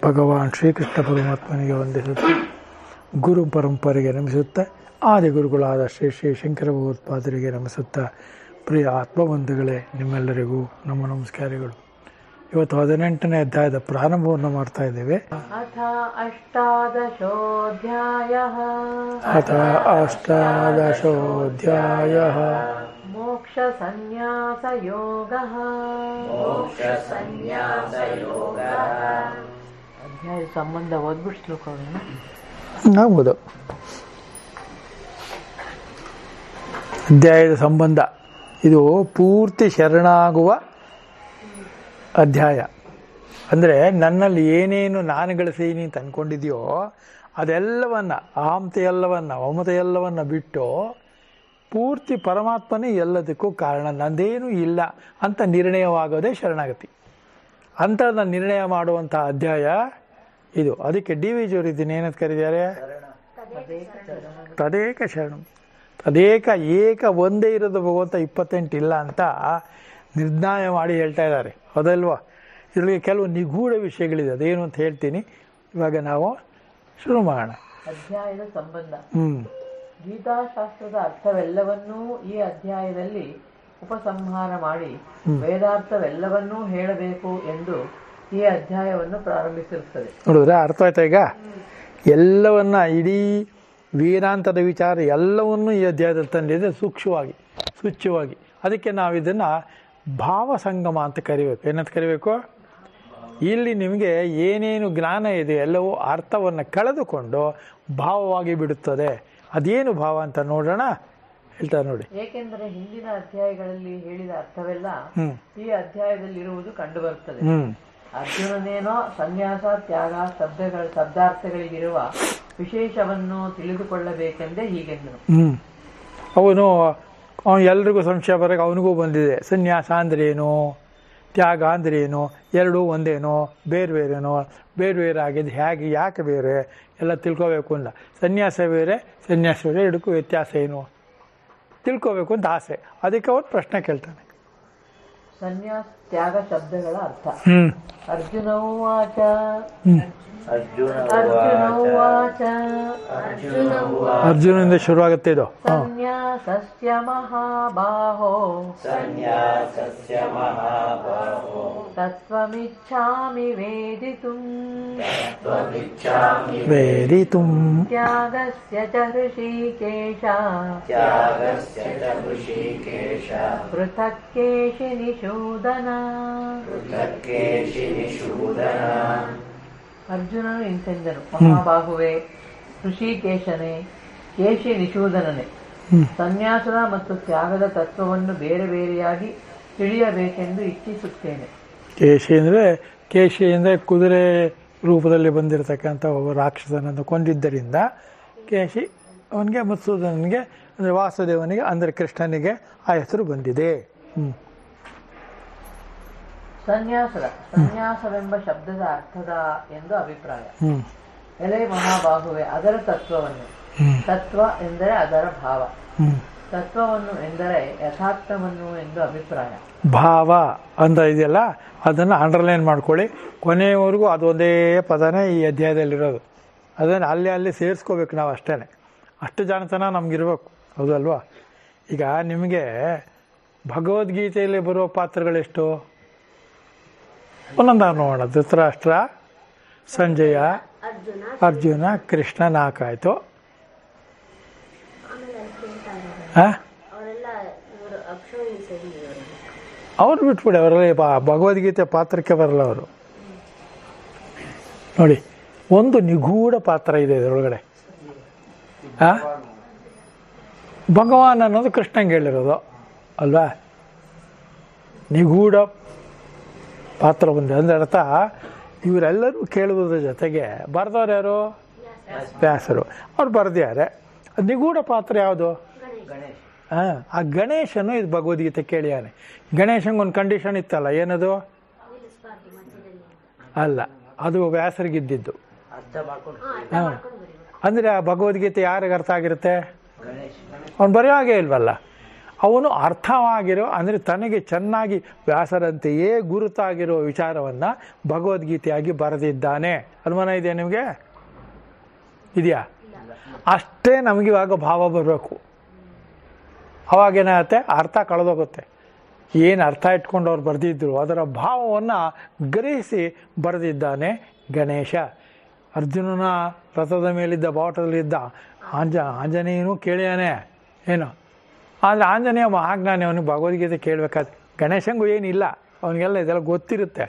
ಭಗವಾನ್ ಶ್ರೀಕೃಷ್ಣ ಪರಮಾತ್ಮನಿಗೆ ವಂದಿಸುತ್ತಾ, ಗುರು ಪರಂಪರೆಗೆ ನಮಿಸುತ್ತಾ, ಆದಿಗುರುಗಳಾದ ಶ್ರೀ ಶ್ರೀ ಶಂಕರ ಭಗವತ್ಪಾದರಿಗೆ ನಮಿಸುತ್ತಾ, ಪ್ರಿಯ ಆತ್ಮಬಂಧುಗಳೇ, ನಿಮ್ಮೆಲ್ಲರಿಗೂ ನಮ್ಮ ನಮಸ್ಕಾರಗಳು. ಇವತ್ತು 18ನೇ ಅಧ್ಯಾಯದ ಪ್ರಾರಂಭವನ್ನು ಮಾಡ್ತಾ ಇದ್ದೇವೆ. ಅಥ ಅಷ್ಟಾದಶೋಧ್ಯಾಯ ಮೋಕ್ಷ ಸನ್ಯಾಸ ಯೋಗ. ಅಧ್ಯಾಯ ಸಂಬಂಧ ಓದ್ಬಿಟ್ಟು ಶ್ಲೋಕವನ್ನು ಆಗ್ಬೋದು. ಅಧ್ಯಾಯದ ಸಂಬಂಧ ಇದು ಪೂರ್ತಿ ಶರಣಾಗುವ ಅಧ್ಯಾಯ. ಅಂದರೆ ನನ್ನಲ್ಲಿ ಏನೇನು ನಾನು ಗಳಿಸೀನಿ ಅಂತ ಅಂದ್ಕೊಂಡಿದೆಯೋ ಅದೆಲ್ಲವನ್ನು, ಅಹಂತೆ ಎಲ್ಲವನ್ನು, ಮಮತೆ ಎಲ್ಲವನ್ನು ಬಿಟ್ಟು ಪೂರ್ತಿ ಪರಮಾತ್ಮನೇ ಎಲ್ಲದಕ್ಕೂ ಕಾರಣ, ನಂದೇನೂ ಇಲ್ಲ ಅಂತ ನಿರ್ಣಯವಾಗೋದೇ ಶರಣಾಗತಿ. ಅಂಥದ್ದನ್ನ ನಿರ್ಣಯ ಮಾಡುವಂಥ ಅಧ್ಯಾಯ ಇದು. ಅದಕ್ಕೆ ಡಿ ವಿ ಜಿಯವರು ಇದನ್ನು ಏನಂತ ಕರೀತಾರೆ? ತದೇಕ ಶರಣ. ತದೇಕ, ಏಕ ಒಂದೇ ಇರೋದು ಭಗವಂತ, 28 ಇಲ್ಲ ಅಂತ ನಿರ್ಣಯ ಮಾಡಿ ಹೇಳ್ತಾ ಇದ್ದಾರೆ. ಹೌದಲ್ವಾ? ಇದರಲ್ಲಿ ಕೆಲವು ನಿಗೂಢ ವಿಷಯಗಳಿದೆ, ಅದೇನು ಅಂತ ಹೇಳ್ತೀನಿ. ಇವಾಗ ನಾವು ಶುರು ಮಾಡೋಣ. ಅಧ್ಯಾಯದ ಸಂಬಂಧ. ಗೀತಾಶಾಸ್ತ್ರದ ಅರ್ಥವೆಲ್ಲವನ್ನೂ ಈ ಅಧ್ಯಾಯದಲ್ಲಿ ಉಪಸಂಹಾರ ಮಾಡಿ ವೇದಾರ್ಥವೆಲ್ಲವನ್ನೂ ಹೇಳಬೇಕು ಎಂದು ಈ ಅಧ್ಯಾಯವನ್ನು ಪ್ರಾರಂಭಿಸಿರುತ್ತದೆ. ನೋಡಿದ್ರೆ ಅರ್ಥ ಆಯ್ತಾ? ಈಗ ಎಲ್ಲವನ್ನ, ಇಡೀ ವೇದಾಂತದ ವಿಚಾರ ಎಲ್ಲವನ್ನೂ ಈ ಅಧ್ಯಾಯದಲ್ಲಿ ತಂದಿದೆ, ಸೂಕ್ಷ್ಮವಾಗಿ. ಅದಕ್ಕೆ ನಾವು ಇದನ್ನು ಭಾವಸಂಗಮ ಅಂತ ಕರಿಬೇಕು. ಏನಂತ ಕರಿಬೇಕು? ಇಲ್ಲಿ ನಿಮಗೆ ಏನೇನು ಜ್ಞಾನ ಇದೆ ಎಲ್ಲವೂ ಅರ್ಥವನ್ನು ಕಳೆದುಕೊಂಡು ಭಾವವಾಗಿ ಬಿಡುತ್ತದೆ. ಅದೇನು ಭಾವ ಅಂತ ನೋಡೋಣ. ಹೇಳ್ತಾರೆ ನೋಡಿ. ಏಕೆಂದರೆ ಹಿಂದಿನ ಅಧ್ಯಾಯಗಳಲ್ಲಿ ಹೇಳಿದ ಅರ್ಥವೆಲ್ಲ ಈ ಅಧ್ಯಾಯದಲ್ಲಿರುವುದು ಕಂಡುಬರುತ್ತದೆ. ಅರ್ಜುನನೇನೋ ಸನ್ಯಾಸ, ತ್ಯಾಗ ಶಬ್ದಾರ್ಥಗಳಿಗಿರುವ ವಿಶೇಷವನ್ನು ತಿಳಿದುಕೊಳ್ಳಬೇಕೆಂದೇ ಹೀಗೆಂದನು. ಅವನು ಎಲ್ರಿಗೂ ಸಂಶಯ ಬರೋಕೆ ಅವನಿಗೂ ಬಂದಿದೆ. ಸನ್ಯಾಸ ಅಂದ್ರೇನು, ತ್ಯಾಗ ಅಂದ್ರೇನು, ಎರಡೂ ಒಂದೇನೋ, ಬೇರೆನೋ, ಬೇರೆ ಆಗಿದ್ದು ಹೇಗೆ, ಯಾಕೆ ಬೇರೆ ಎಲ್ಲ ತಿಳ್ಕೋಬೇಕು ಅಂತ. ಸನ್ಯಾಸ ಬೇರೆ ಎರಡಕ್ಕೂ ವ್ಯತ್ಯಾಸ ಏನು ತಿಳ್ಕೋಬೇಕು ಅಂತ ಆಸೆ. ಅದಕ್ಕೆ ಅವನು ಪ್ರಶ್ನೆ ಕೇಳ್ತಾನೆ. ಸನ್ಯಾಸ ತ್ಯಾಗ ಶಬ್ದಗಳ ಅರ್ಥ. ಅರ್ಜುನ ಉವಾಚ ಅರ್ಜುನನಿಂದ ಶುರುವಾಗುತ್ತೆ ಇದು. ಸನ್ಯಾಸಸ್ಯ ಮಹಾಬಾಹೋ ತತ್ವಮಿಚ್ಛಾಮಿ ವೇದಿತುಂ ತ್ಯಾಗಸ್ಯ ಚ ಹೃಷೀಕೇಶ ಪೃಥಕ್ ಕೇಶಿ ನಿಷೂದನ. ಅರ್ಜುನನು ಇಂತೆಂದನು, ಮಹಾಬಾಹುವೆ, ಋಷಿಕೇಶನೇ, ಕೇಶಿ ನಿಷೂದನನೇ, ಸನ್ಯಾಸದ ಮತ್ತು ತ್ಯಾಗದ ತತ್ವವನ್ನು ಬೇರೆ ಬೇರೆಯಾಗಿ ತಿಳಿಯಬೇಕೆಂದು ಇಚ್ಛಿಸುತ್ತೇನೆ. ಕೇಶಿ ಅಂದರೆ ಕುದುರೆ ರೂಪದಲ್ಲಿ ಬಂದಿರತಕ್ಕಂಥ ಒಬ್ಬ ರಾಕ್ಷಸನನ್ನು ಕೊಂದಿದ್ದರಿಂದ ಕೇಶಿ ಅವನಿಗೆ, ಮತ್ಸೂದನನಿಗೆ ಅಂದರೆ ವಾಸುದೇವನಿಗೆ ಅಂದರೆ ಕೃಷ್ಣನಿಗೆ ಆ ಹೆಸರು ಬಂದಿದೆ. ಸನ್ಯಾಸವೆಂಬ ಶಬ್ದದ ಅರ್ಥದ ಎಂದು ಅಭಿಪ್ರಾಯ. ಎಲೆ ಮಹಾಬಾಹುವೆ, ಅದರ ತತ್ವವನ್ನು, ತತ್ವ ಎಂದರೆ ಅದರ ಭಾವ, ತತ್ವವನ್ನು ಎಂದರೆ ಯಥಾರ್ಥವನ್ನು ಎಂದು ಅಭಿಪ್ರಾಯ. ಭಾವ ಅಂತ ಇದೆಯಲ್ಲ, ಅದನ್ನು ಅಂಡರ್ಲೈನ್ ಮಾಡ್ಕೊಳ್ಳಿ. ಕೊನೆಯವರೆಗೂ ಅದೊಂದೇ ಪದನೇ ಈ ಅಧ್ಯಾಯದಲ್ಲಿರೋದು. ಅದನ್ನು ಅಲ್ಲಿ ಸೇರಿಸ್ಕೋಬೇಕು ನಾವು. ಅಷ್ಟು ಜಾಣತನ ನಮಗಿರ್ಬೇಕು. ಹೌದಲ್ವಾ? ಈಗ ನಿಮಗೆ ಭಗವದ್ಗೀತೆಯಲ್ಲಿ ಬರುವ ಪಾತ್ರಗಳೆಷ್ಟು? ಒಂದೊಂದಾಗಿ ನೋಡೋಣ. ಧೃತರಾಷ್ಟ್ರ, ಸಂಜಯ, ಅರ್ಜುನ, ಕೃಷ್ಣ, 4 ಆಯಿತು. ಅವ್ರು ಬಿಟ್ಬಿಡಿ, ಅವರಲ್ಲಿ ಭಗವದ್ಗೀತೆ ಪಾತ್ರಕ್ಕೆ ಬರಲ್ಲ ಅವರು. ನೋಡಿ, ಒಂದು ನಿಗೂಢ ಪಾತ್ರ ಇದೆ ಇದರೊಳಗಡೆ. ಭಗವಾನ್ ಅನ್ನೋದು ಕೃಷ್ಣಂಗೆ ಹೇಳಿರೋದು ಅಲ್ವಾ? ನಿಗೂಢ ಪಾತ್ರ ಬಂದಿದೆ ಅಂದರೆ ಅರ್ಥ, ಇವರೆಲ್ಲರೂ ಕೇಳುವುದರ ಜೊತೆಗೆ ಬರೆದವ್ರು ಯಾರು? ವ್ಯಾಸರು. ಅವ್ರು ಬರೆದಿದ್ದಾರೆ. ನಿಗೂಢ ಪಾತ್ರ ಯಾವುದು? ಆ ಗಣೇಶನು ಇದು ಭಗವದ್ಗೀತೆ ಕೇಳಿಯಾನೆ. ಗಣೇಶಂಗೊಂದು ಕಂಡೀಷನ್ ಇತ್ತಲ್ಲ, ಏನದು? ಅಲ್ಲ, ಅದು ವ್ಯಾಸರಿಗಿದ್ದಿದ್ದು. ಅಂದರೆ ಆ ಭಗವದ್ಗೀತೆ ಯಾರಿಗೆ ಅರ್ಥ ಆಗಿರುತ್ತೆ? ಅವ್ನು ಬರೆಯೋ ಹಾಗೆ ಇಲ್ವಲ್ಲ. ಅವನು ಅರ್ಥವಾಗಿರೋ ಅಂದರೆ ತನಗೆ ಚೆನ್ನಾಗಿ ವ್ಯಾಸರಂತೆಯೇ ಗುರುತಾಗಿರೋ ವಿಚಾರವನ್ನು ಭಗವದ್ಗೀತೆಯಾಗಿ ಬರೆದಿದ್ದಾನೆ. ಅನುಮಾನ ಇದೆಯಾ ನಿಮಗೆ? ಇದೆಯಾ? ಅಷ್ಟೇ ನಮಗಿವಾಗ ಭಾವ ಬರಬೇಕು. ಅವಾಗೇನಾಗುತ್ತೆ, ಅರ್ಥ ಕಳೆದೋಗುತ್ತೆ. ಏನು ಅರ್ಥ ಇಟ್ಕೊಂಡು ಅವ್ರು ಬರೆದಿದ್ರು ಅದರ ಭಾವವನ್ನು ಗ್ರಹಿಸಿ ಬರೆದಿದ್ದಾನೆ ಗಣೇಶ. ಅರ್ಜುನನ ರಥದ ಮೇಲಿದ್ದ ಬಾವುಟದಲ್ಲಿದ್ದ ಆಂಜನೇಯನೂ ಕೇಳ್ಯಾನೆ ಏನು, ಆದರೆ ಆಂಜನೇಯ ಮಹಾಜ್ಞಾನಿ, ಅವನಿಗೆ ಭಗವದ್ಗೀತೆ ಕೇಳಬೇಕಾದ್ರೆ. ಗಣೇಶಂಗೂ ಏನಿಲ್ಲ, ಅವನಿಗೆಲ್ಲ ಇದೆಲ್ಲ ಗೊತ್ತಿರುತ್ತೆ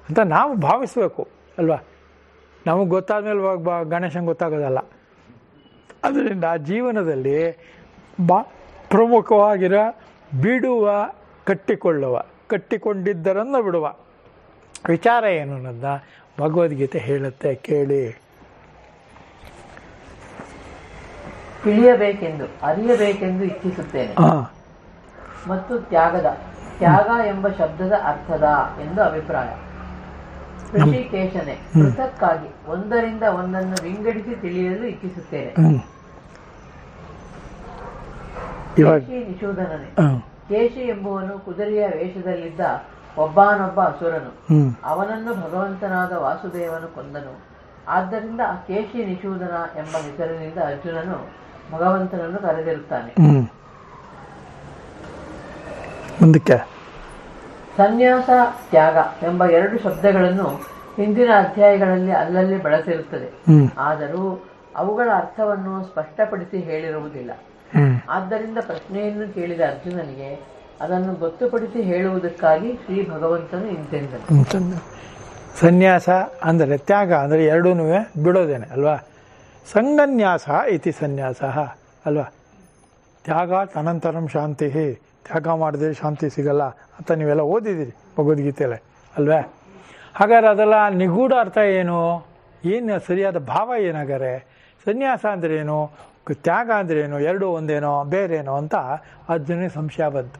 ಅಂತ ನಾವು ಭಾವಿಸ್ಬೇಕು ಅಲ್ವಾ. ನಮಗೆ ಗೊತ್ತಾದ್ಮೇಲೆ ಗಣೇಶಂಗೆ ಗೊತ್ತಾಗೋದಲ್ಲ. ಅದರಿಂದ ಜೀವನದಲ್ಲಿ ಪ್ರಮುಖವಾಗಿರೋ ಬಿಡುವ, ಕಟ್ಟಿಕೊಳ್ಳುವ, ಕಟ್ಟಿಕೊಂಡಿದ್ದರನ್ನು ಬಿಡುವ ವಿಚಾರ ಏನು ಅನ್ನೋದನ್ನ ಭಗವದ್ಗೀತೆ ಹೇಳುತ್ತೆ, ಕೇಳಿ. ತಿಳಿಯಬೇಕೆಂದು ಅರಿಯಬೇಕೆಂದು ಇಚ್ಛಿಸುತ್ತೇನೆ ಮತ್ತು ತ್ಯಾಗ ಎಂಬ ಶಬ್ದದ ಅರ್ಥದ ಎಂದು ಅಭಿಪ್ರಾಯ. ಋಷಿಕೇಶನೆ, ಪೃಥಕ್ಕಾಗಿ ಒಂದರಿಂದ ಒಂದನ್ನು ವಿಂಗಡಿಸಿ ತಿಳಿಯಲು ಇಚ್ಛಿಸುತ್ತೇನೆ. ಕೇಶಿ ನಿಷೂದನನೆ, ಕೇಶಿ ಎಂಬುವನು ಕುದುರೆಯ ವೇಷದಲ್ಲಿದ್ದ ಒಬ್ಬನೊಬ್ಬ ಅಸುರನು. ಅವನನ್ನು ಭಗವಂತನಾದ ವಾಸುದೇವನು ಕೊಂದನು. ಆದ್ದರಿಂದ ಕೇಶಿ ನಿಷೂದನ ಎಂಬ ಹೆಸರಿನಿಂದ ಅರ್ಜುನನು ಭಗವಂತನನ್ನು ಕರೆದಿರುತ್ತಾನೆ. ಮುಂದಕ್ಕೆ ಸನ್ಯಾಸ, ತ್ಯಾಗ ಎಂಬ ಎರಡು ಶಬ್ದಗಳನ್ನು ಹಿಂದಿನ ಅಧ್ಯಾಯಗಳಲ್ಲಿ ಅಲ್ಲಲ್ಲಿ ಬಳಸಿರುತ್ತದೆ. ಆದರೂ ಅವುಗಳ ಅರ್ಥವನ್ನು ಸ್ಪಷ್ಟಪಡಿಸಿ ಹೇಳಿರುವುದಿಲ್ಲ. ಆದ್ದರಿಂದ ಪ್ರಶ್ನೆಯನ್ನು ಕೇಳಿದ ಅರ್ಜುನನಿಗೆ ಅದನ್ನು ಗೊತ್ತುಪಡಿಸಿ ಹೇಳುವುದಕ್ಕಾಗಿ ಶ್ರೀ ಭಗವಂತನು ಇಂತೆಂದನು. ಸನ್ಯಾಸ ಅಂದರೆ ತ್ಯಾಗ ಅಂದರೆ ಎರಡೂ ಬಿಡೋದೇನೆ ಅಲ್ವಾ. ಸಂಗನ್ಯಾಸ ಇತಿ ಸನ್ಯಾಸ ಅಲ್ವಾ. ತ್ಯಾಗ ಅನಂತರಂ ಶಾಂತಿ, ತ್ಯಾಗ ಮಾಡಿದ್ರೆ ಶಾಂತಿ ಸಿಗಲ್ಲ ಅಂತ ನೀವೆಲ್ಲ ಓದಿದ್ದೀರಿ ಭಗವದ್ಗೀತೆಯಲ್ಲೇ ಅಲ್ವೇ. ಹಾಗಾದ್ರೆ ಅದೆಲ್ಲ ನಿಗೂಢ ಅರ್ಥ ಏನು ಸರಿಯಾದ ಭಾವ ಏನಾಗಾರೆ? ಸನ್ಯಾಸ ಅಂದ್ರೆ ಏನು, ತ್ಯಾಗ ಅಂದ್ರೇನು, ಎರಡೂ ಒಂದೇನೋ ಬೇರೇನೋ ಅಂತ ಅರ್ಜುನಿಗೆ ಸಂಶಯ ಬಂತು.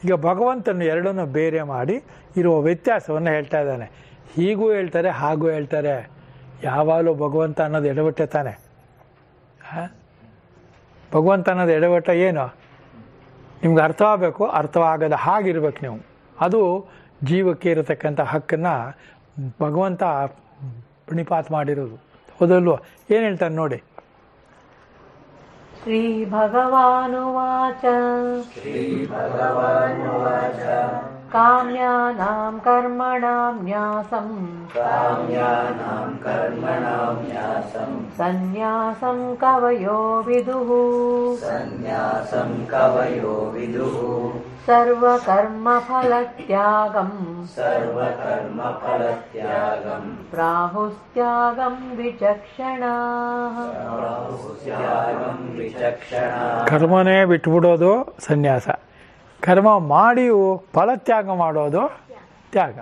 ಈಗ ಭಗವಂತನು ಎರಡನ್ನೂ ಬೇರೆ ಮಾಡಿ ಇರುವ ವ್ಯತ್ಯಾಸವನ್ನು ಹೇಳ್ತಾ ಇದ್ದಾನೆ. ಹೀಗೂ ಹೇಳ್ತಾರೆ, ಹಾಗೂ ಹೇಳ್ತಾರೆ. ಯಾವಾಗಲೂ ಭಗವಂತ ಅನ್ನೋದು ಎಡವಟ್ಟೆ ತಾನೆ. ಭಗವಂತ ಅನ್ನೋದು ಎಡವಟ್ಟ ಏನು? ನಿಮ್ಗೆ ಅರ್ಥವಾಗಬೇಕು, ಅರ್ಥವಾಗದ ಹಾಗಿರ್ಬೇಕು ನೀವು. ಅದು ಜೀವಕ್ಕೆ ಇರತಕ್ಕಂಥ ಹಕ್ಕನ್ನು ಭಗವಂತ ಪ್ರಣಿಪಾತ ಮಾಡಿರೋದು. ಹೌದಲ್ವ? ಏನು ಹೇಳ್ತಾನೆ ನೋಡಿ. ಶ್ರೀ ಭಗವಾನುವಾಚ ಕಾಮ್ಯಾನಾಂ ಕರ್ಮಣಾಂ ನ್ಯಾಸಂ ಸನ್ಯಾಸಂ ಕವಯೋ ವಿದುಃ ಸರ್ವಕರ್ಮಫಲತ್ಯಾಗಂ ಪ್ರಾಹುಸ್ತ್ಯಾಗಂ ವಿಚಕ್ಷಣಾಃ. ಕರ್ಮನೇ ಬಿಟ್ಬಿಡೋದು ಸನ್ಯಾಸ, ಕರ್ಮ ಮಾಡಿಯೂ ಫಲತ್ಯಾಗ ಮಾಡೋದು ತ್ಯಾಗ.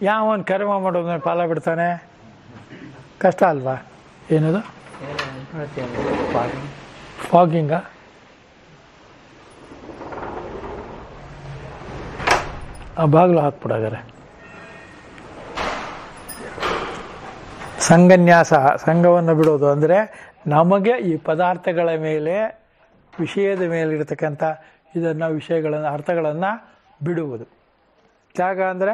ಯಾವನ್ ಕರ್ಮ ಮಾಡೋದು ಫಲ ಬಿಡ್ತಾನೆ? ಕಷ್ಟ ಅಲ್ವಾ? ಏನದು ಫಾಗಿಂಗ? ಆ ಬಾಗಿಲು ಹಾಕ್ಬಿಡಾಗಾರೆ. ಸಂಗನ್ಯಾಸ, ಸಂಘವನ್ನು ಬಿಡೋದು ಅಂದರೆ ನಮಗೆ ಈ ಪದಾರ್ಥಗಳ ಮೇಲೆ, ವಿಷಯದ ಮೇಲೆ ಇರತಕ್ಕಂಥ ವಿಷಯಗಳನ್ನು, ಅರ್ಥಗಳನ್ನು ಬಿಡುವುದು. ತ್ಯಾಗ ಅಂದರೆ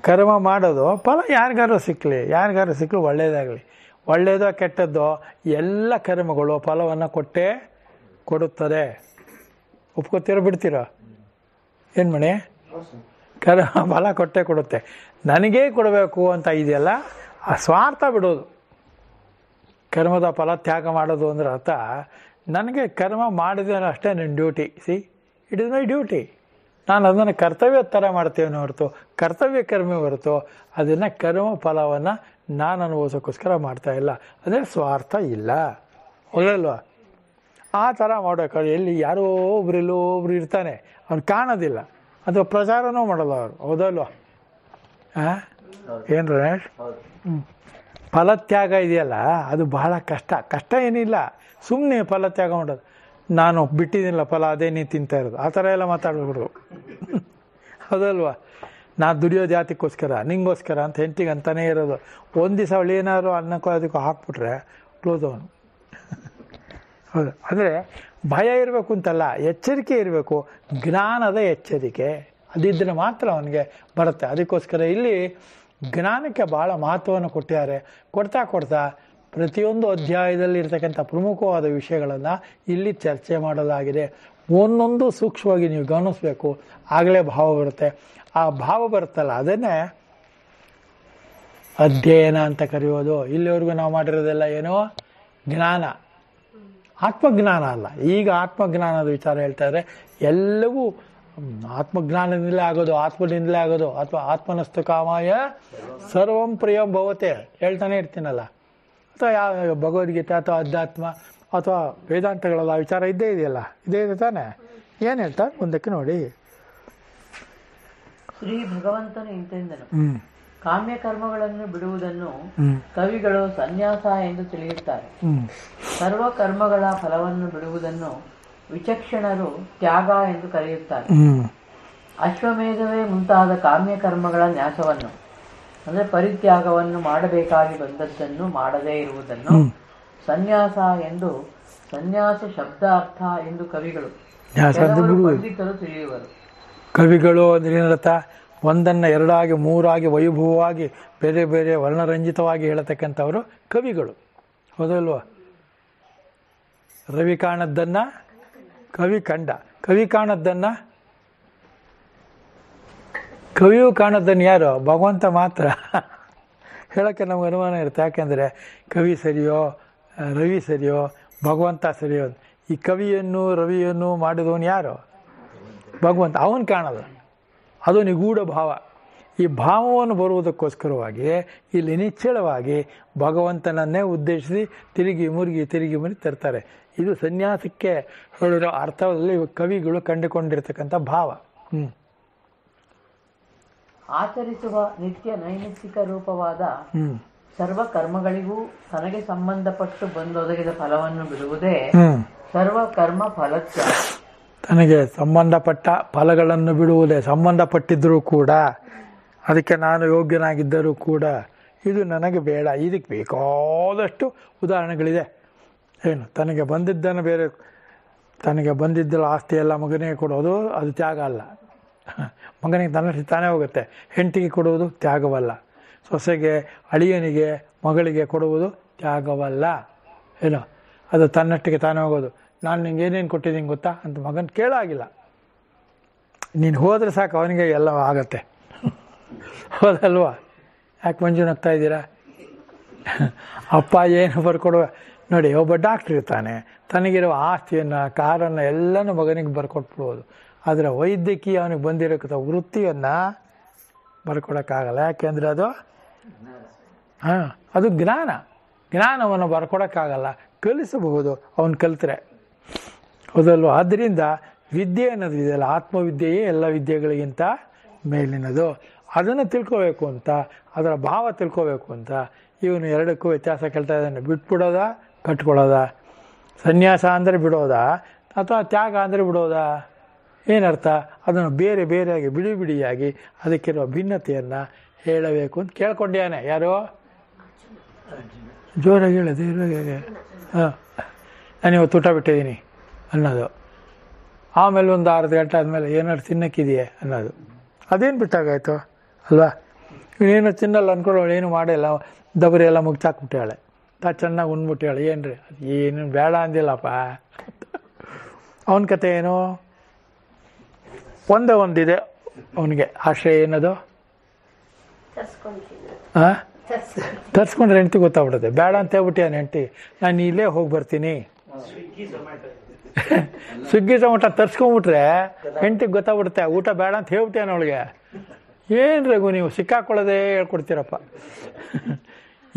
ಕರ್ಮ ಮಾಡೋದು, ಫಲ ಯಾರಿಗಾರು ಸಿಕ್ಕಲಿ ಒಳ್ಳೆಯದಾಗಲಿ, ಒಳ್ಳೆಯದೋ ಕೆಟ್ಟದ್ದೋ ಎಲ್ಲ ಕರ್ಮಗಳು ಫಲವನ್ನು ಕೊಟ್ಟೇ ಕೊಡುತ್ತದೆ. ಒಪ್ಕೋತೀರೋ ಬಿಡ್ತೀರೋ? ಏನು ಮಣಿ? ಕರ್ಮ ಫಲ ಕೊಟ್ಟೇ ಕೊಡುತ್ತೆ. ನನಗೇ ಕೊಡಬೇಕು ಅಂತ ಇದೆಯಲ್ಲ, ಆ ಸ್ವಾರ್ಥ ಬಿಡೋದು. ಕರ್ಮದ ಫಲ ತ್ಯಾಗ ಮಾಡೋದು ಅಂದ್ರೆ ಅರ್ಥ, ನನಗೆ ಕರ್ಮ ಮಾಡಿದೆ ಅಷ್ಟೇ ನನ್ನ duty. It is my duty. ನಾನು ಅದನ್ನು ಕರ್ತವ್ಯ ಥರ ಮಾಡ್ತೇವೆ ಹೊರತು ಕರ್ತವ್ಯ ಕರ್ಮ ಹೊರತು ಅದನ್ನು ಕರ್ಮ ಫಲವನ್ನು ನಾನು ಅನುಭವಿಸೋಕ್ಕೋಸ್ಕರ ಮಾಡ್ತಾ ಇಲ್ಲ. ಅದೇ ಸ್ವಾರ್ಥ ಇಲ್ಲ. ಹೌದಲ್ವಾ? ಆ ಥರ ಮಾಡೋಕ್ಕಾಗ ಎಲ್ಲಿ ಯಾರೋ ಒಬ್ರು ಇರ್ತಾನೆ, ಅವ್ನು ಕಾಣೋದಿಲ್ಲ, ಅದು ಪ್ರಚಾರನೂ ಮಾಡೋಲ್ಲ ಅವರು. ಹೌದಲ್ವಾ? ಏನು ರಮೇಶ್? ಫಲತ್ಯಾಗ ಇದೆಯಲ್ಲ, ಅದು ಬಹಳ ಕಷ್ಟ ಏನಿಲ್ಲ. ಸುಮ್ಮನೆ ಫಲತ್ಯಾಗ ಮಾಡೋದು. ನಾನು ಬಿಟ್ಟಿದ್ದಿಲ್ಲ ಫಲ, ಅದೇ ನೀನು ತಿಂತಾ ಇರೋದು, ಆ ಥರ ಎಲ್ಲ ಮಾತಾಡ್ಬಿಡ್ರು. ಹೌದಲ್ವಾ? ನಾ ದುಡಿಯೋದು ಜಾತಿಗೋಸ್ಕರ, ನಿಂಗೋಸ್ಕರ ಅಂತ ಹೆಂಡತಿಗೆ ಅಂತಾನೇ ಇರೋದು. ಒಂದು ದಿವಸ ಅವಳು ಏನಾದ್ರು ಅನ್ನಕ್ಕೋ ಅದಕ್ಕೋ ಹಾಕ್ಬಿಟ್ರೆ ಕ್ಲೋಸ್ ಅವನು. ಹೌದು. ಅಂದರೆ ಭಯ ಇರಬೇಕು ಅಂತಲ್ಲ, ಎಚ್ಚರಿಕೆ ಇರಬೇಕು, ಜ್ಞಾನದ ಎಚ್ಚರಿಕೆ ಅದಿದ್ದರೆ ಮಾತ್ರ ಅವನಿಗೆ ಬರುತ್ತೆ. ಅದಕ್ಕೋಸ್ಕರ ಇಲ್ಲಿ ಜ್ಞಾನಕ್ಕೆ ಭಾಳ ಮಹತ್ವವನ್ನು ಕೊಟ್ಟಿದ್ದಾರೆ. ಕೊಡ್ತಾ ಕೊಡ್ತಾ ಪ್ರತಿಯೊಂದು ಅಧ್ಯಾಯದಲ್ಲಿ ಇರ್ತಕ್ಕಂಥ ಪ್ರಮುಖವಾದ ವಿಷಯಗಳನ್ನು ಇಲ್ಲಿ ಚರ್ಚೆ ಮಾಡಲಾಗಿದೆ. ಒಂದೊಂದು ಸೂಕ್ಷ್ಮವಾಗಿ ನೀವು ಗಮನಿಸಬೇಕು, ಆಗಲೇ ಭಾವ ಬರುತ್ತೆ. ಆ ಭಾವ ಬರುತ್ತಲ್ಲ, ಅದನ್ನೇ ಅಧ್ಯಯನ ಅಂತ ಕರೆಯೋದು. ಇಲ್ಲಿವರೆಗೂ ನಾವು ಮಾಡಿರೋದೆಲ್ಲ ಏನೋ ಜ್ಞಾನ, ಆತ್ಮಜ್ಞಾನ ಅಲ್ಲ. ಈಗ ಆತ್ಮಜ್ಞಾನದ ವಿಚಾರ ಹೇಳ್ತಾರೆ. ಎಲ್ಲವೂ ಆತ್ಮಜ್ಞಾನದಿಂದಲೇ ಆಗೋದು, ಆತ್ಮದಿಂದಲೇ ಆಗೋದು. ಅಥವಾ ಆತ್ಮನಸ್ತು ಕಾಮಾಯ ಸರ್ವಂ ಪ್ರಿಯಂ ಭವತೆ ಹೇಳ್ತಾನೆ ಇರ್ತೀನಲ್ಲ. ಅಥವಾ ಯಾವ ಭಗವದ್ಗೀತೆ ಅಥವಾ ಅಧ್ಯಾತ್ಮ ಅಥವಾ ವೇದಾಂತಗಳೆಲ್ಲ ವಿಚಾರ ಇದ್ದೇ ಇದೆಯಲ್ಲ, ಇದೇ ಇದೆ ತಾನೆ. ಏನು ಹೇಳ್ತಾರೆ ಮುಂದಕ್ಕೆ ನೋಡಿ. ಶ್ರೀ ಭಗವಂತನು ಇಂತೆಂದನು, ಕಾಮ್ಯ ಕರ್ಮಗಳನ್ನು ಬಿಡುವುದನ್ನು ಕವಿಗಳು ಸನ್ಯಾಸ ಎಂದು ತಿಳಿಯುತ್ತಾರೆ. ಸರ್ವ ಕರ್ಮಗಳ ಫಲವನ್ನು ಬಿಡುವುದನ್ನು ವಿಚಕ್ಷಣರು ತ್ಯಾಗ ಎಂದು ಕರೆಯುತ್ತಾರೆ. ಅಶ್ವಮೇಧವೇ ಮುಂತಾದ ಕಾಮ್ಯ ಕರ್ಮಗಳ ನ್ಯಾಸವನ್ನು ಅಂದರೆ ಪರಿತ್ಯಾಗವನ್ನು ಮಾಡಬೇಕಾಗಿ ಬಂದದ್ದನ್ನು ಮಾಡದೇ ಇರುವುದನ್ನು ಸನ್ಯಾಸ ಎಂದು, ಸನ್ಯಾಸ ಶಬ್ದ ಅರ್ಥ ಎಂದು ಕವಿಗಳು ಪಂಡಿತರು ತಿಳಿಯುವರು. ಕವಿಗಳು ಅಂದ್ರೆ ಏನರ್ಥ? ಒಂದನ್ನು ಎರಡಾಗಿ ಮೂರಾಗಿ ವೈಭವವಾಗಿ ಬೇರೆ ಬೇರೆ ವರ್ಣರಂಜಿತವಾಗಿ ಹೇಳತಕ್ಕಂಥವರು ಕವಿಗಳು, ಹೌದಲ್ವ? ರವಿ ಕಾಣದ್ದನ್ನು ಕವಿ ಕಂಡ, ಕವಿ ಕಾಣದ್ದನ್ನು ಕವಿಯು ಕಾಣದ್ದನ್ನು ಯಾರು? ಭಗವಂತ ಮಾತ್ರ. ಹೇಳೋಕ್ಕೆ ನಮ್ಗೆ ಅನುಮಾನ ಇರುತ್ತೆ. ಯಾಕೆಂದರೆ ಕವಿ ಸರಿಯೋ ರವಿ ಸರಿಯೋ ಭಗವಂತ ಸರಿಯೋ? ಈ ಕವಿಯನ್ನು ರವಿಯನ್ನು ಮಾಡಿದವನು ಯಾರು? ಭಗವಂತ. ಅವನು ಕಾಣಲ್ಲ, ಅದು ನಿಗೂಢ ಭಾವ. ಈ ಭಾವವನ್ನು ಬರುವುದಕ್ಕೋಸ್ಕರವಾಗಿ ಇಲ್ಲಿ ನಿಚ್ಚಳವಾಗಿ ಭಗವಂತನನ್ನೇ ಉದ್ದೇಶಿಸಿ ತಿರುಗಿ ಮುರುಗಿ ತರ್ತಾರೆ. ಇದು ಸನ್ಯಾಸಕ್ಕೆ ಹೇಳಿರೋ ಅರ್ಥದಲ್ಲಿ ಕವಿಗಳು ಕಂಡುಕೊಂಡಿರ್ತಕ್ಕಂಥ ಭಾವ. ಆಚರಿಸುವ ನಿತ್ಯ ನೈಮಿತ್ತಿಕ ರೂಪವಾದ ಸರ್ವ ಕರ್ಮಗಳಿಗೂ ತನಗೆ ಸಂಬಂಧಪಟ್ಟು ಬಂದೊದಗಿದ ಫಲವನ್ನು ಬಿಡುವುದೇ ಸರ್ವ ಕರ್ಮ ಫಲತ್ಯಾಗ. ತನಗೆ ಸಂಬಂಧಪಟ್ಟ ಫಲಗಳನ್ನು ಬಿಡುವುದೇ. ಸಂಬಂಧಪಟ್ಟಿದ್ದರೂ ಕೂಡ, ಅದಕ್ಕೆ ನಾನು ಯೋಗ್ಯನಾಗಿದ್ದರೂ ಕೂಡ ಇದು ನನಗೆ ಬೇಡ. ಇದಕ್ಕೆ ಬೇಕಾದಷ್ಟು ಉದಾಹರಣೆಗಳಿದೆ. ಏನು? ತನಗೆ ಬಂದಿದ್ದನ್ನು ಬೇರೆ, ತನಗೆ ಬಂದಿದ್ದಲ್ಲ ಆಸ್ತಿ ಎಲ್ಲ ಮಗನಿಗೆ ಕೊಡೋದು ಅದು ತ್ಯಾಗ ಅಲ್ಲ. ಮಗನಿಗೆ ತನ್ನಷ್ಟು ತಾನೇ ಹೋಗುತ್ತೆ. ಹೆಂಡತಿಗೆ ಕೊಡುವುದು ತ್ಯಾಗವಲ್ಲ. ಸೊಸೆಗೆ, ಅಳಿಯನಿಗೆ, ಮಗಳಿಗೆ ಕೊಡುವುದು ತ್ಯಾಗವಲ್ಲ. ಏನು? ಅದು ತನ್ನಷ್ಟಿಗೆ ತಾನೇ ಹೋಗೋದು. ನಾನು ನಿಂಗೆ ಏನೇನು ಕೊಟ್ಟಿದ್ದೀನಿ ಗೊತ್ತಾ ಅಂತ ಮಗನ ಕೇಳಾಗಿಲ್ಲ. ನೀನು ಹೋದರೆ ಸಾಕು, ಅವನಿಗೆ ಎಲ್ಲ ಆಗತ್ತೆ. ಹೌದಲ್ವಾ? ಯಾಕೆ ಮಂಜುನಗ್ತಾ ಇದ್ದೀರಾ? ಅಪ್ಪ ಏನು ಬರ್ಕೊಡುವ ನೋಡಿ. ಒಬ್ಬ ಡಾಕ್ಟ್ರ್ ಇರ್ತಾನೆ, ತನಗಿರುವ ಆಸ್ತಿಯನ್ನು, ಕಾರನ್ನು ಎಲ್ಲನೂ ಮಗನಿಗೆ ಬರ್ಕೊಟ್ಬಿಡ್ಬೋದು. ಆದರೆ ವೈದ್ಯಕೀಯ ಅವನಿಗೆ ಬಂದಿರೋಕ್ಕಂಥ ವೃತ್ತಿಯನ್ನು ಬರ್ಕೊಡೋಕ್ಕಾಗಲ್ಲ. ಯಾಕೆಂದರೆ ಅದು ಜ್ಞಾನವನ್ನು ಬರ್ಕೊಡೋಕ್ಕಾಗಲ್ಲ. ಕಲಿಸಬಹುದು ಅವನು ಕಲಿತ್ರೆ, ಹೌದಲ್ವ? ಆದ್ದರಿಂದ ವಿದ್ಯೆ ಅನ್ನೋದು ಇದೆಯಲ್ಲ, ಆತ್ಮವಿದ್ಯೆಯೇ ಎಲ್ಲ ವಿದ್ಯೆಗಳಿಗಿಂತ ಮೇಲಿನದು. ಅದನ್ನು ತಿಳ್ಕೋಬೇಕು ಅಂತ, ಅದರ ಭಾವ ತಿಳ್ಕೋಬೇಕು ಅಂತ ಇವನು ಎರಡಕ್ಕೂ ವ್ಯತ್ಯಾಸ ಕೇಳ್ತಾ ಇದ್ದಾನೆ. ಬಿಟ್ಬಿಡೋದ, ಕಟ್ಕೊಳ್ಳೋದ? ಸನ್ಯಾಸ ಅಂದರೆ ಬಿಡೋದಾ ಅಥವಾ ತ್ಯಾಗ ಅಂದರೆ ಬಿಡೋದಾ? ಏನರ್ಥ? ಅದನ್ನು ಬೇರೆ ಬೇರೆಯಾಗಿ ಬಿಡಿಯಾಗಿ ಅದಕ್ಕಿರುವ ಭಿನ್ನತೆಯನ್ನು ಹೇಳಬೇಕು ಅಂತ ಕೇಳ್ಕೊಂಡ್ಯಾನೆ. ಯಾರೋ ಜೋರಾಗಿ ಹೇಳೋದು ಇರುವಾಗ ನಾನು ಇವತ್ತು ಊಟ ಬಿಟ್ಟಿದ್ದೀನಿ ಅನ್ನೋದು. ಆಮೇಲೆ ಒಂದು ಅರ್ಧ ಗಂಟೆ ಆದಮೇಲೆ ಏನಾದ್ರು ತಿನ್ನಕ್ಕಿದೆಯೇ ಅನ್ನೋದು. ಅದೇನು ಬಿಟ್ಟಾಗಾಯ್ತು ಅಲ್ವಾ? ಇವನೇನು ತಿನ್ನಲ್ಲ ಅಂದ್ಕೊಳ್ಳೋಳು, ಏನು ಮಾಡಿಲ್ಲ, ದಬರಿ ಎಲ್ಲ ಮುಗ್ಚಾಕ್ಬಿಟ್ಟಾಳೆ, ಚೆನ್ನಾಗಿ ಉಂಡ್ಬಿಟ್ಟಾಳೆ. ಏನು ರೀ ಏನು ಬೇಡ ಅಂದಿಲ್ಲಪ್ಪ. ಅವನ ಕತೆ ಏನು? ಒಂದಿದೆ ಅವನಿಗೆ ಆಶ್ರಯ. ಏನದು? ತರ್ಸ್ಕೊಂಡ್ರೆ ಹೆಂಡ್ತಿ ಗೊತ್ತಾಗ್ಬಿಡುತ್ತೆ. ಬೇಡ ಅಂತ ಹೇಳ್ಬಿಟ್ಟು ಏನು ಹೆಂಡ್ತಿ, ನಾನು ಇಲ್ಲೇ ಹೋಗಿ ಬರ್ತೀನಿ. ಸ್ವಿಗ್ಗಿ ಝೊಮ್ಯಾಟೊ ತರ್ಸ್ಕೊಂಡ್ಬಿಟ್ರೆ ಹೆಂಡ್ತಿಗೆ ಗೊತ್ತಾಗ್ಬಿಡುತ್ತೆ. ಊಟ ಬೇಡ ಅಂತ ಹೇಳ್ಬಿಟ್ಟೇನು ಅವಳಿಗೆ. ಏನು ರಘು ನೀವು ಸಿಕ್ಕಾಕೊಳ್ಳೋದೇ ಹೇಳ್ಕೊಡ್ತೀರಪ್ಪ.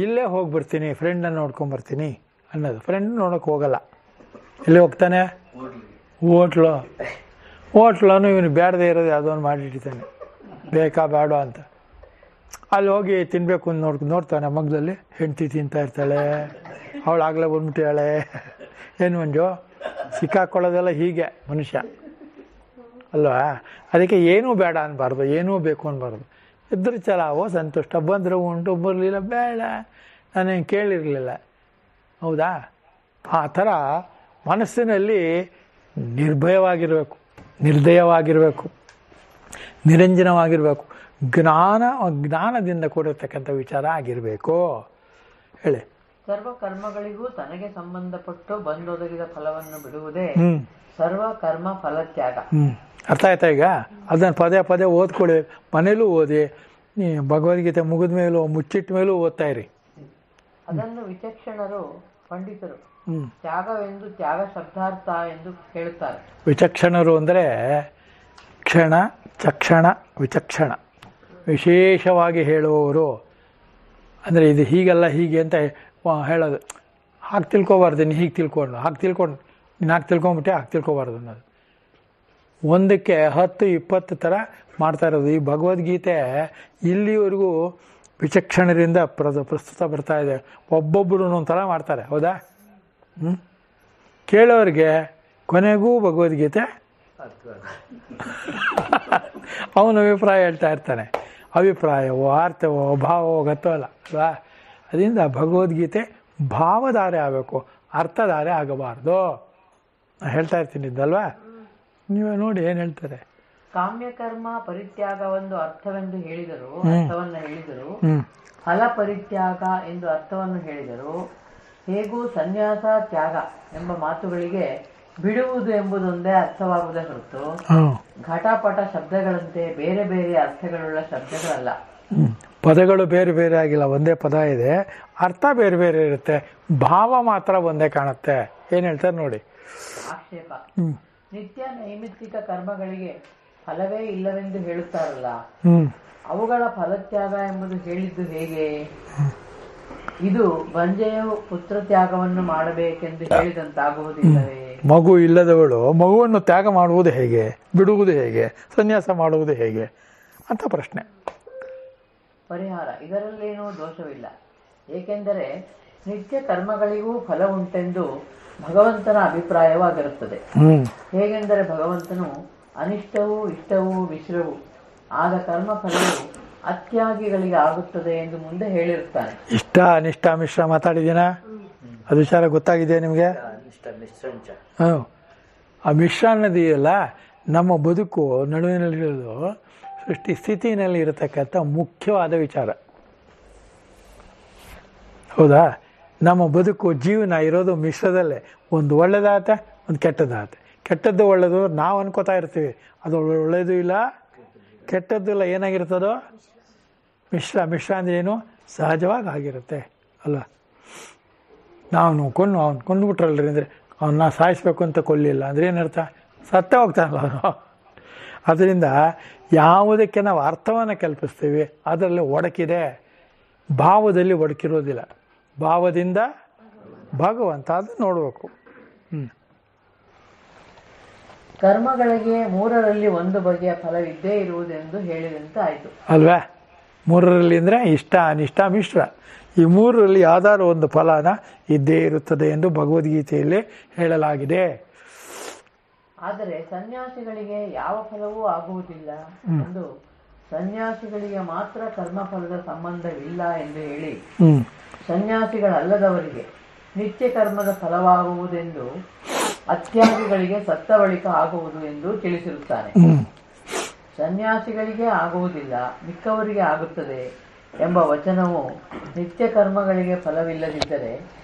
ಇಲ್ಲೇ ಹೋಗಿ ಬರ್ತೀನಿ, ಫ್ರೆಂಡನ್ನು ನೋಡ್ಕೊಂಬರ್ತೀನಿ ಅನ್ನೋದು. ಫ್ರೆಂಡ್ ನೋಡೋಕೆ ಹೋಗಲ್ಲ. ಎಲ್ಲಿ ಹೋಗ್ತಾನೆ? ಹೋಟ್ಲನು ಇವನು ಬೇಡದೇ ಇರೋದು ಯಾವುದೋ ಮಾಡಿಟ್ಟಿದ್ದಾನೆ, ಬೇಕಾ ಬೇಡ ಅಂತ. ಅಲ್ಲಿ ಹೋಗಿ ತಿನ್ನಬೇಕು ಅಂತ ನೋಡ್ತಾನೆ. ಮಗ್ದಲ್ಲಿ ಹೆಂಡ್ತಿ ತಿಂತಾ ಇರ್ತಾಳೆ, ಅವಳು ಆಗಲೇ ಬಂದ್ಬಿಟ್ಟಾಳೆ. ಏನು ಮಂಜು, ಸಿಕ್ಕಾಕೊಳ್ಳೋದೆಲ್ಲ ಹೀಗೆ ಮನುಷ್ಯ ಅಲ್ವಾ? ಅದಕ್ಕೆ ಏನೂ ಬೇಡ ಅನ್ಬಾರ್ದು, ಏನೂ ಬೇಕು ಅನ್ಬಾರ್ದು. ಇದ್ರೆ ಚಲಾವೋ ಸಂತುಷ್ಟ, ಬಂದರೆ ಉಂಟು, ಬರಲಿಲ್ಲ ಬೇಡ, ನಾನೇನು ಕೇಳಿರಲಿಲ್ಲ. ಹೌದಾ? ಆ ಥರ ಮನಸ್ಸಿನಲ್ಲಿ ನಿರ್ಭಯವಾಗಿರಬೇಕು, ನಿರ್ದಯವಾಗಿರಬೇಕು, ನಿರಂಜನವಾಗಿರಬೇಕು, ಜ್ಞಾನದಿಂದ ಕೂಡಿರ್ತಕ್ಕಂಥ ವಿಚಾರ ಆಗಿರಬೇಕು. ಹೇಳಿ. ಸರ್ವ ಕರ್ಮಗಳಿಗೂ ತನಗೆ ಸಂಬಂಧಪಟ್ಟು ಬಂದೊದಗಿದ ಫಲವನ್ನು ಬಿಡುವುದೇ ಸರ್ವ ಕರ್ಮ ಫಲತ್ಯಾಗ. ಅರ್ಥ ಆಯ್ತಾ? ಈಗ ಅದನ್ನು ಪದೇ ಪದೇ ಓದ್ಕೊಳ್ಳಿ, ಮನೇಲೂ ಓದಿ, ಭಗವದ್ಗೀತೆ ಮುಗಿದ ಮೇಲೂ ಮುಚ್ಚಿಟ್ಟ ಮೇಲೂ ಓದ್ತಾ ಇರಿ. ಅದನ್ನು ವಿಚಕ್ಷಣರು ಪಂಡಿತರು ತ್ಯಾಗವೆಂದು ತ್ಯಾಗ ಶಬ್ದಾರ್ಥ ಎಂದು ಹೇಳುತ್ತಾರೆ. ವಿಚಕ್ಷಣರು ಅಂದರೆ ಕ್ಷಣ, ಚಕ್ಷಣ, ವಿಚಕ್ಷಣ ವಿಶೇಷವಾಗಿ ಹೇಳುವವರು. ಅಂದರೆ ಇದು ಹೀಗಲ್ಲ ಹೀಗೆ ಅಂತ ಹೇಳೋದು. ಹಾಗೆ ತಿಳ್ಕೊಬಾರ್ದು, ನೀನು ಹೀಗೆ ತಿಳ್ಕೊಂಡು ನೀನು ಹಾಗೆ ತಿಳ್ಕೊಂಬಿಟ್ಟೆ, ಹಾಗೆ ತಿಳ್ಕೊಬಾರ್ದು ಅನ್ನೋದು. ಒಂದಕ್ಕೆ 10-20 ಥರ ಮಾಡ್ತಾ ಇರೋದು. ಈ ಭಗವದ್ಗೀತೆ ಇಲ್ಲಿವರೆಗೂ ವಿಚಕ್ಷಣರಿಂದ ಪ್ರಸ್ತುತ ಬರ್ತಾ ಇದೆ. ಒಬ್ಬೊಬ್ಬರು ಒಂಥರ ಮಾಡ್ತಾರೆ, ಹೌದಾ? ಕೇಳೋರಿಗೆ ಕೊನೆಗೂ ಭಗವದ್ಗೀತೆ ಅವನ ಅಭಿಪ್ರಾಯ ಹೇಳ್ತಾ ಇರ್ತಾನೆ. ಅಭಿಪ್ರಾಯವೋ ಅರ್ಥವೋ ಭಾವವೋ ಗೊತ್ತವಲ್ಲ ಅಲ್ವಾ? ಅದರಿಂದ ಭಗವದ್ಗೀತೆ ಭಾವಧಾರೆ ಆಗಬೇಕು, ಅರ್ಥಧಾರೆ ಆಗಬಾರ್ದು. ಹೇಳ್ತಾ ಇರ್ತೀನಿ ಇದ್ದಲ್ವಾ? ನೀವೇ ನೋಡಿ ಏನು ಹೇಳ್ತಾರೆ. ಕಾಮ್ಯಕರ್ಮ ಪರಿತ್ಯಾಗವೆಂದು ಅರ್ಥವೆಂದು ಹೇಳಿದರು, ಅರ್ಥವನ್ನು ಹೇಳಿದರು. ಫಲ ಪರಿತ್ಯಾಗ ಎಂದು ಅರ್ಥವನ್ನು ಹೇಳಿದರು. ಹೇಗೂ ಸನ್ಯಾಸ ತ್ಯಾಗ ಎಂಬ ಮಾತುಗಳಿಗೆ ಬಿಡುವುದು ಎಂಬುದೊಂದೇ ಅರ್ಥವಾಗುವುದೇ ಹೊರತು ಘಟಪಟ ಶಬ್ದಗಳಂತೆ ಬೇರೆ ಬೇರೆ ಅರ್ಥಗಳುಳ್ಳ ಶಬ್ದಗಳಲ್ಲ. ಪದಗಳು ಬೇರೆ ಬೇರೆ ಆಗಿಲ್ಲ, ಒಂದೇ ಪದ ಇದೆ, ಅರ್ಥ ಬೇರೆ ಬೇರೆ ಇರುತ್ತೆ, ಭಾವ ಮಾತ್ರ ಒಂದೇ ಕಾಣುತ್ತೆ. ಏನು ಹೇಳ್ತಾರೆ ನೋಡಿ. ಆಕ್ಷೇಪ. ನಿತ್ಯ ನೈಮಿತ್ತಿಕ ಕರ್ಮಗಳಿಗೆ ಫಲವೇ ಇಲ್ಲವೆಂದು ಹೇಳುತ್ತಾರಲ್ಲ, ಅವುಗಳ ಫಲತ್ಯಾಗ ಎಂಬುದು ಹೇಳಿದ್ದು ಹೇಗೆ? ಇದು ಬಂಜೆಯು ಪುತ್ರ ತ್ಯಾಗವನ್ನು ಮಾಡಬೇಕೆಂದು ಹೇಳಿದಂತಾಗುವುದಿಲ್ಲವೇ? ಮಗು ಇಲ್ಲದವಳು ಮಗುವನ್ನು ತ್ಯಾಗ ಮಾಡುವುದು ಹೇಗೆ, ಬಿಡುವುದು ಹೇಗೆ, ಸನ್ಯಾಸ ಮಾಡುವುದು ಹೇಗೆ ಅಂತ ಪ್ರಶ್ನೆ. ಪರಿಹಾರ. ಇದರಲ್ಲೇನೂ ದೋಷವಿಲ್ಲ. ಏಕೆಂದರೆ ನಿತ್ಯ ಕರ್ಮಗಳಿಗೂ ಫಲ ಉಂಟೆಂದು ಭಗವಂತನ ಅಭಿಪ್ರಾಯವಾಗಿರುತ್ತದೆ. ಹೇಗೆಂದರೆ ಭಗವಂತನು ಅನಿಷ್ಟವೂ ಇಷ್ಟವೂ ಮಿಶ್ರವೂ ಆದ ಕರ್ಮ ಫಲವು ಅತ್ಯಾಗಿಗಳಿಗೆ ಆಗುತ್ತದೆ ಎಂದು ಮುಂದೆ ಹೇಳಿರುತ್ತಾನೆ. ಇಷ್ಟ ಅನಿಷ್ಟ ಮಿಶ್ರ ಮಾತಾಡಿದ್ದೀನ? ಅದು ವಿಚಾರ ಗೊತ್ತಾಗಿದೆ ನಿಮಗೆ? ಆ ಮಿಶ್ರ ಅನ್ನೋದಿದೆಯಲ್ಲ, ನಮ್ಮ ಬದುಕು ನಡುವಿನಲ್ಲಿರೋದು ಸೃಷ್ಟಿ ಸ್ಥಿತಿನಲ್ಲಿ ಇರತಕ್ಕಂಥ ಮುಖ್ಯವಾದ ವಿಚಾರ, ಹೌದಾ? ನಮ್ಮ ಬದುಕು ಜೀವನ ಇರೋದು ಮಿಶ್ರದಲ್ಲೇ. ಒಂದು ಒಳ್ಳೆದಾಗತ್ತೆ, ಒಂದು ಕೆಟ್ಟದಾಗತ್ತೆ. ಕೆಟ್ಟದ್ದು ಒಳ್ಳೆಯದು ನಾವು ಅನ್ಕೋತಾ ಇರ್ತೀವಿ, ಅದು ಒಳ್ಳೆಯದು ಇಲ್ಲ ಕೆಟ್ಟದ್ದು ಇಲ್ಲ. ಏನಾಗಿರ್ತದೋ ಮಿಶ್ರ. ಮಿಶ್ರ ಅಂದರೆ ಏನು? ಸಹಜವಾಗಿ ಆಗಿರುತ್ತೆ ಅಲ್ಲ. ಅವನು ಕೊಂದುಬಿಟ್ರಲ್ರಿ ಅಂದರೆ ಅವನ್ನ ಸಾಯಿಸ್ಬೇಕು ಅಂತ ಕೊಲ್ಲಿಲ್ಲ ಅಂದರೆ ಏನರ್ಥ? ಸತ್ತೇ ಹೋಗ್ತಾನಲ್ಲ ಅವನು. ಅದರಿಂದ ಯಾವುದಕ್ಕೆ ನಾವು ಅರ್ಥವನ್ನು ಕಲ್ಪಿಸ್ತೀವಿ ಅದರಲ್ಲಿ ಒಡಕಿದೆ, ಭಾವದಲ್ಲಿ ಒಡಕಿರೋದಿಲ್ಲ. ಭಾವದಿಂದ ಭಗವಂತ ಅದು ನೋಡಬೇಕು. ಕರ್ಮಗಳಿಗೆ ಮೂರರಲ್ಲಿ ಒಂದು ಬಗೆಯ ಫಲವಿದ್ದೇ ಇರುವುದೆಂದು ಹೇಳಿದಂತೆ ಆಯಿತು ಅಲ್ವಾ? ಮೂರರಲ್ಲಿ ಅಂದರೆ ಇಷ್ಟ ಅನಿಷ್ಟ ಮಿಶ್ರ, ಈ ಮೂರರಲ್ಲಿ ಯಾವ್ದಾದ್ರು ಒಂದು ಫಲನ ಇದ್ದೇ ಇರುತ್ತದೆ ಎಂದು ಭಗವದ್ಗೀತೆಯಲ್ಲಿ ಹೇಳಲಾಗಿದೆ. ಆದರೆ ಸನ್ಯಾಸಿಗಳಿಗೆ ಯಾವ ಫಲವೂ ಆಗುವುದಿಲ್ಲ ಎಂದು, ಸನ್ಯಾಸಿಗಳಿಗೆ ಮಾತ್ರ ಕರ್ಮಫಲದ ಸಂಬಂಧವಿಲ್ಲ ಎಂದು ಹೇಳಿ ಸನ್ಯಾಸಿಗಳಲ್ಲದವರಿಗೆ ನಿತ್ಯ ಕರ್ಮದ ಫಲವಾಗುವುದೆಂದು ಅತ್ಯಾಗಿಗಳಿಗೆ ಸತ್ತ ಬಳಿಕ ಆಗುವುದು ಎಂದು ತಿಳಿಸಿರುತ್ತಾನೆ. ಸನ್ಯಾಸಿಗಳಿಗೆ ಆಗುವುದಿಲ್ಲ, ಮಿಕ್ಕವರಿಗೆ ಆಗುತ್ತದೆ ಎಂಬ ವಚನವು ನಿತ್ಯ ಕರ್ಮಗಳಿಗೆ ಫಲವಿಲ್ಲದಿದ್ದರೆ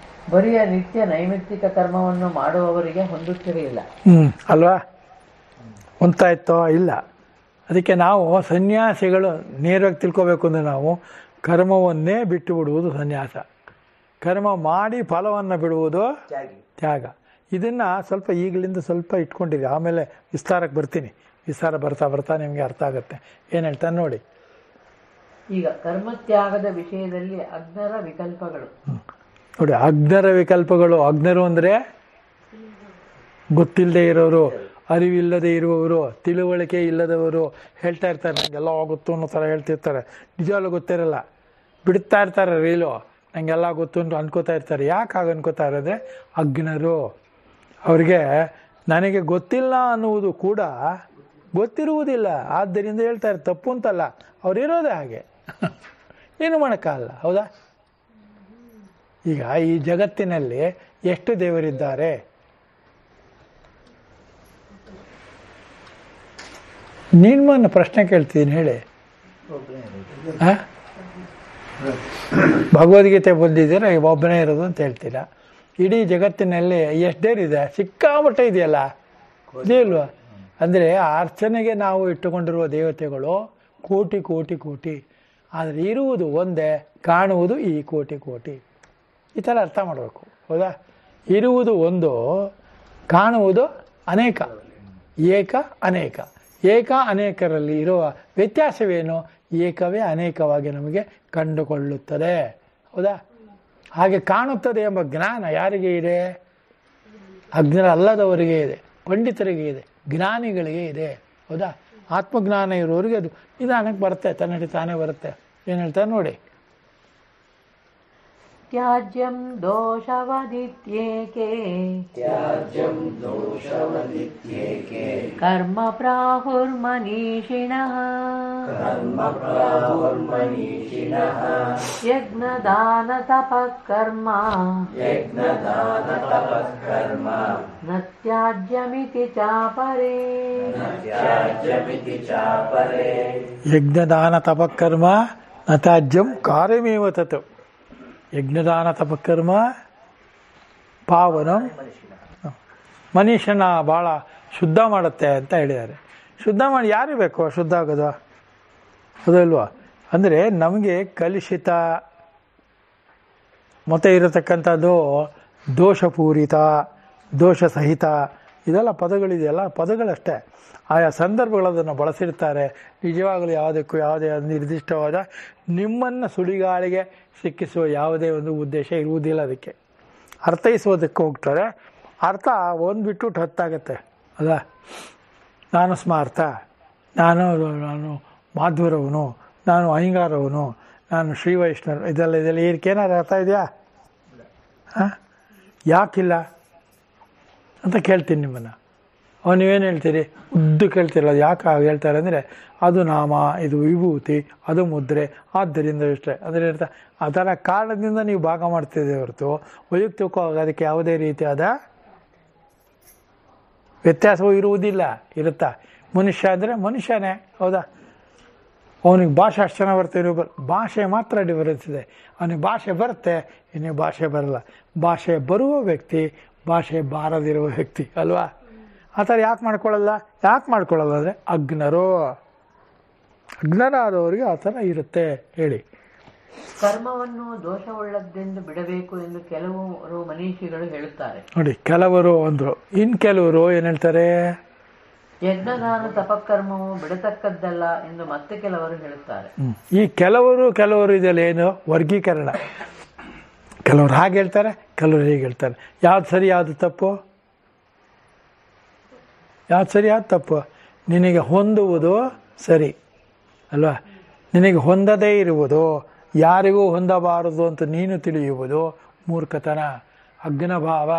ಬರಿಯ ನಿತ್ಯ ನೈಮಿತ್ತಿಕ ಕರ್ಮವನ್ನು ಮಾಡುವವರಿಗೆ ಹೊಂದುತ್ತಿರಲಿಲ್ಲ ಅಲ್ವಾ? ಹೊಂತಾಯ್ತೋ ಇಲ್ಲ. ಅದಕ್ಕೆ ನಾವು ಸನ್ಯಾಸಿಗಳು ನೇರವಾಗಿ ತಿಳ್ಕೋಬೇಕು ಅಂದರೆ ನಾವು ಕರ್ಮವನ್ನೇ ಬಿಟ್ಟು ಬಿಡುವುದು ಸನ್ಯಾಸ, ಕರ್ಮ ಮಾಡಿ ಫಲವನ್ನು ಬಿಡುವುದು ತ್ಯಾಗ. ಇದನ್ನು ಸ್ವಲ್ಪ ಈಗಲಿಂದ ಸ್ವಲ್ಪ ಇಟ್ಕೊಂಡಿರಿ, ಆಮೇಲೆ ವಿಸ್ತಾರಕ್ಕೆ ಬರ್ತೀನಿ. ವಿಸ್ತಾರ ಬರ್ತಾ ಬರ್ತಾ ನಿಮಗೆ ಅರ್ಥ ಆಗುತ್ತೆ. ಏನು ಹೇಳ್ತಾನೆ ನೋಡಿ. ಈಗ ಕರ್ಮತ್ಯಾಗದ ವಿಷಯದಲ್ಲಿ ಅಜ್ಞರ ವಿಕಲ್ಪಗಳು ನೋಡಿ. ಅಜ್ಞರ ವಿಕಲ್ಪಗಳು, ಅಜ್ಞರು ಅಂದರೆ ಗೊತ್ತಿಲ್ಲದೆ ಇರೋರು, ಅರಿವಿಲ್ಲದೆ ಇರುವವರು, ತಿಳುವಳಿಕೆ ಇಲ್ಲದವರು. ಹೇಳ್ತಾ ಇರ್ತಾರೆ ನನಗೆಲ್ಲ ಗೊತ್ತು ಅನ್ನೋ ಥರ ಹೇಳ್ತಿರ್ತಾರೆ. ನಿಜವಾಗ್ಲೂ ಗೊತ್ತಿರಲ್ಲ, ಬಿಡ್ತಾ ಇರ್ತಾರೆ ರೀಲು, ನನಗೆಲ್ಲ ಗೊತ್ತು ಅಂತ ಅನ್ಕೋತಾ ಇರ್ತಾರೆ. ಯಾಕೆ ಹಾಗೆ ಅನ್ಕೋತಾರೆ ಅಂದರೆ ಅಜ್ಞರು. ಅವ್ರಿಗೆ ನನಗೆ ಗೊತ್ತಿಲ್ಲ ಅನ್ನುವುದು ಕೂಡ ಗೊತ್ತಿರುವುದಿಲ್ಲ, ಆದ್ದರಿಂದ ಹೇಳ್ತಾರೆ. ತಪ್ಪು ಅಂತಲ್ಲ, ಅವರಿರೋದೇ ಹಾಗೆ, ಏನು ಮಾಡೋಕ್ಕಾಗಲ್ಲ, ಹೌದಾ? ಈಗ ಈ ಜಗತ್ತಿನಲ್ಲಿ ಎಷ್ಟು ದೇವರಿದ್ದಾರೆ? ನಿಮ್ಮನ್ನು ಪ್ರಶ್ನೆ ಕೇಳ್ತೀನಿ ಹೇಳಿ. ಆ? ಭಗವದ್ಗೀತೆ ಬಂದಿದ್ದೀರಾ ಒಬ್ಬನೇ ಇರೋದು ಅಂತ ಹೇಳ್ತೀರಾ. ಇಡೀ ಜಗತ್ತಿನಲ್ಲಿ ಎಷ್ಟು ದೇವರಿದೆ? ಸಿಕ್ಕಾಪಟ್ಟೆ ಇದೆಯಲ್ಲ, ಇದೇ ಇಲ್ವಾ? ಅಂದರೆ ಅರ್ಚನೆಗೆ ನಾವು ಇಟ್ಟುಕೊಂಡಿರುವ ದೇವತೆಗಳು ಕೋಟಿ ಕೋಟಿ ಕೋಟಿ, ಆದರೆ ಇರುವುದು ಒಂದೇ, ಕಾಣುವುದು ಈ ಕೋಟಿ ಕೋಟಿ. ಈ ಥರ ಅರ್ಥ ಮಾಡಬೇಕು, ಹೌದಾ? ಇರುವುದು ಒಂದು, ಕಾಣುವುದು ಅನೇಕ. ಏಕ ಅನೇಕ. ಏಕ ಅನೇಕರಲ್ಲಿ ಇರುವ ವ್ಯತ್ಯಾಸವೇನು? ಏಕವೇ ಅನೇಕವಾಗಿ ನಮಗೆ ಕಂಡುಕೊಳ್ಳುತ್ತದೆ, ಹೌದಾ? ಹಾಗೆ ಕಾಣುತ್ತದೆ ಎಂಬ ಜ್ಞಾನ ಯಾರಿಗೆ ಇದೆ? ಅಜ್ಞರಲ್ಲದವರಿಗೆ ಇದೆ, ಪಂಡಿತರಿಗೆ ಇದೆ, ಜ್ಞಾನಿಗಳಿಗೆ ಇದೆ, ಹೌದಾ? ಆತ್ಮಜ್ಞಾನ ಇರೋರಿಗೆ ಅದು ನಿಧಾನಕ್ಕೆ ಬರುತ್ತೆ, ತನ್ನಡಿ ತಾನೇ ಬರುತ್ತೆ. ಏನು ಹೇಳ್ತಾರೆ ನೋಡಿ. ತ್ಯಾಜ್ಯಂ ದೋಷವದಿತ್ಯೇಕೆ ಕರ್ಮ ಪ್ರಾಹುರ್ಮನೀಷಿಣಃ ಯಜ್ಞದಾನ ತಪಃ ಕರ್ಮ ನ ತ್ಯಾಜ್ಯಮಿತಿ ಚಾಪರೇ. ಯಜ್ಞದಾನ ತಪಕರ್ಮ ನ ತ್ಯಾಜ್ಯಂ ಕಾರ್ಯಮೇವ ತತ್. ಯಜ್ಞದಾನ ತಪಕರ್ಮ ಪಾವನಂ, ಮನುಷ್ಯನ ಭಾಳ ಶುದ್ಧ ಮಾಡುತ್ತೆ ಅಂತ ಹೇಳಿದ್ದಾರೆ. ಶುದ್ಧ ಮಾಡಿ ಯಾರಿಗೆ ಬೇಕು ಶುದ್ಧ ಆಗೋದು? ಅದಲ್ವಾ? ಅಂದರೆ ನಮಗೆ ಕಲುಷಿತ ಮತ್ತೆ ಇರತಕ್ಕಂಥದ್ದು ದೋಷಪೂರಿತ, ದೋಷ ಸಹಿತ, ಇದೆಲ್ಲ ಪದಗಳಿದೆಯಲ್ಲ, ಪದಗಳಷ್ಟೇ. ಆಯಾ ಸಂದರ್ಭಗಳದನ್ನು ಬಳಸಿರ್ತಾರೆ. ನಿಜವಾಗಲೂ ಯಾವುದಕ್ಕೂ ಯಾವುದೇ ನಿರ್ದಿಷ್ಟವಾದ ನಿಮ್ಮನ್ನು ಸುಳಿಗಾಳಿಗೆ ಸಿಕ್ಕಿಸುವ ಯಾವುದೇ ಒಂದು ಉದ್ದೇಶ ಇರುವುದಿಲ್ಲ. ಅದಕ್ಕೆ ಅರ್ಥೈಸೋದಕ್ಕೆ ಹೋಗ್ತಾರೆ. ಅರ್ಥ ಒಂದು ಬಿಟ್ಟು 10 ಆಗುತ್ತೆ, ಅಲ್ಲ? ನಾನು ಸ್ಮಾರ್ಥ, ನಾನು ಮಾಧ್ವರವನು, ನಾನು ಅಹಿಂಗಾರವನು, ನಾನು ಶ್ರೀ ವೈಷ್ಣವ್, ಇದೆಲ್ಲ ಏನಾರು ಅರ್ಥ ಇದೆಯಾ? ಹಾಂ, ಯಾಕಿಲ್ಲ ಅಂತ ಕೇಳ್ತೀನಿ ನಿಮ್ಮನ್ನು. ನೀವೇನು ಹೇಳ್ತೀರಿ? ಉದ್ದು ಕೇಳ್ತಿರಲ್ಲ. ಯಾಕೆ ಹೇಳ್ತಾರೆ ಅಂದರೆ, ಅದು ನಾಮ, ಇದು ವಿಭೂತಿ, ಅದು ಮುದ್ರೆ, ಆದ್ದರಿಂದ ಇಷ್ಟೇ ಅಂದರೆ ಇರ್ತಾ ಅದರ ಕಾರಣದಿಂದ ನೀವು ಭಾಗ ಮಾಡ್ತಿದ್ದೆ ಹೊರತು ವೈಯಕ್ತಿಕವಾಗಿ ಅದಕ್ಕೆ ಯಾವುದೇ ರೀತಿಯಾದ ವ್ಯತ್ಯಾಸವೂ ಇರುವುದಿಲ್ಲ. ಇರುತ್ತಾ? ಮನುಷ್ಯ ಅಂದರೆ ಮನುಷ್ಯನೇ, ಹೌದಾ? ಅವನಿಗೆ ಭಾಷೆ ಅಷ್ಟು ಚೆನ್ನಾಗಿ ಬರುತ್ತೆ, ಭಾಷೆ ಮಾತ್ರ ಡಿಫರೆನ್ಸ್ ಇದೆ. ಅವನಿಗೆ ಭಾಷೆ ಬರುತ್ತೆ, ಇನ್ನೇ ಭಾಷೆ ಬರಲ್ಲ. ಭಾಷೆ ಬರುವ ವ್ಯಕ್ತಿ, ಭಾಷೆ ಬಾರದಿರುವ ವ್ಯಕ್ತಿ, ಅಲ್ವಾ? ಆ ಥರ ಯಾಕೆ ಮಾಡ್ಕೊಳ್ಳಲ್ಲ ಅಂದರೆ ಅಜ್ಞರಾದವರಿಗೆ ಆ ಥರ ಇರುತ್ತೆ. ಹೇಳಿ. ಕರ್ಮವನ್ನು ದೋಷವುಳ್ಳದ್ದೆಂದು ಬಿಡಬೇಕು ಎಂದು ಕೆಲವರು ಮನೀಷಿಗಳು ಹೇಳುತ್ತಾರೆ. ನೋಡಿ, ಕೆಲವರು ಅಂದರು. ಇನ್ನು ಕೆಲವರು ಏನು ಹೇಳ್ತಾರೆ? ಯಜ್ಞದಾನ ತಪಕರ್ಮವು ಬಿಡತಕ್ಕದ್ದಲ್ಲ ಎಂದು ಮತ್ತೆ ಕೆಲವರು ಹೇಳುತ್ತಾರೆ. ಈ ಕೆಲವರು ಇದೆಲ್ಲ ಏನು ವರ್ಗೀಕರಣ. ಕೆಲವರು ಹಾಗೆ ಹೇಳ್ತಾರೆ, ಕೆಲವರು ಹೀಗೆ ಹೇಳ್ತಾರೆ. ಯಾವ್ದು ಸರಿ, ಯಾವುದು ತಪ್ಪು? ಯಾವ್ದು ಸರಿ, ಯಾವ್ದು ತಪ್ಪು? ನಿನಗೆ ಹೊಂದುವುದು ಸರಿ ಅಲ್ವಾ? ನಿನಗೆ ಹೊಂದದೇ ಇರುವುದು, ಯಾರಿಗೂ ಹೊಂದಬಾರದು ಅಂತ ನೀನು ತಿಳಿಯುವುದು ಮೂರ್ಖತನ, ಅಜ್ಞಭಾವ,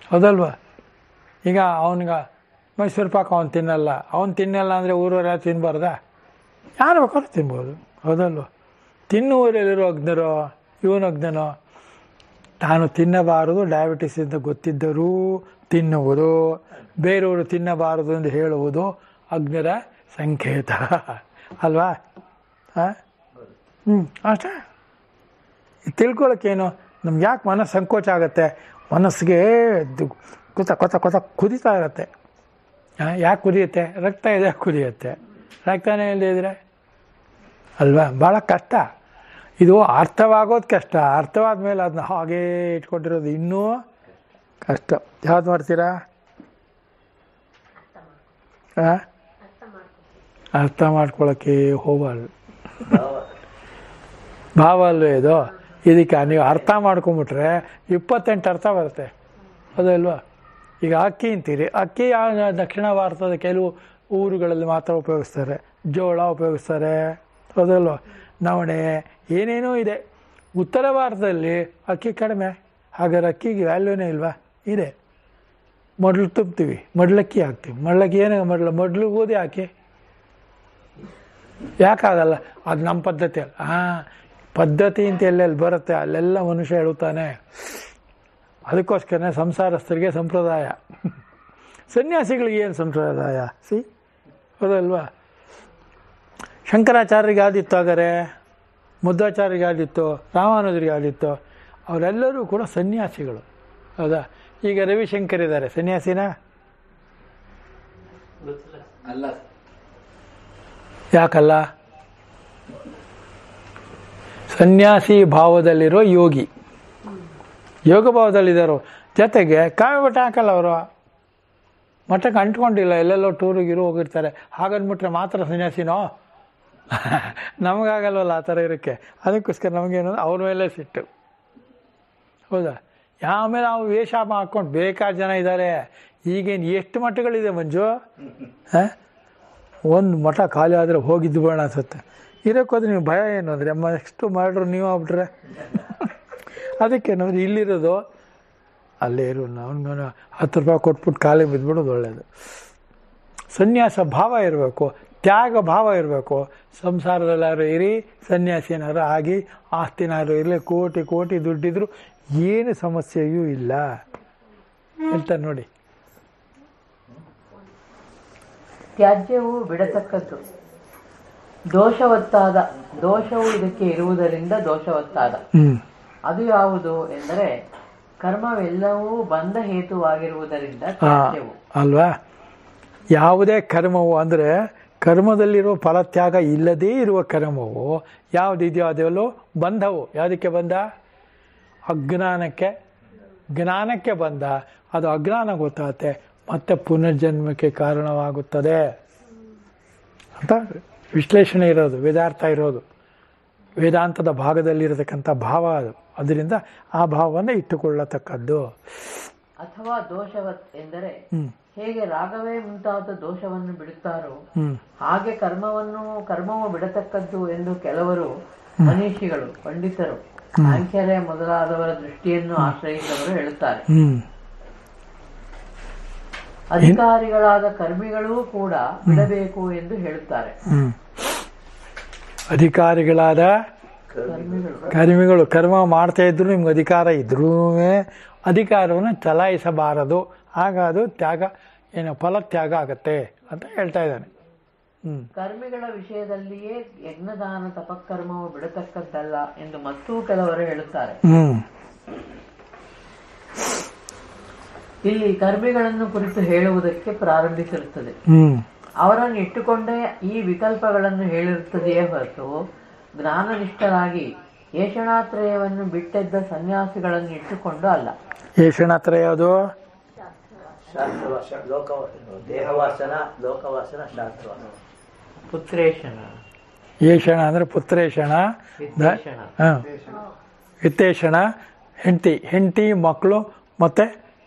ಹೌದಲ್ವ? ಈಗ ಅವನಿಗೆ ಮೈಸೂರು ಪಾಕ ಅವನು ತಿನ್ನಲ್ಲ ಅಂದರೆ ಊರವ್ರು ಯಾರು ತಿನ್ನಬಾರ್ದ? ಯಾರು ಬೇಕಾದ್ರೂ ತಿನ್ಬೋದು, ಹೌದಲ್ವ? ತಿನ್ನುವರೆಲ್ಲಿರೋ ಅಜ್ಞರೋ, ಇವನು ಅಜ್ಞನೋ? ತಾನು ತಿನ್ನಬಾರದು ಡಯಾಬಿಟಿಸ್ ಅಂತ ಗೊತ್ತಿದ್ದರೂ ತಿನ್ನುವುದು, ಬೇರೆಯವರು ತಿನ್ನಬಾರದು ಎಂದು ಹೇಳುವುದು ಅಜ್ಞರ ಸಂಕೇತ ಅಲ್ವಾ? ಅಷ್ಟೇ. ತಿಳ್ಕೊಳ್ಳೋಕ್ಕೇನು? ನಮ್ಗೆ ಯಾಕೆ ಮನಸ್ಸು ಸಂಕೋಚ ಆಗುತ್ತೆ? ಮನಸ್ಸಿಗೆ ಕೊತ ಕುದೀತಾ ಇರುತ್ತೆ. ಯಾಕೆ ಕುದಿಯುತ್ತೆ? ರಕ್ತ ಇದೆ, ಕುದಿಯುತ್ತೆ. ರಕ್ತನೇ ಇಲ್ಲದಿದ್ರೆ ಅಲ್ವಾ? ಭಾಳ ಕಷ್ಟ. ಇದು ಅರ್ಥವಾಗೋದು ಕಷ್ಟ. ಅರ್ಥವಾದ ಮೇಲೆ ಅದನ್ನ ಹಾಗೇ ಇಟ್ಕೊಂಡಿರೋದು ಇನ್ನೂ ಕಷ್ಟ. ಯಾವ್ದು ಮಾಡ್ತೀರಾ? ಅರ್ಥ ಮಾಡ್ಕೊಳ್ಳೋಕ್ಕೆ ಹೋಗಬಾರ್ದು. ಭಾವ ಅಲ್ವೇ ಇದು? ಇದಕ್ಕೆ ನೀವು ಅರ್ಥ ಮಾಡ್ಕೊಂಬಿಟ್ರೆ 28 ಅರ್ಥ ಬರುತ್ತೆ, ಹೌದಲ್ವಾ? ಈಗ ಅಕ್ಕಿ ಅಂತೀರಿ. ಅಕ್ಕಿ ದಕ್ಷಿಣ ಭಾರತದ ಕೆಲವು ಊರುಗಳಲ್ಲಿ ಮಾತ್ರ ಉಪಯೋಗಿಸ್ತಾರೆ. ಜೋಳ ಉಪಯೋಗಿಸ್ತಾರೆ, ಹೌದಲ್ವ? ನವಣೆ, ಏನೇನೋ ಇದೆ. ಉತ್ತರ ಭಾರತದಲ್ಲಿ ಅಕ್ಕಿ ಕಡಿಮೆ. ಹಾಗಾದ್ರೆ ಅಕ್ಕಿಗೆ ವ್ಯಾಲ್ಯೂನೇ ಇಲ್ವಾ? ಇದೆ. ಮೊಡ್ಲು ತುಂಬ್ತೀವಿ, ಮಡ್ಲಕ್ಕಿ ಹಾಕ್ತೀವಿ. ಮಡ್ಲಕ್ಕಿ ಏನಾಗ ಮೊಡ್ಲು ಗೋಧಿ ಹಾಕಿ ಯಾಕಾಗಲ್ಲ? ಅದು ನಮ್ಮ ಪದ್ಧತಿ ಅಲ್ಲ. ಪದ್ಧತಿ ಅಂತ ಎಲ್ಲೆಲ್ಲಿ ಬರುತ್ತೆ ಅಲ್ಲೆಲ್ಲ ಮನುಷ್ಯ ಹೇಳುತ್ತಾನೆ. ಅದಕ್ಕೋಸ್ಕರನೇ ಸಂಸಾರಸ್ಥರಿಗೆ ಸಂಪ್ರದಾಯ, ಸನ್ಯಾಸಿಗಳಿಗೆ ಏನು ಸಂಪ್ರದಾಯ? ಹೌದಲ್ವಾ? ಶಂಕರಾಚಾರ್ಯರಿಗೆ ಯಾವ್ದಿತ್ತು ಹಾಗಾರೆ? ಮುದ್ದಾಚಾರ್ಯರಿಗೆ ಯಾವ್ದಿತ್ತು? ರಾಮಾನುಜರಿಗೆ ಯಾವ್ದಿತ್ತು? ಅವರೆಲ್ಲರೂ ಕೂಡ ಸನ್ಯಾಸಿಗಳು. ಹೌದಾ? ಈಗ ರವಿಶಂಕರ್ ಇದ್ದಾರೆ, ಸನ್ಯಾಸಿನ? ಅಲ್ಲ. ಯಾಕಲ್ಲ? ಸನ್ಯಾಸಿ ಭಾವದಲ್ಲಿರೋ ಯೋಗಿ, ಯೋಗ ಭಾವದಲ್ಲಿದ್ದಾರೋ. ಜೊತೆಗೆ ಕಾವಿ ಬಟ್ಟೆ ಹಾಕಲ್ಲ ಅವರು, ಮಠಕ್ಕೆ ಅಂಟ್ಕೊಂಡಿಲ್ಲ, ಎಲ್ಲೆಲ್ಲೋ ಟೂರಿಗಿರು ಹೋಗಿರ್ತಾರೆ. ಹಾಗನ್ಬಿಟ್ರೆ ಮಾತ್ರ ಸನ್ಯಾಸಿನೋ? ನಮಗಾಗಲ್ವಲ್ಲ ಆ ಥರ ಇರೋಕ್ಕೆ. ಅದಕ್ಕೋಸ್ಕರ ನಮಗೇನು ಅವ್ರ ಮೇಲೆ ಸಿಟ್ಟು. ಹೌದಾ? ಆಮೇಲೆ ನಾವು ವೇಷ ಹಾಕ್ಕೊಂಡು ಬೇಕಾದ ಜನ ಇದ್ದಾರೆ. ಈಗೇನು ಎಷ್ಟು ಮಠಗಳಿದೆ ಮಂಜು? ಒಂದು ಮಠ ಖಾಲಿ ಆದರೆ ಹೋಗಿದ್ದು ಬೇಡ ಅನ್ಸುತ್ತೆ. ಇರೋಕ್ಕೋದ್ರೆ ನೀವು ಭಯ ಏನು ಅಂದರೆ ಎಷ್ಟು ಮಾಡ್ರು ನೀವು ಆಗ್ಬಿಟ್ರೆ. ಅದಕ್ಕೇನಂದ್ರೆ ಇಲ್ಲಿರೋದು ಅಲ್ಲೇ ಇರು, ಅವ್ನಿಗೆ 10 ರೂಪಾಯಿ ಕೊಟ್ಬಿಟ್ಟು ಖಾಲಿ ಬಿದ್ದುಬಿಡೋದು ಒಳ್ಳೆಯದು. ಸನ್ಯಾಸ ಭಾವ ಇರಬೇಕು, ತ್ಯಾಗ ಭಾವ ಇರಬೇಕು. ಸಂಸಾರದಲ್ಲಾರು ಇರಿ, ಸನ್ಯಾಸಿನಾರು ಆಗಿ, ಆಸ್ತಿನಾರು ಇರಲಿ, ಕೋಟಿ ಕೋಟಿ ದುಡ್ಡಿದ್ರು ಏನು ಸಮಸ್ಯೆಯೂ ಇಲ್ಲ. ಹೇಳ್ತಾರೆ ನೋಡಿ. ತ್ಯಾಜ್ಯವು ಬಿಡತಕ್ಕದ್ದು, ದೋಷವು ಇದಕ್ಕೆ ಇರುವುದರಿಂದ ದೋಷವತ್ತಾದ. ಅದು ಯಾವುದು ಎಂದರೆ ಕರ್ಮವೆಲ್ಲವೂ ಬಂಧ ಹೇತುವಾಗಿರುವುದರಿಂದ ತ್ಯಾಜ್ಯವು. ಅಲ್ವಾ? ಯಾವುದೇ ಕರ್ಮವು ಅಂದರೆ ಕರ್ಮದಲ್ಲಿರುವ ಫಲತ್ಯಾಗ ಇಲ್ಲದೇ ಇರುವ ಕರ್ಮವು ಯಾವುದಿದೆಯೋ ಅದೆಲ್ಲೋ ಬಂಧವು. ಯಾವುದಕ್ಕೆ ಬಂಧ? ಅಜ್ಞಾನಕ್ಕೆ. ಜ್ಞಾನಕ್ಕೆ ಬಂಧ. ಅದು ಅಜ್ಞಾನ ಗೊತ್ತಾಗುತ್ತೆ, ಮತ್ತೆ ಪುನರ್ಜನ್ಮಕ್ಕೆ ಕಾರಣವಾಗುತ್ತದೆ ಅಂತ ವಿಶ್ಲೇಷಣೆ ಇರೋದು, ವೇದಾರ್ಥ ಇರೋದು, ವೇದಾಂತದ ಭಾಗದಲ್ಲಿರತಕ್ಕಂಥ ಭಾವ ಅದು. ಅದರಿಂದ ಆ ಭಾವವನ್ನು ಇಟ್ಟುಕೊಳ್ಳತಕ್ಕದ್ದು. ಅಥವಾ ದೋಷವತ್ ಎಂದರೆ ಹೇಗೆ ರಾಗವೇ ಮುಂತಾದ ದೋಷವನ್ನು ಬಿಡುತ್ತಾರೋ ಹಾಗೆ ಕರ್ಮವು ಬಿಡತಕ್ಕದ್ದು ಎಂದು ಕೆಲವರು ಮನೀಷಿಗಳು, ಪಂಡಿತರು, ಸಾಂಖ್ಯರೇ ಮೊದಲಾದವರ ದೃಷ್ಟಿಯನ್ನು ಆಶ್ರಯಿಸಿದವರು ಹೇಳುತ್ತಾರೆ. ಅಧಿಕಾರಿಗಳಾದ ಕರ್ಮಿಗಳೂ ಕೂಡ ಬಿಡಬೇಕು ಎಂದು ಹೇಳುತ್ತಾರೆ. ಅಧಿಕಾರಿಗಳಾದ ಕರ್ಮಿಗಳು ಕರ್ಮ ಮಾಡ್ತಾ ಇದ್ರು, ನಿಮ್ಗೆ ಅಧಿಕಾರ ಇದ್ರೂ ಅಧಿಕಾರವನ್ನು ಚಲಾಯಿಸಬಾರದು. ಆಗ ಅದು ತ್ಯಾಗ, ಏನು ಫಲತ್ಯಾಗ ಆಗತ್ತೆ ಅಂತ ಹೇಳ್ತಾ ಇದ್ದಾನೆ. ಕರ್ಮಿಗಳ ವಿಷಯದಲ್ಲಿಯೇ ಯಜ್ಞದಾನ ತಪಕರ್ಮವು ಬಿಡತಕ್ಕದ್ದಲ್ಲ ಎಂದು ಮತ್ತೂ ಕೆಲವರು ಹೇಳುತ್ತಾರೆ. ಇಲ್ಲಿ ಕರ್ಮಿಗಳನ್ನು ಕುರಿತು ಹೇಳುವುದಕ್ಕೆ ಪ್ರಾರಂಭಿಸಿರುತ್ತದೆ. ಅವರನ್ನು ಇಟ್ಟುಕೊಂಡೇ ಈ ವಿಕಲ್ಪಗಳನ್ನು ಹೇಳಿರುತ್ತದೆಯೇ ಹೊರತು ಜ್ಞಾನನಿಷ್ಠರಾಗಿ ಏಷಣಾತ್ರಯವನ್ನು ಬಿಟ್ಟೆದ್ದ ಸನ್ಯಾಸಿಗಳನ್ನು ಇಟ್ಟುಕೊಂಡು ಅಲ್ಲ. ಏಷಣಾತ್ರಯ ಅದು ದೇಹವಾಸನ, ಲೋಕವಾಸನ, ಶಾಸ್ತ್ರವಾಸನ. ಪುತ್ರೇಶನ. ಏಷಣ ಅಂದ್ರೆ ಪುತ್ರೇಷಣ, ವಿತ್ತೇಷಣ ಹೆಂಡತಿ ಮಕ್ಕಳು, ಮತ್ತೆ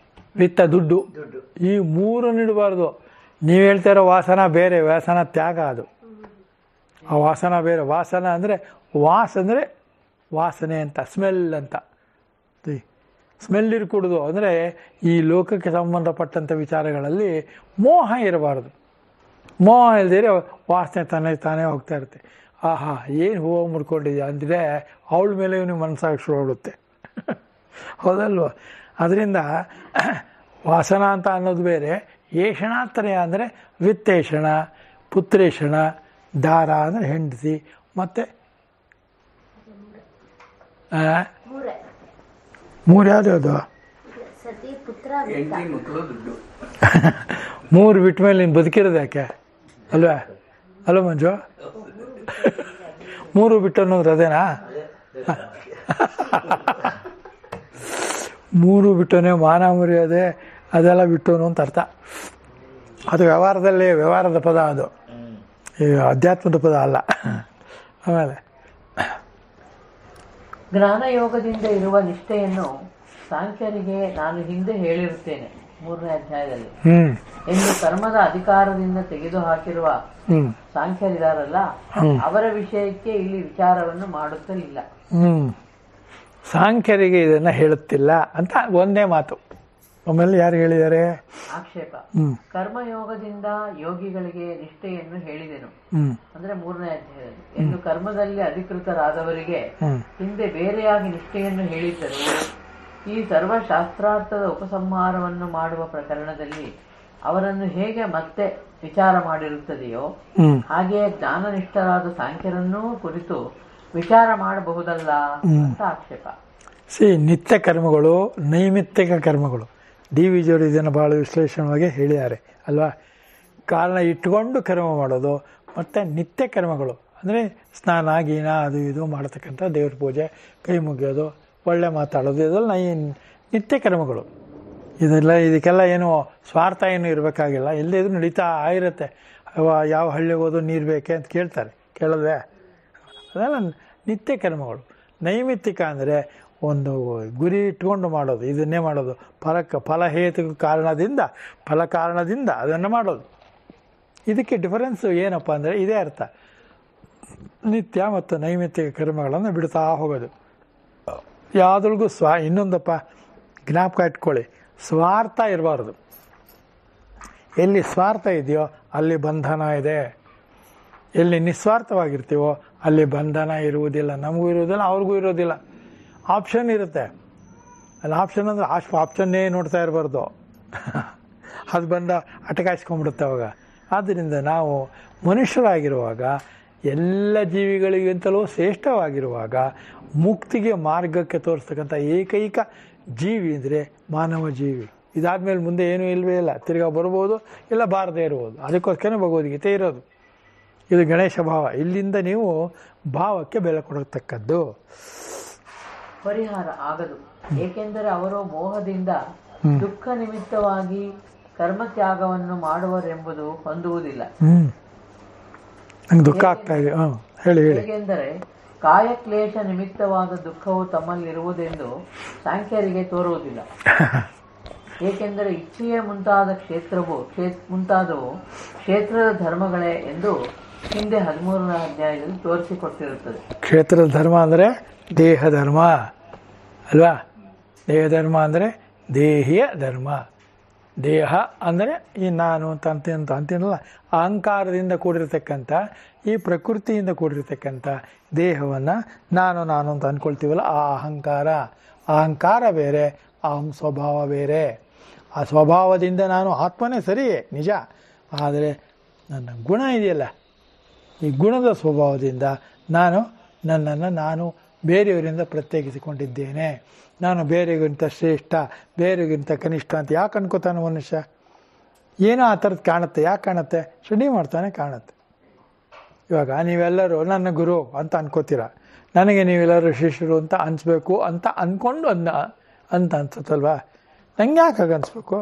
ವಿತ್ತ ದುಡ್ಡು. ಈ ಮೂರು ಇಡಬಾರ್ದು. ನೀವು ಹೇಳ್ತಾ ಇರೋ ವಾಸನ ಬೇರೆ, ವ್ಯಸನ ತ್ಯಾಗ. ಅದು ಆ ವಾಸನ ಬೇರೆ. ವಾಸನ ಅಂದರೆ ಅಂದರೆ ವಾಸನೆ ಅಂತ, ಸ್ಮೆಲ್ ಅಂತ. ಸ್ಮೆಲ್ ಇರ್ಕೂಡ್ದು ಅಂದರೆ ಈ ಲೋಕಕ್ಕೆ ಸಂಬಂಧಪಟ್ಟಂಥ ವಿಚಾರಗಳಲ್ಲಿ ಮೋಹ ಇರಬಾರ್ದು. ಮೋಹ ಇಲ್ದಿರೆ ವಾಸನೆ ತಾನೇ ಹೋಗ್ತಾ ಇರುತ್ತೆ. ಆಹಾ ಏನು ಹೂವು ಮುಡ್ಕೊಂಡಿದ್ಯಾ ಅಂದರೆ ಅವಳ ಮೇಲೆ ಇವನಿಗೆ ಮನಸ್ಸಾಗಿ ಶುರುವಾಗುತ್ತೆ. ಹೌದಲ್ವ? ಅದರಿಂದ ವಾಸನ ಅಂತ ಅನ್ನೋದು ಬೇರೆ. ಏಷಣಾತ್ರಯ ಅಂದರೆ ವಿತ್ತೇಷಣ, ಪುತ್ರೇಷಣ, ದಾರ ಅಂದರೆ ಹೆಂಡತಿ, ಮತ್ತು ಮೂರು ಯಾವ್ದು? ಮೂರು ಬಿಟ್ಟ ಮೇಲೆ ನೀನು ಬದುಕಿರೋದು ಯಾಕೆ? ಅಲ್ವಾ? ಅಲ್ವ ಮಂಜು? ಮೂರು ಬಿಟ್ಟು ಅನ್ನೋದು ಅದೇನಾ? ಮೂರು ಬಿಟ್ಟವನೇ ಮಾನ ಮುರಿಯೋದೆ ಅದೆಲ್ಲ ಬಿಟ್ಟವನು ಅಂತ ಅರ್ಥ. ಅದು ವ್ಯವಹಾರದ ಪದ, ಅದು ಈ ಅಧ್ಯಾತ್ಮದ ಪದ ಅಲ್ಲ. ಆಮೇಲೆ ಜ್ಞಾನಯೋಗದಿಂದ ಇರುವ ನಿಷ್ಠೆಯನ್ನು ಸಾಂಖ್ಯರಿಗೆ ನಾನು ಹಿಂದೆ ಹೇಳಿರುತ್ತೇನೆ 3ನೇ ಅಧ್ಯಾಯದಲ್ಲಿ ಎಂದು ಕರ್ಮದ ಅಧಿಕಾರದಿಂದ ತೆಗೆದು ಹಾಕಿರುವ ಸಾಂಖ್ಯರಿದಾರಲ್ಲ, ಅವರ ವಿಷಯಕ್ಕೆ ಇಲ್ಲಿ ವಿಚಾರವನ್ನು ಮಾಡುತ್ತಲಿಲ್ಲ. ಸಾಂಖ್ಯರಿಗೆ ಇದನ್ನ ಹೇಳುತ್ತಿಲ್ಲ ಅಂತ ಒಂದೇ ಮಾತು. ಆಮೇಲೆ ಯಾರು ಹೇಳಿದ್ದಾರೆ? ಆಕ್ಷೇಪ. ಕರ್ಮಯೋಗದಿಂದ ಯೋಗಿಗಳಿಗೆ ನಿಷ್ಠೆಯನ್ನು ಹೇಳಿದೆನು ಅಂದ್ರೆ 3ನೇ ಅಧ್ಯಾಯದಲ್ಲಿ ಎಂದು ಕರ್ಮದಲ್ಲಿ ಅಧಿಕೃತರಾದವರಿಗೆ ಹಿಂದೆ ಬೇರೆಯಾಗಿ ನಿಷ್ಠೆಯನ್ನು ಹೇಳಿದ್ದರು. ಈ ಸರ್ವಶಾಸ್ತ್ರಾರ್ಥದ ಉಪಸಂಹಾರವನ್ನು ಮಾಡುವ ಪ್ರಕರಣದಲ್ಲಿ ಅವರನ್ನು ಹೇಗೆ ಮತ್ತೆ ವಿಚಾರ ಮಾಡಿರುತ್ತದೆಯೋ ಹ್ಮ್ ಹಾಗೆಯೇ ಜ್ಞಾನನಿಷ್ಠರಾದ ಸಾಂಖ್ಯರನ್ನೂ ಕುರಿತು ವಿಚಾರ ಮಾಡಬಹುದಲ್ಲ ಅಂತ ಆಕ್ಷೇಪ. ನಿತ್ಯ ಕರ್ಮಗಳು, ನೈಮಿತ್ತಿಕ ಕರ್ಮಗಳು. ಡಿ ವಿ ಜಿಯವರು ಇದನ್ನು ಭಾಳ ವಿಶ್ಲೇಷಣವಾಗಿ ಹೇಳಿದ್ದಾರೆ ಅಲ್ವಾ. ಕಾರಣ ಇಟ್ಕೊಂಡು ಕರ್ಮ ಮಾಡೋದು, ಮತ್ತು ನಿತ್ಯ ಕರ್ಮಗಳು ಅಂದರೆ ಸ್ನಾನ ಗೀನ ಅದು ಇದು ಮಾಡತಕ್ಕಂಥ ದೇವ್ರ ಪೂಜೆ, ಕೈ ಮುಗಿಯೋದು, ಒಳ್ಳೆ ಮಾತಾಡೋದು, ಇದೆಲ್ಲ ನಿತ್ಯ ಕರ್ಮಗಳು. ಇದಕ್ಕೆಲ್ಲ ಏನು ಸ್ವಾರ್ಥ ಏನು ಇರಬೇಕಾಗಿಲ್ಲ. ಎಲ್ಲೇದು ನಡೀತಾ ಇರುತ್ತೆ. ಯಾವ ಹಳ್ಳಿಗೆ ಹೋದು ನೀರು ಬೇಕೆ ಅಂತ ಕೇಳ್ತಾರೆ, ಕೇಳಲ್ವೇ? ಅದೆಲ್ಲ ನಿತ್ಯ ಕರ್ಮಗಳು. ನೈಮಿತ್ತಿಕ ಅಂದರೆ ಒಂದು ಗುರಿ ಇಟ್ಕೊಂಡು ಮಾಡೋದು, ಇದನ್ನೇ ಮಾಡೋದು, ಫಲಹೇತು ಕಾರಣದಿಂದ, ಕಾರಣದಿಂದ ಅದನ್ನು ಮಾಡೋದು. ಇದಕ್ಕೆ ಡಿಫರೆನ್ಸು ಏನಪ್ಪ ಅಂದರೆ ಇದೇ ಅರ್ಥ. ನಿತ್ಯ ಮತ್ತು ನೈಮಿತ್ತಿಕ ಕರ್ಮಗಳನ್ನು ಬಿಡ್ತಾ ಹೋಗೋದು. ಯಾವುದ್ರಿಗೂ ಇನ್ನೊಂದಪ್ಪ ಜ್ಞಾಪಕ ಇಟ್ಕೊಳ್ಳಿ, ಸ್ವಾರ್ಥ ಇರಬಾರ್ದು. ಎಲ್ಲಿ ಸ್ವಾರ್ಥ ಇದೆಯೋ ಅಲ್ಲಿ ಬಂಧನ ಇದೆ. ಎಲ್ಲಿ ನಿಸ್ವಾರ್ಥವಾಗಿರ್ತೀವೋ ಅಲ್ಲಿ ಬಂಧನ ಇರುವುದಿಲ್ಲ. ನಮಗೂ ಇರುವುದಿಲ್ಲ, ಅವ್ರಿಗೂ ಇರೋದಿಲ್ಲ. ಆಪ್ಷನ್ ಇರುತ್ತೆ. ಅಲ್ಲಿ ಆಪ್ಷನ್ ಅಂದರೆ ಆಪ್ಷನ್ನೇ ನೋಡ್ತಾ ಇರಬಾರ್ದು. ಅದು ಬಂದ ಅಟಕಾಯಿಸ್ಕೊಂಡ್ಬಿಡುತ್ತೆ ಅವಾಗ. ಆದ್ದರಿಂದ ನಾವು ಮನುಷ್ಯರಾಗಿರುವಾಗ, ಎಲ್ಲ ಜೀವಿಗಳಿಗಿಂತಲೂ ಶ್ರೇಷ್ಠವಾಗಿರುವಾಗ, ಮುಕ್ತಿಗೆ ಮಾರ್ಗಕ್ಕೆ ತೋರಿಸ್ತಕ್ಕಂಥ ಏಕೈಕ ಜೀವಿ ಅಂದರೆ ಮಾನವ ಜೀವಿ. ಇದಾದ್ಮೇಲೆ ಮುಂದೆ ಏನೂ ಇಲ್ಲವೇ ಇಲ್ಲ. ತಿರ್ಗಾ ಬರ್ಬೋದು, ಇಲ್ಲ ಬಾರದೇ ಇರ್ಬೋದು. ಅದಕ್ಕೋಸ್ಕರ ಭಗವದ್ಗೀತೆ ಇರೋದು. ಇದು ಗಣೇಶ ಭಾವ. ಇಲ್ಲಿಂದ ನೀವು ಭಾವಕ್ಕೆ ಬೆಲೆ ಕೊಡತಕ್ಕದ್ದು. ಪರಿಹಾರ ಆಗದು, ಏಕೆಂದರೆ ಅವರು ಮೋಹದಿಂದ ದುಃಖ ನಿಮಿತ್ತವಾಗಿ ಕರ್ಮತ್ಯಾಗವನ್ನು ಮಾಡುವರೆಂಬುದು ಹೊಂದುವುದಿಲ್ಲ. ನಂಗೆ ದುಃಖ ಆಗ್ತಾ ಇದೆ. ಹೇಳಿ ಹೇಳಿ. ಹೇಗೆಂದರೆ ಕಾಯಕ್ಲೇಶ ನಿಮಿತ್ತವಾದ ದುಃಖವು ತಮ್ಮಲ್ಲಿರುವುದೆಂದು ಸಾಂಖ್ಯರಿಗೆ ತೋರುವುದಿಲ್ಲ. ಏಕೆಂದರೆ ಇಚ್ಛೆಯೇ ಮುಂತಾದವು ಕ್ಷೇತ್ರದ ಧರ್ಮಗಳೇ ಎಂದು ಹಿಂದೆ 13ನೇ ಅಧ್ಯಾಯದಲ್ಲಿ ತೋರಿಸಿಕೊಟ್ಟಿರುತ್ತದೆ. ಕ್ಷೇತ್ರದ ಧರ್ಮ ಅಂದರೆ ದೇಹ ಧರ್ಮ ಅಲ್ವಾ. ದೇಹ ಧರ್ಮ ಅಂದರೆ ದೇಹಿಯ ಧರ್ಮ. ದೇಹ ಅಂದರೆ ಈ ನಾನು ಅಂತ ಅಂತೀನಲ್ಲ, ಅಹಂಕಾರದಿಂದ ಕೂಡಿರ್ತಕ್ಕಂಥ, ಈ ಪ್ರಕೃತಿಯಿಂದ ಕೂಡಿರ್ತಕ್ಕಂಥ ದೇಹವನ್ನು ನಾನು ಅಂತ ಅಂದ್ಕೊಳ್ತೀವಲ್ಲ, ಆ ಅಹಂಕಾರ ಬೇರೆ, ಅಹಂ ಸ್ವಭಾವ ಬೇರೆ. ಆ ಸ್ವಭಾವದಿಂದ ನಾನು ಆತ್ಮನೇ ಸರಿಯೇ ನಿಜ. ಆದರೆ ನನ್ನ ಗುಣ ಇದೆಯಲ್ಲ, ಈ ಗುಣದ ಸ್ವಭಾವದಿಂದ ನನ್ನನ್ನು ನಾನು ಬೇರೆಯವರಿಂದ ಪ್ರತ್ಯೇಕಿಸಿಕೊಂಡಿದ್ದೇನೆ. ನಾನು ಬೇರೆಗಿಂತ ಶ್ರೇಷ್ಠ, ಬೇರೆಗಿಂತ ಕನಿಷ್ಠ ಅಂತ ಯಾಕೆ ಅನ್ಕೋತಾನೆ ಮನುಷ್ಯ? ಏನೋ ಆ ಥರದ್ದು ಕಾಣುತ್ತೆ. ಯಾಕೆ ಕಾಣುತ್ತೆ? ಸ್ಟಡಿ ಮಾಡ್ತಾನೆ ಕಾಣುತ್ತೆ. ಇವಾಗ ನೀವೆಲ್ಲರೂ ನನ್ನ ಗುರು ಅಂತ ಅನ್ಕೋತೀರ, ನನಗೆ ನೀವೆಲ್ಲರೂ ಶಿಷ್ಯರು ಅಂತ ಅನಿಸ್ಬೇಕು ಅಂತ ಅಂದ್ಕೊಂಡು ಅಂತ ಅನ್ಸುತ್ತಲ್ವಾ? ನಂಗೆ ಯಾಕೆ ಅನ್ಸ್ಬೇಕು?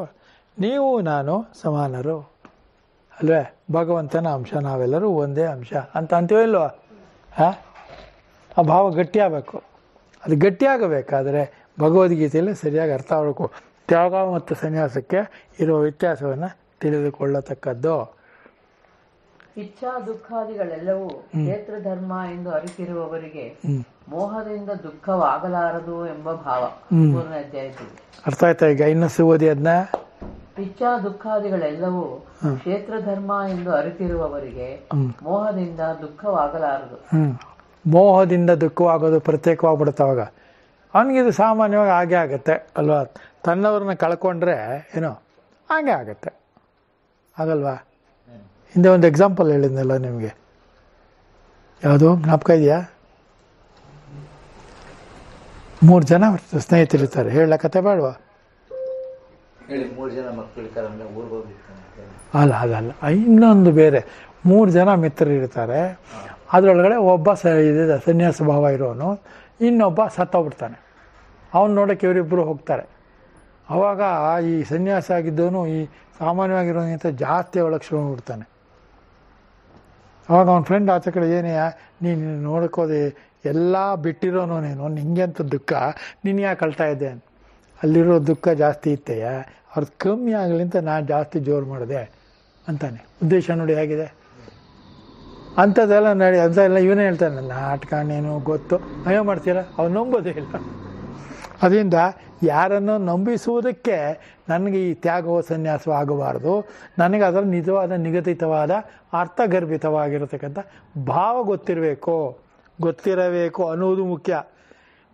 ನೀವು ನಾನು ಸಮಾನರು ಅಲ್ವೇ? ಭಗವಂತನ ಅಂಶ, ನಾವೆಲ್ಲರೂ ಒಂದೇ ಅಂಶ ಅಂತ ಅಂತೀವೋ ಇಲ್ವಾ? ಆ ಭಾವ ಗಟ್ಟಿಯಾಗಬೇಕು. ಅದು ಗಟ್ಟಿಯಾಗಬೇಕಾದರೆ ಭಗವದ್ಗೀತೆಯಲ್ಲಿ ಸರಿಯಾಗಿ ಅರ್ಥ ಆಗಬೇಕು. ತ್ಯಾಗ ಮತ್ತು ಸನ್ಯಾಸಕ್ಕೆ ಇರುವ ವ್ಯತ್ಯಾಸವನ್ನು ತಿಳಿದುಕೊಳ್ಳತಕ್ಕದ್ದು. ಇಚ್ಛಾ ದುಃಖಾದಿಗಳೆಲ್ಲವೂ ಕ್ಷೇತ್ರ ಧರ್ಮ ಎಂದು ಅರಿತಿರುವವರಿಗೆ ಮೋಹದಿಂದ ದುಃಖವಾಗಲಾರದು ಎಂಬ ಭಾವ 3ನೇ ಅಧ್ಯಾಯದಲ್ಲಿ. ಅರ್ಥ ಆಯ್ತಾ? ಈಗ ಇನ್ನೂ ಓದಿ ಅದನ್ನ. ಇಚ್ಛಾ ದುಃಖಾದಿಗಳೆಲ್ಲವೂ ಕ್ಷೇತ್ರ ಧರ್ಮ ಎಂದು ಅರಿತಿರುವವರಿಗೆ ಮೋಹದಿಂದ ದುಃಖವಾಗಲಾರದು. ಮೋಹದಿಂದ ದುಃಖವಾಗೋದು ಪ್ರತ್ಯೇಕವಾಗ್ಬಿಡುತ್ತೆ. ಅವಾಗ ಅವನಿಗಿದು ಸಾಮಾನ್ಯವಾಗಿ ಹಾಗೆ ಆಗುತ್ತೆ ಅಲ್ವಾ? ತನ್ನವ್ರನ್ನ ಕಳ್ಕೊಂಡ್ರೆ ಏನೋ ಹಾಗೆ ಆಗತ್ತೆ, ಆಗಲ್ವಾ? ಹಿಂದೆ ಒಂದು ಎಕ್ಸಾಂಪಲ್ ಹೇಳಿದ್ನಲ್ಲ ನಿಮಗೆ, ಯಾವುದು ಜ್ಞಾಪಕ ಇದೆಯಾ? 3 ಜನ ಸ್ನೇಹಿತರಿರ್ತಾರೆ. ಹೇಳಕತ್ತೆ ಬೇಡವಾ? 3 ಜನ ಮಕ್ಕಳಿರ್ತಾರೆ, ಊರಿಗೆ ಹೋಗ್ಲಿಕ್ಕೆ. ಅಲ್ಲ, ಇನ್ನೊಂದು ಬೇರೆ 3 ಜನ ಮಿತ್ರರಿರ್ತಾರೆ. ಅದರೊಳಗಡೆ ಒಬ್ಬ ಸನ್ಯಾಸ ಭಾವ ಇರೋನು, ಇನ್ನೊಬ್ಬ ಸತ್ತೋಗ್ಬಿಡ್ತಾನೆ. ಅವನು ನೋಡೋಕ್ಕೆ ಇವರಿಬ್ಬರು ಹೋಗ್ತಾರೆ. ಆವಾಗ ಈ ಸನ್ಯಾಸ ಆಗಿದ್ದವನು ಈ ಸಾಮಾನ್ಯವಾಗಿರೋನಿಗಿಂತ ಜಾಸ್ತಿ ಒಳಗೆ ಶುರು ಹೋಗ್ಬಿಡ್ತಾನೆ. ಅವಾಗ ಅವನ ಫ್ರೆಂಡ್ ಆಚೆ ಕಡೆ, ಏನೆಯಾ ನೀನು ನೋಡ್ಕೋದೆ ಎಲ್ಲ ಬಿಟ್ಟಿರೋನು, ನಿಂಗೆ ಅಂತ ದುಃಖ, ನೀನು ಯಾಕೆ ಕಳ್ತಾ ಇದ್ದೆ ಅಂತ. ಅಲ್ಲಿರೋ ದುಃಖ ಜಾಸ್ತಿ ಇತ್ತೆಯ, ಅವ್ರದ್ದು ಕಮ್ಮಿ ಆಗಲಿ ಅಂತ ನಾನು ಜಾಸ್ತಿ ಜೋರು ಮಾಡಿದೆ ಅಂತಾನೆ. ಉದ್ದೇಶ ನೋಡಿ ಹೇಗಿದೆ. ಅಂಥದ್ದೆಲ್ಲ ಅಂತೆಲ್ಲ ಇವನೇ ಹೇಳ್ತಾನೆ, ನಾಟಕ ನೀನು ಗೊತ್ತು, ಅಯ್ಯೋ ಮಾಡ್ತೀರಾ, ಅವ್ನು ನಂಬೋದೇ ಇಲ್ಲ. ಅದರಿಂದ ಯಾರನ್ನು ನಂಬಿಸುವುದಕ್ಕೆ ನನಗೆ ಈ ತ್ಯಾಗವೋ ಸನ್ಯಾಸವೋ ಆಗಬಾರ್ದು. ನನಗೆ ಅದರ ನಿಜವಾದ ನಿಗದಿತವಾದ ಅರ್ಥಗರ್ಭಿತವಾಗಿರತಕ್ಕಂಥ ಭಾವ ಗೊತ್ತಿರಬೇಕು ಅನ್ನುವುದು ಮುಖ್ಯ.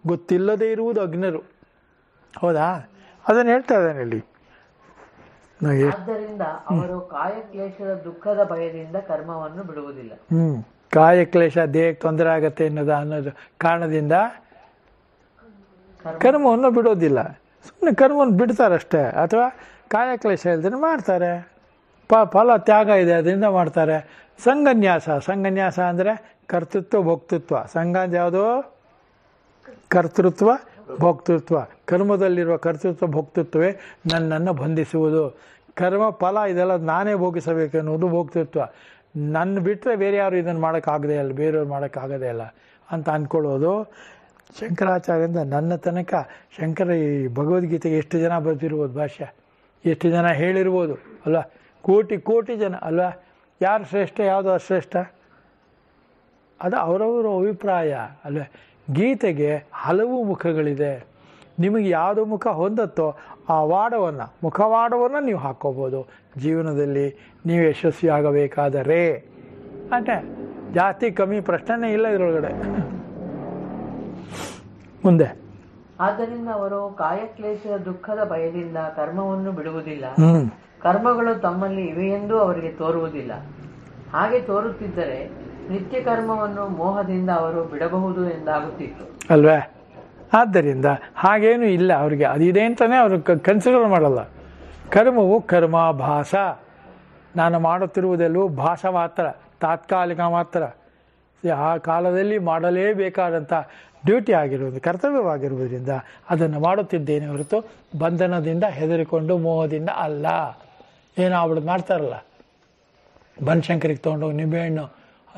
ಗೊತ್ತಿಲ್ಲದೇ ಇರುವುದು ಅಜ್ಞರು. ಹೌದಾ? ಅದನ್ನು ಹೇಳ್ತಾ ಇದ್ದಾನೆ ಇಲ್ಲಿ. ಆದ್ದರಿಂದ ಅವರು ಕಾಯಕ್ಲೇಶದ ದುಃಖದ ಭಯದಿಂದ ಕರ್ಮವನ್ನು ಬಿಡುವುದಿಲ್ಲ. ಕಾಯಕ್ಲೇಶ ದೇಹಕ್ಕೆ ತೊಂದರೆ ಆಗತ್ತೆ ಅನ್ನೋದು ಕಾರಣದಿಂದ ಕರ್ಮವನ್ನು ಬಿಡೋದಿಲ್ಲ. ಸುಮ್ಮನೆ ಕರ್ಮವನ್ನು ಬಿಡ್ತಾರಷ್ಟೇ, ಅಥವಾ ಕಾಯಕ್ಲೇಶ ಇಲ್ದೇ ಮಾಡ್ತಾರೆ. ಫಲ ತ್ಯಾಗ ಇದೆ ಅದರಿಂದ ಮಾಡ್ತಾರೆ. ಸಂಗನ್ಯಾಸ ಅಂದರೆ ಕರ್ತೃತ್ವ ಭೋಕ್ತೃತ್ವ. ಸಂಘ ಯಾವುದು? ಕರ್ತೃತ್ವ ಭೋಕ್ತೃತ್ವ. ಕರ್ಮದಲ್ಲಿರುವ ಕರ್ತೃತ್ವ ಭೋಕ್ತೃತ್ವವೇ ನನ್ನನ್ನು ಬಂಧಿಸುವುದು. ಕರ್ಮ ಫಲ ಇದೆಲ್ಲ ನಾನೇ ಭೋಗಿಸಬೇಕು ಅನ್ನೋದು ಭೋಕ್ತೃತ್ವ. ನನ್ನ ಬಿಟ್ಟರೆ ಬೇರೆ ಯಾರು ಇದನ್ನು ಮಾಡೋಕ್ಕಾಗದೇ ಇಲ್ಲ, ಬೇರೆಯವ್ರು ಮಾಡೋಕ್ಕಾಗದೇ ಇಲ್ಲ ಅಂತ ಅಂದ್ಕೊಳ್ಳೋದು. ಶಂಕರಾಚಾರ್ಯರಿಂದ ನನ್ನ ತನಕ ಶಂಕರ ಈ ಭಗವದ್ಗೀತೆಗೆ ಎಷ್ಟು ಜನ ಬರೆದಿರ್ಬೋದು ಭಾಷ್ಯ, ಎಷ್ಟು ಜನ ಹೇಳಿರ್ಬೋದು ಅಲ್ವಾ? ಕೋಟಿ ಜನ ಅಲ್ವಾ? ಯಾರು ಶ್ರೇಷ್ಠ, ಯಾವುದು ಅಶ್ರೇಷ್ಠ, ಅದು ಅವರವರ ಅಭಿಪ್ರಾಯ ಅಲ್ವೇ. ಗೀತೆಗೆ ಹಲವು ಮುಖಗಳಿದೆ. ನಿಮಗೆ ಯಾವುದು ಮುಖ ಹೊಂದತ್ತೋ ಆ ಮುಖವಾಡವನ್ನು ನೀವು ಹಾಕ್ಕೋಬೋದು. ಜೀವನದಲ್ಲಿ ನೀವು ಯಶಸ್ವಿ ಆಗಬೇಕಾದರೆ ಅಷ್ಟೇ, ಜಾಸ್ತಿ ಕಮ್ಮಿ ಪ್ರಶ್ನೆನೇ ಇಲ್ಲ ಇದರೊಳಗಡೆ. ಮುಂದೆ ಆದ್ದರಿಂದ ಅವರು ಕಾಯಕ್ಲೇಶದ ದುಃಖದ ಭಯದಿಂದ ಕರ್ಮವನ್ನು ಬಿಡುವುದಿಲ್ಲ. ಕರ್ಮಗಳು ತಮ್ಮಲ್ಲಿ ಇವೆಯೆಂದು ಅವರಿಗೆ ತೋರುವುದಿಲ್ಲ. ಹಾಗೆ ತೋರುತ್ತಿದ್ದರೆ ನಿತ್ಯ ಕರ್ಮವನ್ನು ಮೋಹದಿಂದ ಅವರು ಬಿಡಬಹುದು ಎಂದಾಗುತ್ತಿತ್ತು ಅಲ್ವೇ. ಆದ್ದರಿಂದ ಹಾಗೇನೂ ಇಲ್ಲ ಅವರಿಗೆ. ಅದಿದೆ ಅಂತಲೇ ಅವರು ಕನ್ಸಿಡರ್ ಮಾಡಲ್ಲ. ಕರ್ಮವು ಕರ್ಮಾಭಾಸ. ನಾನು ಮಾಡುತ್ತಿರುವುದೆಲ್ಲವೂ ಭಾಸ ಮಾತ್ರ, ತಾತ್ಕಾಲಿಕ ಮಾತ್ರ. ಆ ಕಾಲದಲ್ಲಿ ಮಾಡಲೇಬೇಕಾದಂಥ ಡ್ಯೂಟಿ ಆಗಿರುವುದು, ಕರ್ತವ್ಯವಾಗಿರುವುದರಿಂದ ಅದನ್ನು ಮಾಡುತ್ತಿದ್ದೇನೆ ಹೊರತು ಬಂಧನದಿಂದ ಹೆದರಿಕೊಂಡು ಮೋಹದಿಂದ ಅಲ್ಲ. ಏನೋ ಆಗ್ಬಿಡೋದು ಮಾಡ್ತಾರಲ್ಲ, ಬನಶಂಕರಿಗೆ ತೊಗೊಂಡೋಗಿ ನಿಂಬೆಹಣ್ಣು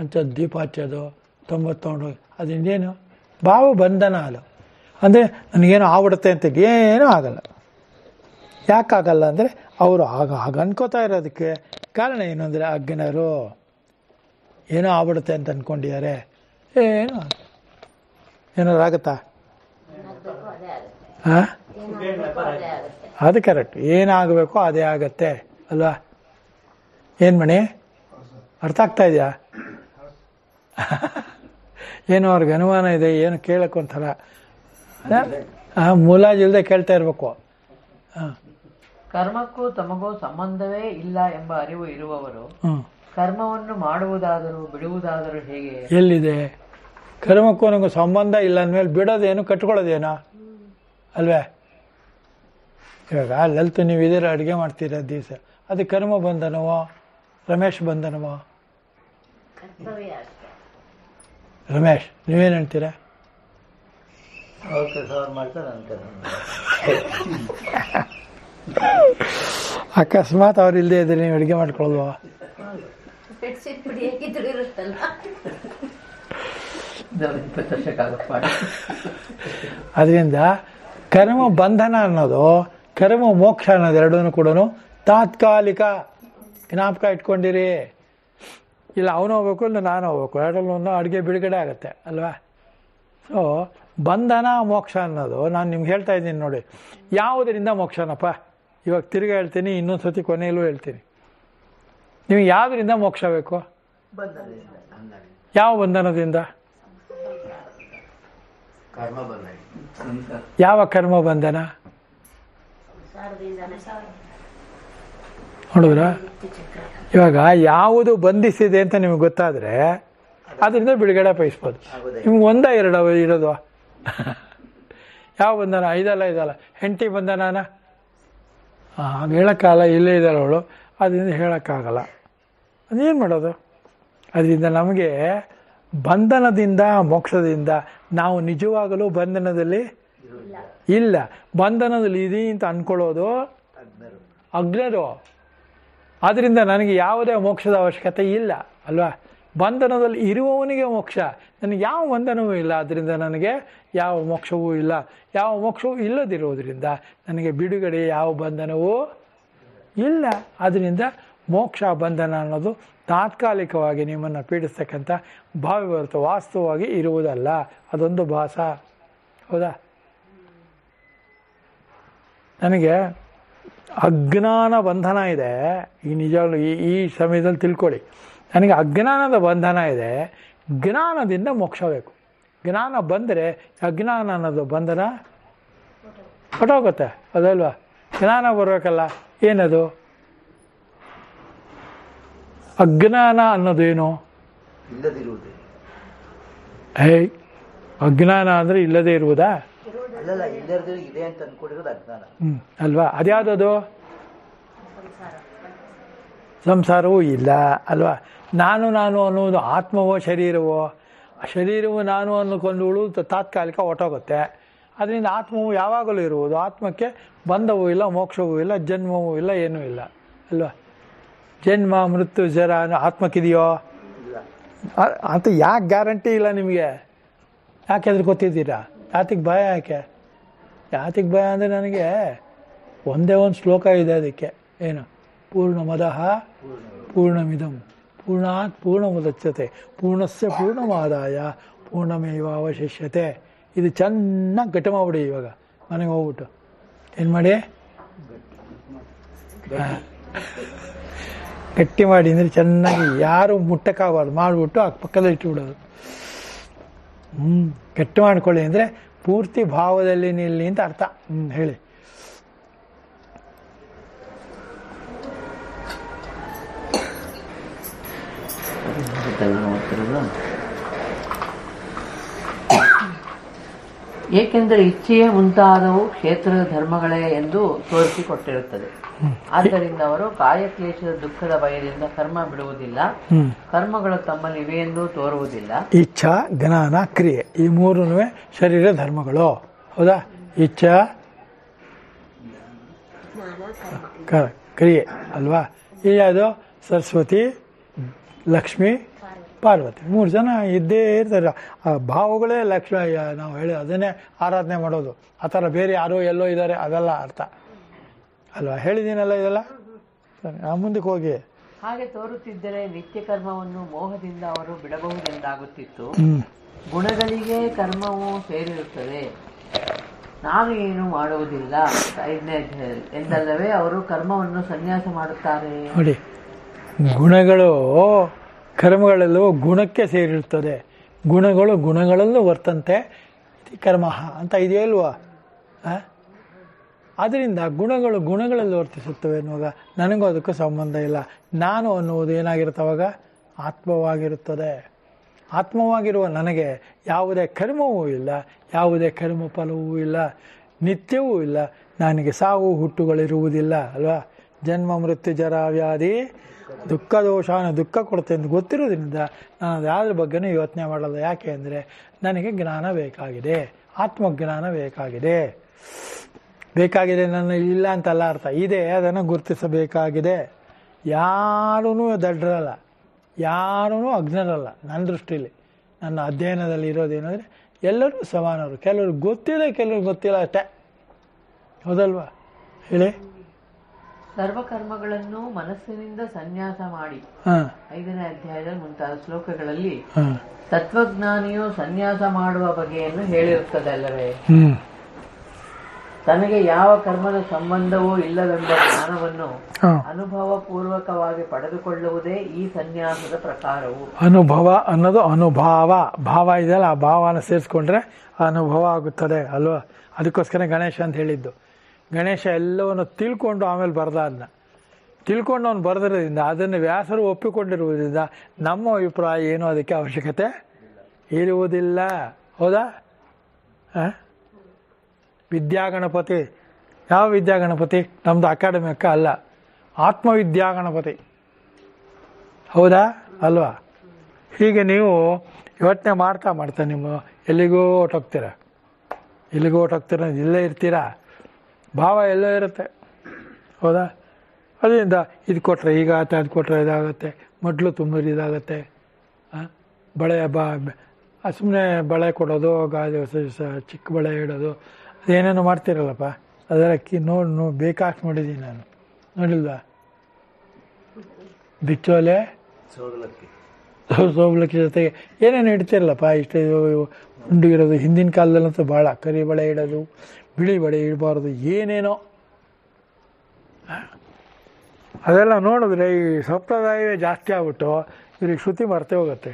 ಅಂತ ದೀಪ ಹಚ್ಚೋದು, 90 ತೊಗೊಂಡೋಗಿ, ಅದರಿಂದೇನು ಭಾವ ಬಂಧನ ಅಲ್ಲ. ಅಂದರೆ ನನಗೇನೋ ಆಗ್ಬಿಡುತ್ತೆ ಅಂತ ಏನೂ ಆಗಲ್ಲ. ಯಾಕಾಗಲ್ಲ ಅಂದರೆ ಅವರು ಆಗ ಅನ್ಕೋತಾ ಇರೋದಕ್ಕೆ ಕಾರಣ ಏನು ಅಂದರೆ ಅಜ್ಞರು ಏನೋ ಆಗ್ಬಿಡುತ್ತೆ ಅಂತ ಅಂದ್ಕೊಂಡಿದ್ದಾರೆ. ಏನಾದ್ರು ಆಗುತ್ತಾ? ಹಾಂ, ಅದು ಕರೆಕ್ಟ್. ಏನಾಗಬೇಕೋ ಅದೇ ಆಗತ್ತೆ ಅಲ್ವಾ? ಏನು ಮಣಿ, ಅರ್ಥ ಆಗ್ತಾ ಇದೆಯಾ? ಏನೋ ಅವ್ರಿಗೆ ಅನುಮಾನ ಇದೆ, ಏನು ಕೇಳಕ್ಕೊಂಥರ ಮುಲಾಜಿಲ್ದೆ ಕೇಳ್ತಾ ಇರ್ಬೇಕು. ಕರ್ಮಕ್ಕೂ ತಮಗೂ ಸಂಬಂಧವೇ ಇಲ್ಲ ಎಂಬ ಅರಿವು ಇರುವವರು ಕರ್ಮವನ್ನು ಮಾಡುವುದಾದರೂ ಬಿಡುವುದಾದರೂ ಹೇಗೆ? ಎಲ್ಲಿದೆ? ಕರ್ಮಕ್ಕೂ ನನಗೂ ಸಂಬಂಧ ಇಲ್ಲ ಅಂದಮೇಲೆ ಬಿಡೋದೇನು ಕಟ್ಕೊಳ್ಳೋದೇನೋ ಅಲ್ವೇ? ಇವಾಗ ಲಲಿತು ನೀವು ಇದರ ಅಡುಗೆ ಮಾಡ್ತೀರ ದಿವಸ, ಅದು ಕರ್ಮ ಬಂಧನವೋ ರಮೇಶ್ ಬಂಧನವೋ? ರಮೇಶ್ ನೀವೇನು ಹೇಳ್ತೀರಾ? ಅಕಸ್ಮಾತ್ ಅವ್ರು ಇಲ್ಲದೆ ಇದ್ರೆ ನೀವು ಅಡುಗೆ ಮಾಡ್ಕೊಳ್ವಾ? ಅದರಿಂದ ಕರ್ಮ ಬಂಧನ ಅನ್ನೋದು ಕರ್ಮ ಮೋಕ್ಷ ಅನ್ನೋದು ಎರಡೂ ಕೂಡ ತಾತ್ಕಾಲಿಕ. ಜ್ಞಾಪಕ ಇಟ್ಕೊಂಡಿರಿ. ಇಲ್ಲ ಅವನು ಹೋಗ್ಬೇಕು, ಇಲ್ಲ ನಾನು ಹೋಗ್ಬೇಕು, ಎರಡಲ್ಲೂ ಅಡುಗೆ ಬಿಡುಗಡೆ ಆಗುತ್ತೆ ಅಲ್ವಾ? ಸೊ ಬಂಧನ ಮೋಕ್ಷ ಅನ್ನೋದು ನಾನು ನಿಮ್ಗೆ ಹೇಳ್ತಾ ಇದ್ದೀನಿ ನೋಡಿ. ಯಾವುದರಿಂದ ಮೋಕ್ಷನಪ್ಪ? ಇವಾಗ ತಿರ್ಗಿ ಹೇಳ್ತೀನಿ, ಇನ್ನೊಂದು ಸತಿ ಕೊನೆಯಲ್ಲೂ ಹೇಳ್ತೀನಿ. ನಿಮಗೆ ಯಾವುದರಿಂದ ಮೋಕ್ಷ ಬೇಕು? ಯಾವ ಬಂಧನದಿಂದ? ಯಾವ ಕರ್ಮ ಬಂಧನ? ನೋಡಿದ್ರ? ಇವಾಗ ಯಾವುದು ಬಂಧಿಸಿದೆ ಅಂತ ನಿಮ್ಗೆ ಗೊತ್ತಾದರೆ ಅದರಿಂದ ಬಿಡುಗಡೆ ಬಯಸ್ಬೋದು. ನಿಮ್ಗೆ ಎರಡ ಇರೋದು ಯಾವ ಬಂಧನ? ಇದಲ್ಲ ಹೆಂಡತಿ ಬಂಧನನ ಹೇಳೋಕ್ಕಾಗಲ್ಲ. ಇಲ್ಲೇ ಇದ್ದಾಳೆ ಅವಳು, ಅದರಿಂದ ಹೇಳೋಕ್ಕಾಗಲ್ಲ. ಅದೇನು ಮಾಡೋದು? ಅದರಿಂದ ನಮಗೆ ಬಂಧನದಿಂದ ಮೋಕ್ಷದಿಂದ ನಾವು ನಿಜವಾಗಲೂ ಬಂಧನದಲ್ಲಿ ಇಲ್ಲ. ಬಂಧನದಲ್ಲಿ ಇದೆ ಅಂತ ಅಂದ್ಕೊಳ್ಳೋದು ಅಜ್ಞರು. ಆದ್ದರಿಂದ ನನಗೆ ಯಾವುದೇ ಮೋಕ್ಷದ ಅವಶ್ಯಕತೆ ಇಲ್ಲ ಅಲ್ವಾ? ಬಂಧನದಲ್ಲಿ ಇರುವವನಿಗೆ ಮೋಕ್ಷ. ನನಗೆ ಯಾವ ಬಂಧನವೂ ಇಲ್ಲ, ಅದರಿಂದ ನನಗೆ ಯಾವ ಮೋಕ್ಷವೂ ಇಲ್ಲ. ಯಾವ ಮೋಕ್ಷವೂ ಇಲ್ಲದಿರುವುದರಿಂದ ನನಗೆ ಬಿಡುಗಡೆ, ಯಾವ ಬಂಧನವೂ ಇಲ್ಲ. ಅದರಿಂದ ಮೋಕ್ಷ ಬಂಧನ ಅನ್ನೋದು ತಾತ್ಕಾಲಿಕವಾಗಿ ನಿಮ್ಮನ್ನು ಪೀಡಿಸ್ತಕ್ಕಂಥ ಭಾವ ಹೊರತು ವಾಸ್ತವವಾಗಿ ಇರುವುದಲ್ಲ. ಅದೊಂದು ಭಾಸ. ಹೌದಾ? ನನಗೆ ಅಜ್ಞಾನ ಬಂಧನ ಇದೆ. ಈ ನಿಜವಾಗ್ಲೂ ಈ ಸಮಯದಲ್ಲಿ ತಿಳ್ಕೊಳ್ಳಿ. ನನಗೆ ಅಜ್ಞಾನದ ಬಂಧನ ಇದೆ. ಜ್ಞಾನದಿಂದ ಮೋಕ್ಷ ಬೇಕು. ಜ್ಞಾನ ಬಂದರೆ ಅಜ್ಞಾನ ಅನ್ನೋದು ಬಂಧನ ಹೊಟ್ಟೋಗುತ್ತೆ. ಅದಲ್ವಾ? ಜ್ಞಾನ ಬರಬೇಕಲ್ಲ. ಏನದು? ಅಜ್ಞಾನ ಅನ್ನೋದೇನು? ಇಲ್ಲದಿರುವುದೇ. ಹೇ, ಅಜ್ಞಾನ ಅಂದರೆ ಇಲ್ಲದೇ ಇರುವುದಾ? ಅಲ್ಲಲ್ಲ, ಇಲ್ಲದಿರೋ ಇದೆ ಅಂತ ಅನ್ಕೊಂಡಿರೋದು ಅಜ್ಞಾನ. ಅಲ್ವಾ? ಅದ್ಯಾವುದದು? ಸಂಸಾರವೂ ಇಲ್ಲ ಅಲ್ವಾ? ನಾನು ಅನ್ನುವುದು ಆತ್ಮವೋ ಶರೀರವೋ? ಶರೀರವು ನಾನು ಅಂದುಕೊಂಡು ತಾತ್ಕಾಲಿಕ ಹೊಟ್ಟೋಗುತ್ತೆ. ಅದರಿಂದ ಆತ್ಮವು ಯಾವಾಗಲೂ ಇರುವುದು. ಆತ್ಮಕ್ಕೆ ಬಂಧವೂ ಇಲ್ಲ, ಮೋಕ್ಷವೂ ಇಲ್ಲ, ಜನ್ಮವೂ ಇಲ್ಲ, ಏನೂ ಇಲ್ಲ ಅಲ್ವಾ? ಜನ್ಮ ಮೃತ್ಯು ಜರ ಆತ್ಮಕ್ಕಿದೆಯೋ ಅಂತ ಯಾಕೆ ಗ್ಯಾರಂಟಿ ಇಲ್ಲ ನಿಮಗೆ? ಯಾಕೆ ಅದ್ರ ಗೊತ್ತಿದ್ದೀರಾ? ಯಾತಿಗೆ ಭಯ? ಯಾತಿಗೆ ಭಯ ಅಂದರೆ ನನಗೆ ಒಂದೇ ಒಂದು ಶ್ಲೋಕ ಇದೆ ಅದಕ್ಕೆ. ಏನು? ಪೂರ್ಣಮದಃ ಪೂರ್ಣಮಿದಂ ಪೂರ್ಣಾತ್ ಪೂರ್ಣಮುದಚ್ಯತೆ ಪೂರ್ಣಸ್ಯ ಪೂರ್ಣಮಾದಾಯ ಪೂರ್ಣಮೇವಾವಶಿಷ್ಯತೆ. ಇದು ಚೆನ್ನಾಗಿ ಗಟ್ಟಿ ಮಾಡಿಬಿಡಿ. ಇವಾಗ ಮನೆಗೆ ಹೋಗ್ಬಿಟ್ಟು ಏನು ಮಾಡಿ, ಗಟ್ಟಿ ಮಾಡಿ ಅಂದರೆ ಚೆನ್ನಾಗಿ ಯಾರು ಮುಟ್ಟಕ್ಕಾಗಬಾರ್ದು ಮಾಡಿಬಿಟ್ಟು ಆ ಪಕ್ಕದಲ್ಲಿ ಇಟ್ಟುಬಿಡೋದು. ಗಟ್ಟಿ ಮಾಡ್ಕೊಳ್ಳಿ ಅಂದರೆ ಪೂರ್ತಿ ಭಾವದಲ್ಲಿ ನಿಲ್ಲಿ ಅಂತ ಅರ್ಥ. ಹೇಳಿ. ಏಕೆಂದರೆ ಇಚ್ಛೆಯೇ ಮುಂತಾದವು ಕ್ಷೇತ್ರದ ಧರ್ಮಗಳೇ ಎಂದು ತೋರಿಸಿಕೊಟ್ಟಿರುತ್ತದೆ. ಆದ್ದರಿಂದ ಅವರು ಕಾಯಕ್ಲೇಶದ ದುಃಖದ ಭಯದಿಂದ ಕರ್ಮ ಬಿಡುವುದಿಲ್ಲ. ಕರ್ಮಗಳು ತಮ್ಮಲ್ಲಿ ಇವೆಯೆಂದೂ ತೋರುವುದಿಲ್ಲ. ಇಚ್ಛಾ, ಜ್ಞಾನ, ಕ್ರಿಯೆ ಈ ಮೂರೂ ಶರೀರ ಧರ್ಮಗಳು. ಹೌದಾ? ಇಚ್ಛಾ, ಕ್ರಿಯೆ ಅಲ್ವಾ? ಯಾವುದು? ಸರಸ್ವತಿ, ಲಕ್ಷ್ಮಿ, ಪಾರ್ವತಿ 3 ಜನ ಇದ್ದೇ ಇರ್ತಾರೆ. ಆ ಭಾವಗಳೇ ಲಕ್ಷ್ಮಿ ನಾವು ಹೇಳಿ ಅದನ್ನೇ ಆರಾಧನೆ ಮಾಡೋದು. ಆ ಥರ ಬೇರೆ ಯಾರೋ ಎಲ್ಲೋ ಇದ್ದಾರೆ ಅದೆಲ್ಲ ಅರ್ಥ ಅಲ್ವಾ? ಹೇಳಿದ್ದೀನಲ್ಲ ಇದೆಲ್ಲ. ಮುಂದಕ್ಕೆ ಹೋಗಿ. ಹಾಗೆ ತೋರುತ್ತಿದ್ದರೆ ನಿತ್ಯ ಕರ್ಮವನ್ನು ಮೋಹದಿಂದ ಅವರು ಬಿಡಬಹುದೆಂದಾಗುತ್ತಿತ್ತು. ಗುಣಗಳಿಗೆ ಕರ್ಮವು ಸೇರಿರುತ್ತದೆ, ನಾನು ಏನು ಮಾಡುವುದಿಲ್ಲ ಎಂದಲ್ಲವೇ ಅವರು ಕರ್ಮವನ್ನು ಸನ್ಯಾಸ ಮಾಡುತ್ತಾರೆ. ನೋಡಿ, ಗುಣಗಳು ಕರ್ಮಗಳೆಲ್ಲವೂ ಗುಣಕ್ಕೆ ಸೇರಿರುತ್ತದೆ. ಗುಣಗಳು ಗುಣಗಳಲ್ಲೂ ವರ್ತಂತೆ ಕರ್ಮ ಅಂತ ಇದೆಯಲ್ವಾ? ಆದ್ದರಿಂದ ಗುಣಗಳು ಗುಣಗಳಲ್ಲಿ ವರ್ತಿಸುತ್ತವೆ ಅನ್ನುವಾಗ ನನಗೂ ಅದಕ್ಕೂ ಸಂಬಂಧ ಇಲ್ಲ. ನಾನು ಅನ್ನುವುದು ಏನಾಗಿರುತ್ತವಾಗ? ಆತ್ಮವಾಗಿರುತ್ತದೆ. ಆತ್ಮವಾಗಿರುವ ನನಗೆ ಯಾವುದೇ ಕರ್ಮವೂ ಇಲ್ಲ, ಯಾವುದೇ ಕರ್ಮ ಫಲವೂ ಇಲ್ಲ, ನಿತ್ಯವೂ ಇಲ್ಲ. ನನಗೆ ಸಾವು ಹುಟ್ಟುಗಳಿರುವುದಿಲ್ಲ ಅಲ್ವಾ? ಜನ್ಮ ಮೃತ್ಯು ಜರ ವ್ಯಾಧಿ ದುಃಖ ದೋಷಾನ ದುಃಖ ಕೊಡುತ್ತೆ ಅಂತ ಗೊತ್ತಿರೋದ್ರಿಂದ ನಾನು ಅದು ಯಾವುದ್ರ ಬಗ್ಗೆನೂ ಯೋಚನೆ ಮಾಡಲ್ಲ. ಯಾಕೆ ಅಂದರೆ ನನಗೆ ಜ್ಞಾನ ಬೇಕಾಗಿದೆ, ಆತ್ಮಜ್ಞಾನ ಬೇಕಾಗಿದೆ. ನನ್ನ ಇಲ್ಲ ಅಂತಲ್ಲ ಅರ್ಥ, ಇದೆ, ಅದನ್ನು ಗುರುತಿಸಬೇಕಾಗಿದೆ. ಯಾರೂ ದಡ್ಡರಲ್ಲ, ಯಾರೂ ಅಜ್ಞರಲ್ಲ. ನನ್ನ ದೃಷ್ಟಿಯಲ್ಲಿ, ನನ್ನ ಅಧ್ಯಯನದಲ್ಲಿ ಇರೋದೇನೆಂದರೆ ಎಲ್ಲರೂ ಸಮಾನರು. ಕೆಲವರು ಗೊತ್ತಿದೆ, ಕೆಲವರು ಗೊತ್ತಿಲ್ಲ ಅಷ್ಟೇ. ಹೌದಲ್ವಾ? ಹೇಳಿ. ಸರ್ವಕರ್ಮಗಳನ್ನು ಮನಸ್ಸಿನಿಂದ ಸನ್ಯಾಸ ಮಾಡಿ 5ನೇ ಅಧ್ಯಾಯದಲ್ಲಿ ಮುಂತಾದ ಶ್ಲೋಕಗಳಲ್ಲಿ ತತ್ವಜ್ಞಾನಿಯು ಸನ್ಯಾಸ ಮಾಡುವ ಬಗೆಯನ್ನು ಹೇಳಿರುತ್ತದೆ ಅಲ್ಲವೇ? ತನಗೆ ಯಾವ ಕರ್ಮದ ಸಂಬಂಧವೂ ಇಲ್ಲವೆಂಬ ಜ್ಞಾನವನ್ನು ಅನುಭವ ಪೂರ್ವಕವಾಗಿ ಪಡೆದುಕೊಳ್ಳುವುದೇ ಈ ಸನ್ಯಾಸದ ಪ್ರಕಾರವು. ಅನುಭವ ಅನ್ನೋದು ಅನುಭಾವ, ಭಾವ ಇದೆಯಲ್ಲ, ಆ ಭಾವನ ಸೇರಿಸ್ಕೊಂಡ್ರೆ ಅನುಭವ ಆಗುತ್ತದೆ ಅಲ್ವಾ? ಅದಕ್ಕೋಸ್ಕರ ಗಣೇಶ ಅಂತ ಹೇಳಿದ್ದು. ಗಣೇಶ ಎಲ್ಲವನ್ನು ತಿಳ್ಕೊಂಡು ಆಮೇಲೆ ಬರೆದ. ಅದನ್ನ ತಿಳ್ಕೊಂಡು ಅವನು ಬರೆದಿರೋದ್ರಿಂದ, ಅದನ್ನು ವ್ಯಾಸರು ಒಪ್ಪಿಕೊಂಡಿರುವುದರಿಂದ ನಮ್ಮ ಅಭಿಪ್ರಾಯ ಏನೂ ಅದಕ್ಕೆ ಅವಶ್ಯಕತೆ ಇರುವುದಿಲ್ಲ. ಹೌದಾ? ವಿದ್ಯಾಗಣಪತಿ ಯಾವ ವಿದ್ಯಾಗಣಪತಿ? ನಮ್ಮದು ಅಕಾಡೆಮಿಕ ಅಲ್ಲ, ಆತ್ಮವಿದ್ಯಾಗಣಪತಿ. ಹೌದಾ ಅಲ್ವಾ? ಹೀಗೆ ನೀವು ಯೋಚನೆ ಮಾಡ್ತಾ ನಿಮ್ಮ ಎಲ್ಲಿಗೋ ಹೊಟ್ಟೋಗ್ತೀರ, ಇಲ್ಲೇ ಇರ್ತೀರಾ. ಭಾವ ಎಲ್ಲೋ ಇರುತ್ತೆ. ಹೌದಾ? ಅದರಿಂದ ಇದು ಕೊಟ್ಟರೆ ಹೀಗಾಗುತ್ತೆ, ಅದು ಕೊಟ್ಟರೆ ಇದಾಗುತ್ತೆ, ಮೊದಲು ತುಂಬ ಇದಾಗುತ್ತೆ. ಬಳೆ ಸುಮ್ಮನೆ ಬಳೆ ಕೊಡೋದು, ಚಿಕ್ಕ ಬಳೆ ಇಡೋದು, ಅದೇನೇನೋ ಮಾಡ್ತಿರಲ್ಲಪ್ಪ. ಅದರ ನೋಡಿ ಬೇಕಾಷ್ಟು ನೋಡಿದ್ದೀನಿ ನಾನು. ನೋಡಿಲ್ವಾ? ಬಿಚ್ಚೋಲೆ, ಸೋಬಲಕ್ಕಿ ಜೊತೆಗೆ ಏನೇನು ಇಡ್ತಿರಲ್ಲಪ್ಪ. ಇಷ್ಟು ಉಂಡಿಗಿರೋದು. ಹಿಂದಿನ ಕಾಲದಲ್ಲಂತೂ ಭಾಳ ಕರಿ ಬಳೆ ಇಡೋದು, ಬಿಳಿ ಬಳೆ ಇಡಬಾರ್ದು, ಏನೇನೋ ಅದೆಲ್ಲ ನೋಡಿದ್ರೆ ಈ ಸಂಪ್ರದಾಯವೇ ಜಾಸ್ತಿ ಆಗ್ಬಿಟ್ಟು ಇವ್ರಿಗೆ ಶ್ರುತಿ ಮರ್ತೇ ಹೋಗುತ್ತೆ.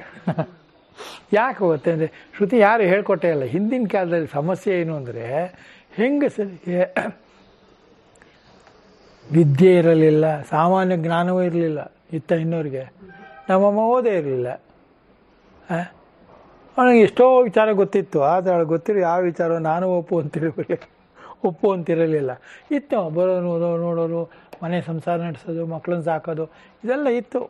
ಯಾಕೆ ಹೋಗುತ್ತೆ ಅಂದರೆ ಶ್ರುತಿ ಯಾರು ಹೇಳ್ಕೊಟ್ಟೇ ಇಲ್ಲ. ಹಿಂದಿನ ಕಾಲದಲ್ಲಿ ಸಮಸ್ಯೆ ಏನು ಅಂದರೆ ಹೆಂಗಸರಿಗೆ ವಿದ್ಯೆ ಇರಲಿಲ್ಲ, ಸಾಮಾನ್ಯ ಜ್ಞಾನವೂ ಇರಲಿಲ್ಲ ಇನ್ನೋರಿಗೆ. ನಮ್ಮಮ್ಮ ಓದೇ ಇರಲಿಲ್ಲ. ಅವನಿಗೆ ಎಷ್ಟೋ ವಿಚಾರ ಗೊತ್ತಿತ್ತು, ಆದರೆ ಅವಳಿಗೆ ಗೊತ್ತಿರೋ ಯಾವ ವಿಚಾರ ನಾನು ಒಪ್ಪುವಂತಿರಲಿಲ್ಲ. ಇತ್ತು ಬರೋನು ನೋಡೋರು, ಮನೆ ಸಂಸಾರ ನಡೆಸೋದು, ಮಕ್ಕಳನ್ನ ಸಾಕೋದು, ಇದೆಲ್ಲ ಇತ್ತು.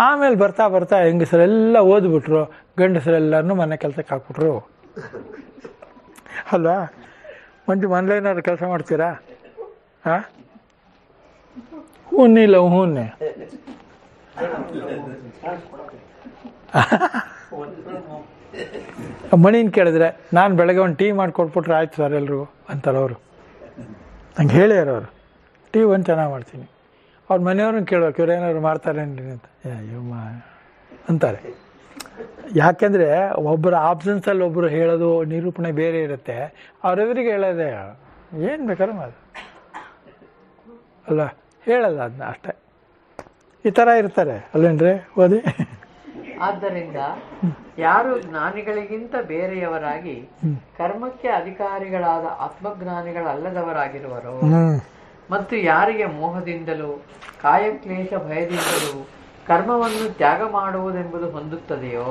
ಆಮೇಲೆ ಬರ್ತಾ ಬರ್ತಾ ಹೆಂಗಸರೆಲ್ಲ ಓದ್ಬಿಟ್ರು, ಗಂಡಸರೆಲ್ಲರನ್ನೂ ಮನೆ ಕೆಲಸಕ್ಕೆ ಹಾಕ್ಬಿಟ್ರು ಅಲ್ವಾ? ಮನೇನಾದ್ರು ಕೆಲಸ ಮಾಡ್ತೀರಾ? ಹೂನಿಲ್ಲ ಹೂನೆ ಮಣಿನ ಕೇಳಿದ್ರೆ ನಾನು ಬೆಳಗ್ಗೆ ಒಂದು ಟೀ ಮಾಡಿಕೊಟ್ಬಿಟ್ರೆ ಆಯ್ತು ಸರ್ ಎಲ್ರಿಗೂ ಅಂತಾರೆ ಅವರು. ನಂಗೆ ಹೇಳ್ಯಾರ ಅವರು, ಟೀ ಒಂದು ಚೆನ್ನಾಗಿ ಮಾಡ್ತೀನಿ. ಅವ್ರ ಮನೆಯವ್ರನ್ನ ಕೇಳ್ಬೇಕು, ಇವ್ರು ಏನಾದ್ರು ಮಾಡ್ತಾರೇನ್ರಿ ಅಂತ ಅಂತಾರೆ. ಯಾಕೆಂದರೆ ಒಬ್ಬರ ಆಬ್ಸೆನ್ಸಲ್ಲಿ ಒಬ್ಬರು ಹೇಳೋದು ನಿರೂಪಣೆ ಬೇರೆ ಇರುತ್ತೆ, ಅವರೆದುರಿಗೆ ಹೇಳೋದೇ ಏನು ಬೇಕಾದ್ರೂ ಅದು ಅಲ್ಲ, ಹೇಳೋದು ಅದನ್ನ ಅಷ್ಟೇ. ಈ ಥರ ಇರ್ತಾರೆ ಅಲ್ಲೇನ್ರಿ ಓದಿ. ಆದ್ದರಿಂದ ಯಾರು ಜ್ಞಾನಿಗಳಿಗಿಂತ ಬೇರೆಯವರಾಗಿ ಕರ್ಮಕ್ಕೆ ಅಧಿಕಾರಿಗಳಾದ ಆತ್ಮಜ್ಞಾನಿಗಳಲ್ಲದವರಾಗಿರುವರೋ ಮತ್ತು ಯಾರಿಗೆ ಮೋಹದಿಂದಲೂ ಕಾಯಕ್ಲೇಶ ಭಯದಿಂದಲೂ ಕರ್ಮವನ್ನು ತ್ಯಾಗ ಮಾಡುವುದೆಂಬುದು ಹೊಂದುತ್ತದೆಯೋ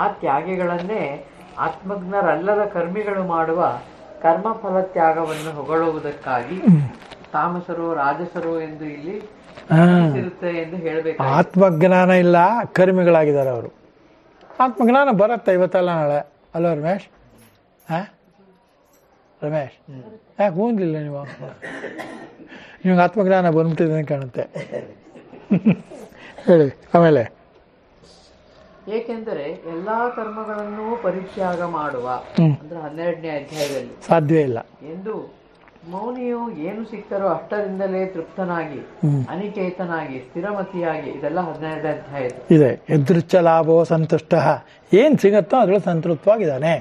ಆ ತ್ಯಾಗಿಗಳನ್ನೇ ಆತ್ಮಜ್ಞರಲ್ಲದ ಕರ್ಮಿಗಳು ಮಾಡುವ ಕರ್ಮಫಲ ತ್ಯಾಗವನ್ನು ಹೊಗಳುವುದಕ್ಕಾಗಿ ತಾಮಸರು ರಾಜಸರು ಎಂದು ಇಲ್ಲಿ ಇರುತ್ತೆ ಎಂದು ಹೇಳಬೇಕು. ಆತ್ಮಜ್ಞಾನ ಇಲ್ಲ, ಕರ್ಮಿಗಳಾಗಿದ್ದಾರೆ ಅವರು. ಆತ್ಮಜ್ಞಾನ ಬರುತ್ತೆ ಇವತ್ತಲ್ಲ ನಾಳೆ ಅಲ್ವ ರಮೇಶ್? ರಮೇಶ್ ಯಾಕೆ ಹೋಗಿಲ್ಲ ನೀವು? ನಿಮ್ಗೆ ಆತ್ಮಜ್ಞಾನ ಬಂದ್ಬಿಟ್ಟಿದೆ ಕಾಣುತ್ತೆ. ಹೇಳಿ ಆಮೇಲೆ. ಏಕೆಂದರೆ ಎಲ್ಲಾ ಕರ್ಮಗಳನ್ನು ಪರಿತ್ಯಾಗ ಮಾಡುವ ಅಂದ್ರೆ 12ನೇ ಅಧ್ಯಾಯದಲ್ಲಿ ಸಾಧ್ಯವೇ ಇಲ್ಲ ಎಂದು ಮೌನಿಯು ಏನು ಸಿಕ್ಕರೂ ಅಷ್ಟರಿಂದಲೇ ತೃಪ್ತನಾಗಿ ಅನಿಕೇತನಾಗಿ ಸ್ಥಿರಮತಿಯಾಗಿ, ಇದೆಲ್ಲ 12ನೇ ಅಧ್ಯಾಯ ಇದೆ. ಎದೃಚ್ಛ ಲಾಭೋ ಸಂತುಷ್ಟ, ಏನು ಸಿಗತ್ತೋ ಅದ್ರಲ್ಲಿ ಸಂತೃಪ್ತವಾಗಿದ್ದಾನೆ,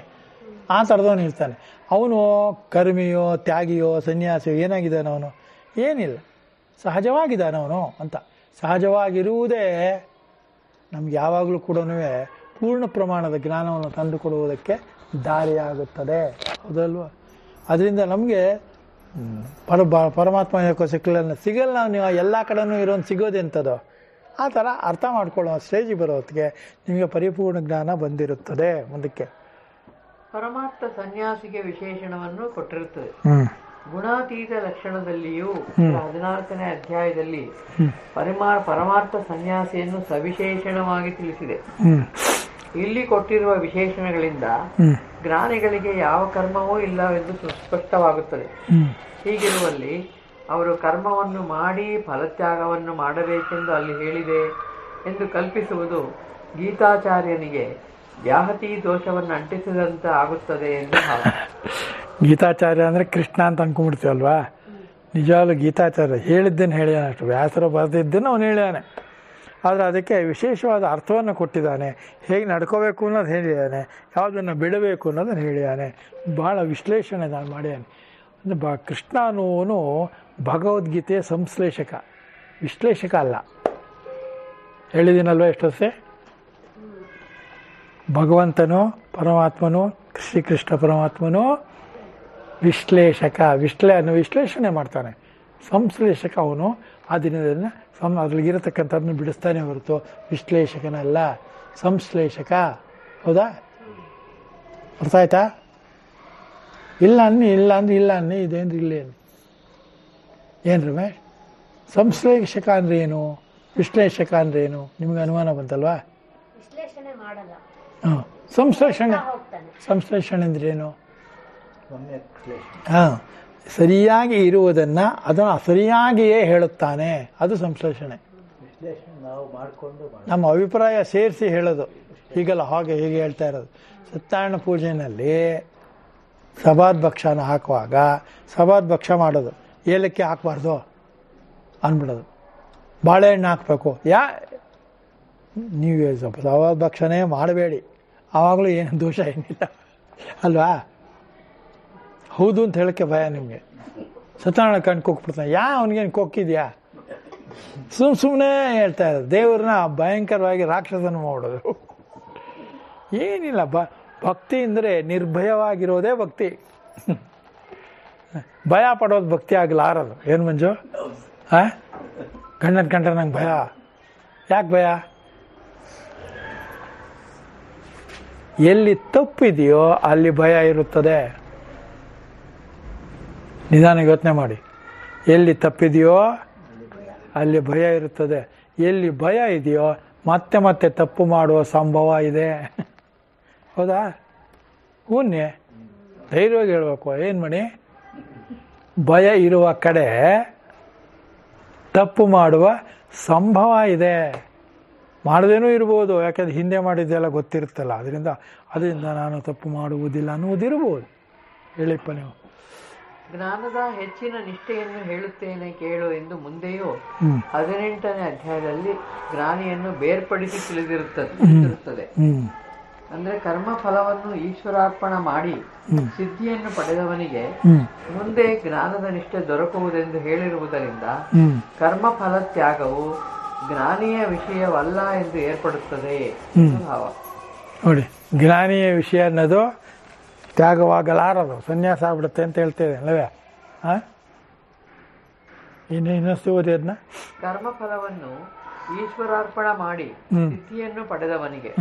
ಆ ಥರದವನು ಇರ್ತಾನೆ. ಅವನು ಕರ್ಮಿಯೋ ತ್ಯಾಗಿಯೋ ಸನ್ಯಾಸಿಯೋ ಏನಾಗಿದ್ದಾನೆ ಅವನು? ಏನಿಲ್ಲ, ಸಹಜವಾಗಿದ್ದಾನೆ ಅವನು ಅಂತ. ಸಹಜವಾಗಿರುವುದೇ ನಮ್ಗೆ ಯಾವಾಗಲೂ ಕೂಡ ಪೂರ್ಣ ಪ್ರಮಾಣದ ಜ್ಞಾನವನ್ನು ತಂದುಕೊಡುವುದಕ್ಕೆ ದಾರಿಯಾಗುತ್ತದೆ, ಹೌದಲ್ವ? ಅದರಿಂದ ನಮಗೆ ಪರಮಾತ್ಮ ಸಿಗಲ್ಲ. ನೀವು ಎಲ್ಲ ಕಡೆನೂ ಇರೋನು ಸಿಗೋದೆಂಥದ್ದು, ಆ ಥರ ಅರ್ಥ ಮಾಡ್ಕೊಳ್ಳೋ ಸ್ಟೇಜಿಗೆ ಬರೋ ಹೊತ್ತಿಗೆ ನಿಮಗೆ ಪರಿಪೂರ್ಣ ಜ್ಞಾನ ಬಂದಿರುತ್ತದೆ. ಮುಂದಕ್ಕೆ ಪರಮಾರ್ಥ ಸನ್ಯಾಸಿಗೆ ವಿಶೇಷಣವನ್ನು ಕೊಟ್ಟಿರುತ್ತದೆ. ಗುಣಾತೀತ ಲಕ್ಷಣದಲ್ಲಿಯೂ 14ನೇ ಅಧ್ಯಾಯದಲ್ಲಿ ಪರಮಾರ್ಥ ಸನ್ಯಾಸಿಯನ್ನು ಸವಿಶೇಷಣವಾಗಿ ತಿಳಿಸಿದೆ. ಇಲ್ಲಿ ಕೊಟ್ಟಿರುವ ವಿಶೇಷಣಗಳಿಂದ ಜ್ಞಾನಿಗಳಿಗೆ ಯಾವ ಕರ್ಮವೂ ಇಲ್ಲವೆಂದು ಸುಸ್ಪಷ್ಟವಾಗುತ್ತದೆ. ಹೀಗಿರುವಲ್ಲಿ ಅವರು ಕರ್ಮವನ್ನು ಮಾಡಿ ಫಲತ್ಯಾಗವನ್ನು ಮಾಡಬೇಕೆಂದು ಅಲ್ಲಿ ಹೇಳಿದೆ ಎಂದು ಕಲ್ಪಿಸುವುದು ಗೀತಾಚಾರ್ಯನಿಗೆ ವ್ಯಾಹತಿ ದೋಷವನ್ನು ಅಂಟಿಸಿದಂತೆ ಆಗುತ್ತದೆ ಎಂದು ಗೀತಾಚಾರ್ಯ ಅಂದರೆ ಕೃಷ್ಣ ಅಂತ ಅನ್ಕೊಂಡ್ಬಿಡ್ತೀವಲ್ವಾ? ನಿಜವಾಗ್ಲೂ ಗೀತಾಚಾರ್ಯ ಹೇಳಿದ್ದೇನೆ ಹೇಳ್ಯಾನೆ, ಅಷ್ಟು ವ್ಯಾಸರು ಬರೆದಿದ್ದನ್ನು ಅವನು ಹೇಳ್ಯಾನೆ. ಆದರೆ ಅದಕ್ಕೆ ವಿಶೇಷವಾದ ಅರ್ಥವನ್ನು ಕೊಟ್ಟಿದ್ದಾನೆ. ಹೇಗೆ ನಡ್ಕೋಬೇಕು ಅನ್ನೋದು ಹೇಳಿದ್ದಾನೆ, ಯಾವುದನ್ನು ಬಿಡಬೇಕು ಅನ್ನೋದನ್ನು ಹೇಳಿದ್ದಾನೆ. ಭಾಳ ವಿಶ್ಲೇಷಣೆ ನಾನು ಮಾಡ್ಯಾನೆ. ಅಂದರೆ ಕೃಷ್ಣ ಅನ್ನುವನು ಭಗವದ್ಗೀತೆಯ ಸಂಶ್ಲೇಷಕ, ವಿಶ್ಲೇಷಕ ಅಲ್ಲ. ಹೇಳಿದ್ದೀನಲ್ವ ಎಷ್ಟೊಸೆ? ಭಗವಂತನು ಪರಮಾತ್ಮನು, ಶ್ರೀಕೃಷ್ಣ ಪರಮಾತ್ಮನು ವಿಶ್ಲೇಷಕ, ವಿಶ್ಲೇಷಣೆ ಮಾಡ್ತಾನೆ. ಸಂಶ್ಲೇಷಕ ಅವನು ಆ ದಿನದನ್ನು ಅದ್ರಲ್ಲಿರತಕ್ಕಂಥದ್ದನ್ನು ಬಿಡಿಸ್ತಾನೆ ಹೊರತು ವಿಶ್ಲೇಷಕನಲ್ಲ, ಸಂಶ್ಲೇಷಕ. ಹೌದಾ? ಅರ್ಥ ಆಯ್ತಾ? ಇಲ್ಲ ಅನ್ನಿ ಇದೇನು ಇಲ್ಲ ಏನು ರಮೇಶ್? ಸಂಶ್ಲೇಷಕ ಅಂದ್ರೆ ಏನು, ವಿಶ್ಲೇಷಕ ಅಂದ್ರೆ ಏನು? ನಿಮ್ಗೆ ಅನುಮಾನ ಬಂತಲ್ವಾ? ಸಂಶ್ಲೇಷಣೆ ಅಂದ್ರೆ ಏನು? ಸರಿಯಾಗಿ ಇರುವುದನ್ನು ಅದನ್ನು ಸರಿಯಾಗಿಯೇ ಹೇಳುತ್ತಾನೆ, ಅದು ಸಂಶ್ಲೇಷಣೆ. ನಮ್ಮ ಅಭಿಪ್ರಾಯ ಸೇರಿಸಿ ಹೇಳೋದು, ಹೀಗಲ್ಲ ಹಾಗೆ ಹೀಗೆ ಹೇಳ್ತಾ ಇರೋದು. ಸತ್ಯನಾರಾಯಣ ಪೂಜೆಯಲ್ಲಿ ಸಭಾದ್ ಭಕ್ಷನ ಹಾಕುವಾಗ ಸಭಾದ್ ಭಕ್ಷ ಮಾಡೋದು, ಏಲಕ್ಕಿ ಹಾಕಬಾರ್ದು ಅಂದ್ಬಿಡೋದು, ಬಾಳೆಹಣ್ಣು ಹಾಕಬೇಕು. ನೀವು ಸಭಾದ್ ಭಕ್ಷನೇ ಮಾಡಬೇಡಿ, ಆವಾಗಲೂ ಏನು ದೋಷ ಏನಿಲ್ಲ ಅಲ್ವಾ? ಹೌದು ಅಂತ ಹೇಳೋಕ್ಕೆ ಭಯ ನಿಮಗೆ. ಸತ್ಯನಾರಾಯಣ ಕಣ್ಣು ಕೊಕ್ಬಿಡ್ತಾನೆ, ಅವನಿಗೇನು ಕೊಕ್ಕಿದ್ಯಾ? ಸುಮ್ಮನೆ ಹೇಳ್ತಾ ಇರೋದು. ದೇವ್ರನ್ನ ಭಯಂಕರವಾಗಿ ರಾಕ್ಷಸನ ಮಾಡೋದು ಏನಿಲ್ಲ. ಭಕ್ತಿ ಅಂದರೆ ನಿರ್ಭಯವಾಗಿರೋದೇ ಭಕ್ತಿ. ಭಯ ಪಡೋದು ಭಕ್ತಿ ಆಗಲಾರದು. ಏನು ಮಂಜು? ಹಾಂ, ಗಂಡನ ಕಂಡ್ರೆ ನಂಗೆ ಭಯ. ಯಾಕೆ ಭಯ? ಎಲ್ಲಿ ತಪ್ಪಿದೆಯೋ ಅಲ್ಲಿ ಭಯ ಇರುತ್ತದೆ. ನಿಧಾನ ಯೋಚನೆ ಮಾಡಿ. ಎಲ್ಲಿ ತಪ್ಪಿದೆಯೋ ಅಲ್ಲಿ ಭಯ ಇರುತ್ತದೆ. ಎಲ್ಲಿ ಭಯ ಇದೆಯೋ ಮತ್ತೆ ಮತ್ತೆ ತಪ್ಪು ಮಾಡುವ ಸಂಭವ ಇದೆ. ಹೌದಾ? ಹೂನ್ಯ, ಧೈರ್ಯವಾಗಿ ಹೇಳ್ಬೇಕು. ಏನು ಮಾಡಿ? ಭಯ ಇರುವ ಕಡೆ ತಪ್ಪು ಮಾಡುವ ಸಂಭವ ಇದೆ. ಮಾಡದೇನೂ ಇರ್ಬೋದು, ಯಾಕೆಂದ್ರೆ ಹಿಂದೆ ಮಾಡಿದ್ದೆಲ್ಲ ಗೊತ್ತಿರುತ್ತಲ್ಲ. ಅದರಿಂದ ನಾನು ತಪ್ಪು ಮಾಡುವುದಿಲ್ಲ ಅನ್ನುವುದಿರ್ಬೋದು. ಹೇಳಿಪ್ಪ ನೀವು. ಜ್ಞಾನದ ಹೆಚ್ಚಿನ ನಿಷ್ಠೆಯನ್ನು ಹೇಳುತ್ತೇನೆ ಕೇಳು ಎಂದು ಮುಂದೆಯೂ 18ನೇ ಅಧ್ಯಾಯದಲ್ಲಿ ಜ್ಞಾನಿಯನ್ನು ಬೇರ್ಪಡಿಸಿ ತಿಳಿದಿರುತ್ತದೆ. ಅಂದ್ರೆ ಕರ್ಮ ಫಲವನ್ನು ಈಶ್ವರಾರ್ಪಣ ಮಾಡಿ ಸಿದ್ಧಿಯನ್ನು ಪಡೆದವನಿಗೆ ಮುಂದೆ ಜ್ಞಾನದ ನಿಷ್ಠೆ ದೊರಕುವುದೆಂದು ಹೇಳಿರುವುದರಿಂದ ಕರ್ಮ ಫಲ ತ್ಯಾಗವು ಜ್ಞಾನಿಯ ವಿಷಯವಲ್ಲ ಎಂದು ಏರ್ಪಡುತ್ತದೆ ಭಾವ. ನೋಡಿ, ಜ್ಞಾನಿಯ ವಿಷಯ ಅನ್ನೋದು ತ್ಯಾಗವಾಗಲಾರದು, ಸನ್ಯಾಸ ಆಗ್ಬಿಡುತ್ತೆ ಅಂತ ಹೇಳ್ತೇವೆ ಅಲ್ಲವೇ? ಇನ್ನಷ್ಟು ಓದಿ ಅದನ್ನ. ಕರ್ಮ ಫಲವನ್ನು ಈಶ್ವರಾರ್ಪಣ ಮಾಡಿ ಸಿದ್ಧಿಯನ್ನು ಪಡೆದವನಿಗೆ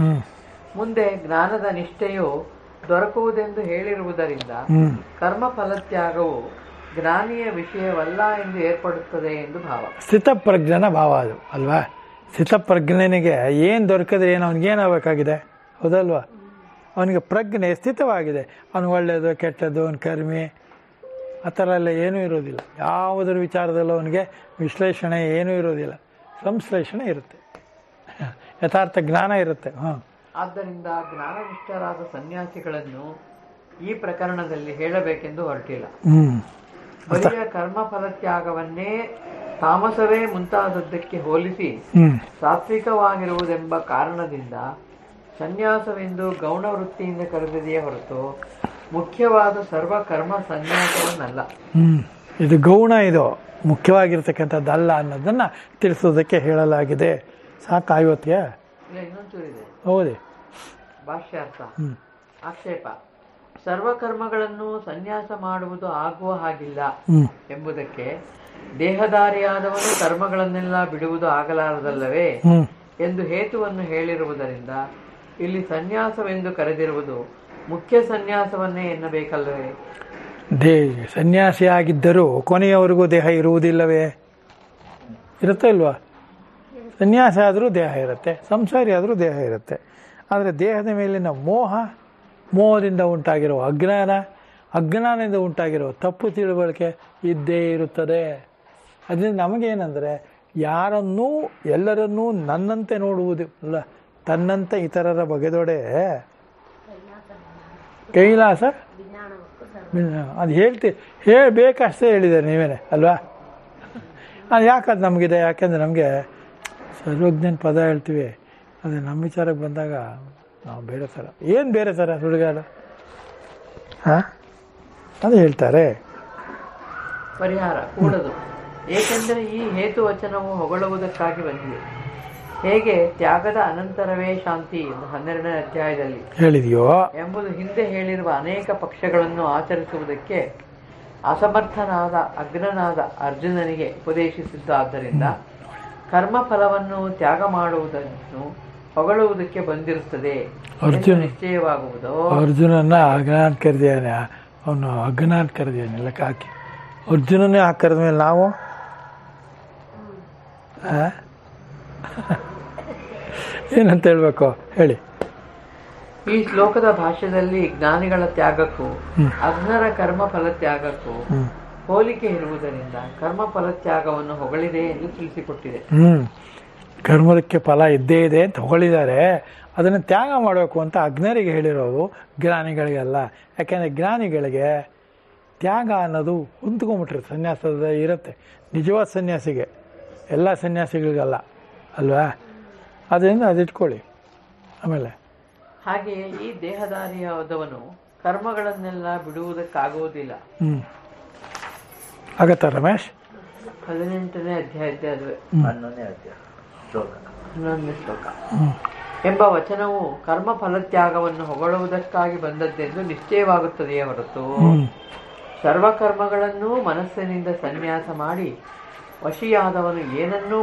ಮುಂದೆ ಜ್ಞಾನದ ನಿಷ್ಠೆಯು ದೊರಕುವುದೆಂದು ಹೇಳಿರುವುದರಿಂದ ಕರ್ಮ ಫಲತ್ಯಾಗವು ಜ್ಞಾನಿಯ ವಿಷಯವಲ್ಲ ಎಂದು ಏರ್ಪಡುತ್ತದೆ ಎಂದು ಭಾವ. ಸ್ಥಿತಪ್ರಜ್ಞನ ಭಾವ ಅದು ಅಲ್ವಾ? ಸ್ಥಿತಪ್ರಜ್ಞನಿಗೆ ಏನು ದೊರಕಿದ್ರೆ ಏನು, ಅವನಿಗೇನಾಗಬೇಕಾಗಿದೆ? ಹೌದಲ್ವಾ? ಅವನಿಗೆ ಪ್ರಜ್ಞೆ ಸ್ಥಿತವಾಗಿದೆ. ಅವನು ಒಳ್ಳೆಯದು ಕೆಟ್ಟದ್ದು, ಅವನ ಕರ್ಮಿ ಆ ಥರ ಎಲ್ಲ ಏನೂ ಇರೋದಿಲ್ಲ. ಯಾವುದರ ವಿಚಾರದಲ್ಲೂ ಅವನಿಗೆ ವಿಶ್ಲೇಷಣೆ ಏನೂ ಇರೋದಿಲ್ಲ, ಸಂಶ್ಲೇಷಣೆ ಇರುತ್ತೆ, ಯಥಾರ್ಥ ಜ್ಞಾನ ಇರುತ್ತೆ. ಆದ್ದರಿಂದ ಜ್ಞಾನನಿಷ್ಠರಾದ ಸನ್ಯಾಸಿಗಳನ್ನು ಈ ಪ್ರಕರಣದಲ್ಲಿ ಹೇಳಬೇಕೆಂದು ಹೊರಟಿಲ್ಲ. ಬರಿಯ ಕರ್ಮ ಫಲತ್ಯಾಗವನ್ನೇ ತಾಮಸವೇ ಮುಂತಾದದ್ದಕ್ಕೆ ಹೋಲಿಸಿ ಸಾತ್ವಿಕವಾಗಿರುವುದೆಂಬ ಕಾರಣದಿಂದ ಸನ್ಯಾಸವೆಂದು ಗೌಣ ವೃತ್ತಿಯಿಂದ ಕರೆದಿದೆಯೇ ಹೊರತು ಮುಖ್ಯವಾದ ಸರ್ವ ಕರ್ಮ ಸನ್ಯಾಸವನ್ನಲ್ಲ. ಇದು ಗೌಣ, ಇದು ಮುಖ್ಯವಾಗಿರ್ತಕ್ಕಂಥದ್ದಲ್ಲ ಅನ್ನೋದನ್ನ ತಿಳಿಸೋದಕ್ಕೆ ಹೇಳಲಾಗಿದೆ. ಸಾಕಾಯ್ವತ್ಗೆ ಇನ್ನೊಂಚೂರಿದೆ, ಹೌದೇ? ಭಾಷ್ಯಾರ್ಥ. ಆಕ್ಷೇಪ: ಸರ್ವಕರ್ಮಗಳನ್ನು ಸನ್ಯಾಸ ಮಾಡುವುದು ಆಗುವ ಹಾಗಿಲ್ಲ ಎಂಬುದಕ್ಕೆ ದೇಹಧಾರಿಯಾದವನು ಕರ್ಮಗಳನ್ನೆಲ್ಲ ಬಿಡುವುದು ಆಗಲಾರದಲ್ಲವೇ ಎಂದು ಹೇತುವನ್ನು ಹೇಳಿರುವುದರಿಂದ ಇಲ್ಲಿ ಸನ್ಯಾಸವೆಂದು ಕರೆದಿರುವುದು ಮುಖ್ಯ ಸನ್ಯಾಸವನ್ನೇ ಎನ್ನಬೇಕಲ್ಲವೇ? ಸನ್ಯಾಸಿಯಾಗಿದ್ದರೂ ಕೊನೆಯವರೆಗೂ ದೇಹ ಇರುವುದಿಲ್ಲವೇ? ಇರುತ್ತೆ ಇಲ್ವಾ? ಸನ್ಯಾಸಿ ಆದರೂ ದೇಹ ಇರುತ್ತೆ, ಸಂಸಾರಿ ಆದರೂ ದೇಹ ಇರುತ್ತೆ. ಆದರೆ ದೇಹದ ಮೇಲಿನ ಮೋಹದಿಂದ ಉಂಟಾಗಿರುವ ಅಜ್ಞಾನದಿಂದ ಉಂಟಾಗಿರುವ ತಪ್ಪು ತಿಳುವಳಿಕೆ ಇದ್ದೇ ಇರುತ್ತದೆ. ಅದರಿಂದ ನಮಗೇನೆಂದರೆ ಎಲ್ಲರನ್ನೂ ನನ್ನಂತೆ ನೋಡುವುದು ಅಲ್ಲ, ತನ್ನಂತೆ ಇತರರ ಬಗೆದೊಡೆ ಕೈಲಾಸ. ಅದು ಹೇಳಬೇಕಷ್ಟೇ ಹೇಳಿದ್ದಾರೆ ನೀವೇನೆ ಅಲ್ವಾ? ಅದು ಯಾಕದು ನಮಗಿದೆ? ಯಾಕೆಂದರೆ ನಮಗೆ ಸರ್ವಜ್ಞನ ಪದ ಹೇಳ್ತೀವಿ, ಅದು ನಮ್ಮ ವಿಚಾರಕ್ಕೆ ಬಂದಾಗ ನಾವು ಬೇರೆ ಥರ. ಏನು ಬೇರೆ ಥರ ಸುಡುಗಾಡ? ಅದು ಹೇಳ್ತಾರೆ. ಪರಿಹಾರ ಕೂಡದು, ಏಕೆಂದರೆ ಈ ಹೇತು ವಚನವು ಹೊಗಳುವುದಕ್ಕಾಗಿ ಬಂದಿದೆ. ಹೇಗೆ ತ್ಯಾಗದ ಅನಂತರವೇ ಶಾಂತಿ ಎಂದು 12ನೇ ಅಧ್ಯಾಯದಲ್ಲಿ ಹೇಳಿದೆಯೋ ಎಂಬುದು ಹಿಂದೆ ಹೇಳಿರುವ ಅನೇಕ ಪಕ್ಷಗಳನ್ನು ಆಚರಿಸುವುದಕ್ಕೆ ಅಸಮರ್ಥನಾದ ಅಗ್ನನಾದ ಅರ್ಜುನನಿಗೆ ಉಪದೇಶಿಸಿದ್ದಾದ್ದರಿಂದ ಕರ್ಮ ಫಲವನ್ನು ತ್ಯಾಗ ಮಾಡುವುದನ್ನು ಹೊಗಳುವುದಕ್ಕೆ ಬಂದಿರುತ್ತದೆ ನಿಶ್ಚಯವಾಗುವುದು. ಅರ್ಜುನನ್ನ ಅಜ್ಞಾನ ಕರೆದಿದ್ದಾನೆ, ಅವನು ಅಜ್ಞಾನ ಕರೆದಿದ್ದಾನೆ ಲೆಕ್ಕ ಹಾಕಿ. ಅರ್ಜುನನೇ ಹಾಕರದ ಮೇಲೆ ನಾವು ಏನಂತ ಹೇಳ್ಬೇಕು ಹೇಳಿ? ಈ ಶ್ಲೋಕದ ಭಾಷ್ಯದಲ್ಲಿ ಜ್ಞಾನಿಗಳ ತ್ಯಾಗಕ್ಕೂ ಅಜ್ಞರ ಕರ್ಮ ಫಲತ್ಯಾಗಕ್ಕೂ ಹೋಲಿಕೆ ಇರುವುದರಿಂದ ಕರ್ಮ ಫಲತ್ಯಾಗವನ್ನು ಹೊಗಳಿದೆ ಎಂದು ತಿಳಿಸಿಕೊಟ್ಟಿದೆ. ಕರ್ಮಕ್ಕೆ ಫಲ ಇದ್ದೇ ಇದೆ ಅಂತ ಹೊಗಳಿದ್ದಾರೆ. ಅದನ್ನು ತ್ಯಾಗ ಮಾಡಬೇಕು ಅಂತ ಅಜ್ಞರಿಗೆ ಹೇಳಿರೋದು, ಜ್ಞಾನಿಗಳಿಗೆಲ್ಲ. ಯಾಕೆಂದರೆ ಜ್ಞಾನಿಗಳಿಗೆ ತ್ಯಾಗ ಅನ್ನೋದು ಹೊಂದ್ಕೊಂಬಿಟ್ರೆ ಸನ್ಯಾಸದ ಇರುತ್ತೆ. ನಿಜವಾದ ಸನ್ಯಾಸಿಗೆ, ಎಲ್ಲ ಸನ್ಯಾಸಿಗಳಿಗಲ್ಲ ಅಲ್ವಾ? ಅದರಿಂದ ಅದಿಟ್ಕೊಳ್ಳಿ. ಆಮೇಲೆ ಹಾಗೆಯೇ ಈ ದೇಹಧಾರಿಯಾದವನು ಕರ್ಮಗಳನ್ನೆಲ್ಲ ಬಿಡುವುದಕ್ಕಾಗುವುದಿಲ್ಲ. ಆಗತ್ತ ರಮೇಶ್? 18ನೇ ಅಧ್ಯಾಯದ 11ನೇ ಶ್ಲೋಕ ಎಂಬ ವಚನವು ಕರ್ಮ ಫಲತ್ಯಾಗವನ್ನು ಹೊಗಳುವುದಕ್ಕಾಗಿ ಬಂದದ್ದೆಂದು ನಿಶ್ಚಯವಾಗುತ್ತದೆಯೇ ಹೊರತು ಸರ್ವಕರ್ಮಗಳನ್ನೂ ಮನಸ್ಸಿನಿಂದ ಸನ್ಯಾಸ ಮಾಡಿ ವಶಿಯಾದವನು ಏನನ್ನೂ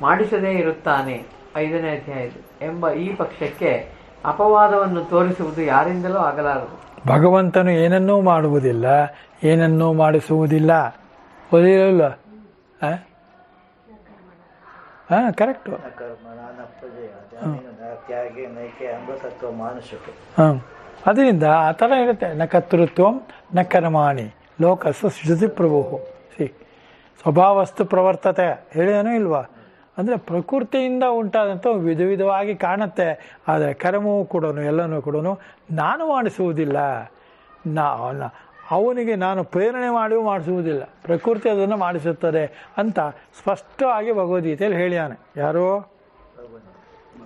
ಮಾಡಿಸದೇ ಇರುತ್ತಾನೆ 5ನೇ ಅಧ್ಯಾಯದ ಎಂಬ ಈ ಪಕ್ಷಕ್ಕೆ ಅಪವಾದವನ್ನು ತೋರಿಸುವುದು ಯಾರಿಂದಲೂ ಆಗಲಾರದು. ಭಗವಂತನು ಏನನ್ನೂ ಮಾಡುವುದಿಲ್ಲ, ಏನನ್ನೂ ಮಾಡಿಸುವುದಿಲ್ಲ. ಓದಿರಲ್ಲ? ಕರೆಕ್ಟು. ಅದರಿಂದ ಆ ಥರ ಇರುತ್ತೆ. ನ ಕರ್ತೃತ್ವಂ ನ ಕರ್ಮಾಣಿ ಲೋಕಸ್ಸ ಸೃಜತಿ ಪ್ರಭು. ಸ್ವಭಾವಸ್ತು ಪ್ರವರ್ತತೆ ಹೇಳಿದನೂ ಇಲ್ವಾ? ಅಂದರೆ ಪ್ರಕೃತಿಯಿಂದ ಉಂಟಾದಂಥ ವಿಧ ವಿಧವಾಗಿ ಕಾಣುತ್ತೆ. ಆದರೆ ಕರ್ಮವೂ ಕೂಡ ಎಲ್ಲನೂ ಕೂಡ ನಾನು ಮಾಡಿಸುವುದಿಲ್ಲ, ಅವನಿಗೆ ನಾನು ಪ್ರೇರಣೆ ಮಾಡಿಸುವುದಿಲ್ಲ, ಪ್ರಕೃತಿ ಅದನ್ನು ಮಾಡಿಸುತ್ತದೆ ಅಂತ ಸ್ಪಷ್ಟವಾಗಿ ಭಗವದ್ಗೀತೆಯಲ್ಲಿ ಹೇಳಿಯಾನೆ. ಯಾರು?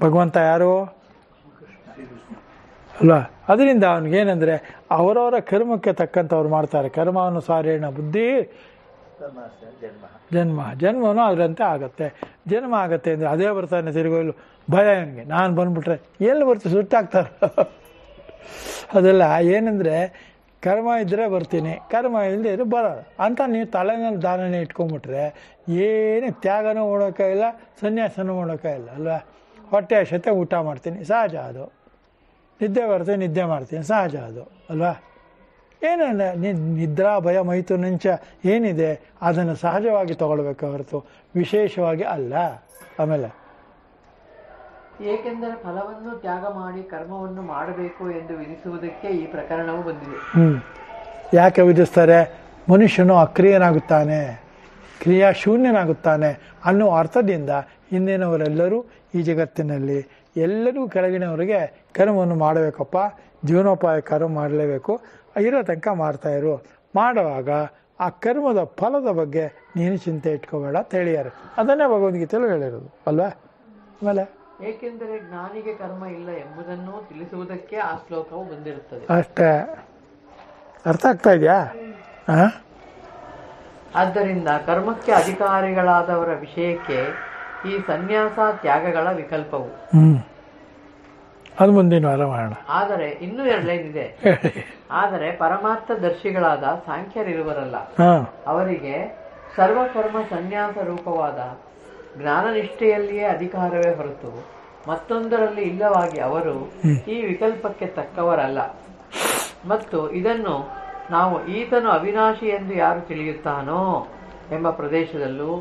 ಭಗವಂತ. ಯಾರು? ಅಲ್ವಾ? ಅದರಿಂದ ಅವನಿಗೇನೆಂದರೆ ಅವರವರ ಕರ್ಮಕ್ಕೆ ತಕ್ಕಂಥವ್ರು ಮಾಡ್ತಾರೆ. ಕರ್ಮಾನುಸಾರೇಣ ಬುದ್ಧಿ ಜನ್ಮನೂ ಅದರಂತೆ ಆಗತ್ತೆ. ಜನ್ಮ ಆಗತ್ತೆ ಅಂದರೆ ಅದೇ ಬರ್ತಾನೆ ತಿರುಗೋಲು ಭಯ ಅವನಿಗೆ. ನಾನು ಬಂದ್ಬಿಟ್ರೆ ಎಲ್ಲಿ ಬರ್ತೀನಿ, ಸುಟ್ಟಾಗ್ತಾರೆ. ಅದೆಲ್ಲ ಏನಂದರೆ ಕರ್ಮ ಇದ್ದರೆ ಬರ್ತೀನಿ, ಕರ್ಮ ಇಲ್ಲದೆ ಇದ್ರೆ ಬರೋದು ಅಂತ ನೀವು ತಲೆನಲ್ಲಿ ಧಾರಣೆ ಇಟ್ಕೊಂಡ್ಬಿಟ್ರೆ ಏನು ತ್ಯಾಗನೂ ಮಾಡೋಕೆ ಇಲ್ಲ, ಸನ್ಯಾಸನೂ ಮಾಡೋಕೆ ಇಲ್ಲ ಅಲ್ವಾ? ಹೊಟ್ಟೆ ಹಸಿತೆ ಊಟ ಮಾಡ್ತೀನಿ, ಸಹಜ ಅದು. ನಿದ್ದೆ ಬರ್ತೀನಿ, ನಿದ್ದೆ ಮಾಡ್ತೀನಿ, ಸಹಜ ಅದು ಅಲ್ವಾ? ಏನಿಲ್ಲ, ನಿದ್ರಾ ಭಯ ಮೈತು ನಂಚ ಏನಿದೆ ಅದನ್ನು ಸಹಜವಾಗಿ ತಗೊಳ್ಬೇಕು ಹೊರತು ವಿಶೇಷವಾಗಿ ಅಲ್ಲ. ಆಮೇಲೆ ಏಕೆಂದರೆ ಫಲವನ್ನು ತ್ಯಾಗ ಮಾಡಿ ಕರ್ಮವನ್ನು ಮಾಡಬೇಕು ಎಂದು ವಿಧಿಸುವುದಕ್ಕೆ ಈ ಪ್ರಕರಣವು ಬಂದಿದೆ. ಯಾಕೆ ವಿಧಿಸ್ತಾರೆ? ಮನುಷ್ಯನು ಅಕ್ರಿಯನಾಗುತ್ತಾನೆ, ಕ್ರಿಯಾಶೂನ್ಯನಾಗುತ್ತಾನೆ ಅನ್ನೋ ಅರ್ಥದಿಂದ ಹಿಂದಿನವರೆಲ್ಲರೂ ಈ ಜಗತ್ತಿನಲ್ಲಿ ಎಲ್ಲರಿಗೂ ಕೆಳಗಿನವರಿಗೆ ಕರ್ಮವನ್ನು ಮಾಡಬೇಕಪ್ಪ, ಜೀವನೋಪಾಯ ಕರ್ಮ ಮಾಡಲೇಬೇಕು, ಇರೋ ತನಕ ಮಾಡ್ತಾಯಿರು. ಮಾಡುವಾಗ ಆ ಕರ್ಮದ ಫಲದ ಬಗ್ಗೆ ನೀನು ಚಿಂತೆ ಇಟ್ಕೋಬೇಡ ಅಂತ ಹೇಳಿದ್ದಾರೆ. ಅದನ್ನೇ ಭಗವದ್ಗೀತೆಯಲ್ಲೂ ಹೇಳಿರೋದು ಅಲ್ವಾ? ಆಮೇಲೆ ಏಕೆಂದರೆ ಜ್ಞಾನಿಗೆ ಕರ್ಮ ಇಲ್ಲ ಎಂಬುದನ್ನು ತಿಳಿಸುವುದಕ್ಕೆ ಆ ಶ್ಲೋಕವು ಬಂದಿರುತ್ತದೆ. ಅಷ್ಟೇ. ಅರ್ಥ ಆಗ್ತಾ ಇದೆಯಾ? ಆದ್ದರಿಂದ ಕರ್ಮಕ್ಕೆ ಅಧಿಕಾರಿಗಳಾದವರ ವಿಷಯಕ್ಕೆ ಈ ಸನ್ಯಾಸ ತ್ಯಾಗಗಳ ವಿಕಲ್ಪವು. ಅದು ಮುಂದಿನ ವಾರ ಮಾಡೋಣ. ಆದರೆ ಇನ್ನೂ 2 ಲೈನ್ ಇದೆ. ಆದರೆ ಪರಮಾರ್ಥ ದರ್ಶಿಗಳಾದ ಸಾಂಖ್ಯರಿರುವರಲ್ಲ, ಅವರಿಗೆ ಸರ್ವಕರ್ಮ ಸನ್ಯಾಸ ರೂಪವಾದ ಜ್ಞಾನನಿಷ್ಠೆಯಲ್ಲಿಯೇ ಅಧಿಕಾರವೇ ಹೊರತು ಮತ್ತೊಂದರಲ್ಲಿ ಇಲ್ಲವಾಗಿ ಅವರು ಈ ವಿಕಲ್ಪಕ್ಕೆ ತಕ್ಕವರಲ್ಲ. ಮತ್ತು ಇದನ್ನು ನಾವು ಈತನು ಅವಿನಾಶಿ ಎಂದು ಯಾರು ತಿಳಿಯುತ್ತಾನೋ ಎಂಬ ಪ್ರದೇಶದಲ್ಲೂ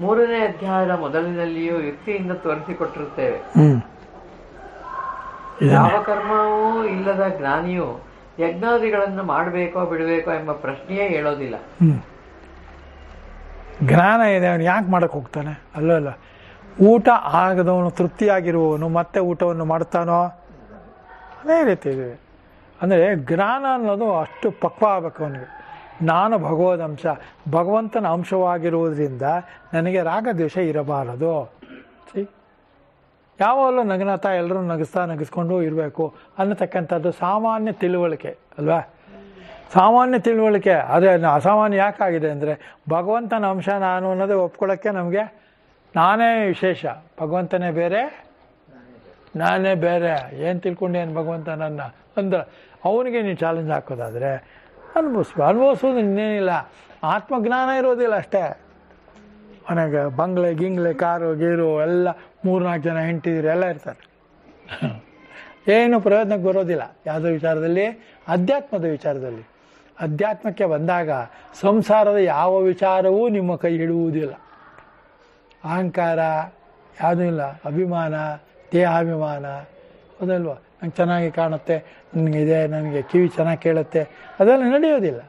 3ನೇ ಅಧ್ಯಾಯದ ಮೊದಲಿನಲ್ಲಿಯೂ ಯುಕ್ತಿಯಿಂದ ತೋರಿಸಿಕೊಟ್ಟಿರುತ್ತೇವೆ. ಯಾವ ಕರ್ಮವೂ ಇಲ್ಲದ ಜ್ಞಾನಿಯು ಯಜ್ಞಾದಿಗಳನ್ನು ಮಾಡಬೇಕೋ ಬಿಡಬೇಕೋ ಎಂಬ ಪ್ರಶ್ನೆಯೇ ಹೇಳೋದಿಲ್ಲ. ಜ್ಞಾನ ಇದೆ, ಅವನು ಯಾಕೆ ಮಾಡಕ್ಕೆ ಹೋಗ್ತಾನೆ? ಅಲ್ಲ, ಊಟ ಆಗದವನು ತೃಪ್ತಿಯಾಗಿರುವವನು ಮತ್ತೆ ಊಟವನ್ನು ಮಾಡ್ತಾನೋ? ಅದೇ ರೀತಿ ಇದೆ. ಅಂದರೆ ಜ್ಞಾನ ಅನ್ನೋದು ಅಷ್ಟು ಪಕ್ವ ಆಗಬೇಕು ಅವನಿಗೆ. ನಾನು ಭಗವದ್ ಅಂಶ, ಭಗವಂತನ ಅಂಶವಾಗಿರುವುದರಿಂದ ನನಗೆ ರಾಗದ್ವೇಷ ಇರಬಾರದು. ಯಾವಾಗಲೂ ನಗನತಾ ಎಲ್ಲರೂ ನಗಿಸ್ಕೊಂಡು ಇರಬೇಕು ಅನ್ನತಕ್ಕಂಥದ್ದು ಸಾಮಾನ್ಯ ತಿಳುವಳಿಕೆ ಅಲ್ವಾ? ಸಾಮಾನ್ಯ ತಿಳುವಳಿಕೆ. ಆದರೆ ಅಸಾಮಾನ್ಯ ಯಾಕಾಗಿದೆ ಅಂದರೆ ಭಗವಂತನ ಅಂಶ ನಾನು ಅನ್ನೋದೇ ಒಪ್ಕೊಳ್ಳೋಕ್ಕೆ ನಮಗೆ ನಾನೇ ವಿಶೇಷ, ಭಗವಂತನೇ ಬೇರೆ ನಾನೇ ಬೇರೆ, ಏನು ತಿಳ್ಕೊಂಡೇನು ಭಗವಂತನನ್ನು ಅಂದ್ರೆ ಅವನಿಗೆ ನೀವು ಚಾಲೆಂಜ್ ಹಾಕೋದಾದರೆ ಅನುಭವಿಸೋದು ಇನ್ನೇನಿಲ್ಲ. ಆತ್ಮಜ್ಞಾನ ಇರೋದಿಲ್ಲ ಅಷ್ಟೇ. ಮನೆಗೆ ಬಂಗ್ಲೆ ಗಿಂಗ್ಲೆ ಕಾರು ಗೀರು ಎಲ್ಲ 3-4 ಜನ ಹೆಂಡತಿದ್ರು ಎಲ್ಲ ಇರ್ತಾರೆ. ಏನು ಪ್ರಯೋಜನಕ್ಕೆ ಬರೋದಿಲ್ಲ ಯಾವುದೋ ವಿಚಾರದಲ್ಲಿ. ಅಧ್ಯಾತ್ಮದ ವಿಚಾರದಲ್ಲಿ ಅಧ್ಯಾತ್ಮಕ್ಕೆ ಬಂದಾಗ ಸಂಸಾರದ ಯಾವ ವಿಚಾರವೂ ನಿಮ್ಮ ಕೈ ಹಿಡುವುದಿಲ್ಲ. ಅಹಂಕಾರ ಯಾವುದೂ ಇಲ್ಲ, ಅಭಿಮಾನ, ದೇಹಾಭಿಮಾನ, ಹೌದಲ್ವ? ನಂಗೆ ಚೆನ್ನಾಗಿ ಕಾಣುತ್ತೆ, ನನಗಿದೆ, ನನಗೆ ಕಿವಿ ಚೆನ್ನಾಗಿ ಕೇಳುತ್ತೆ, ಅದೆಲ್ಲ ನಡೆಯೋದಿಲ್ಲ.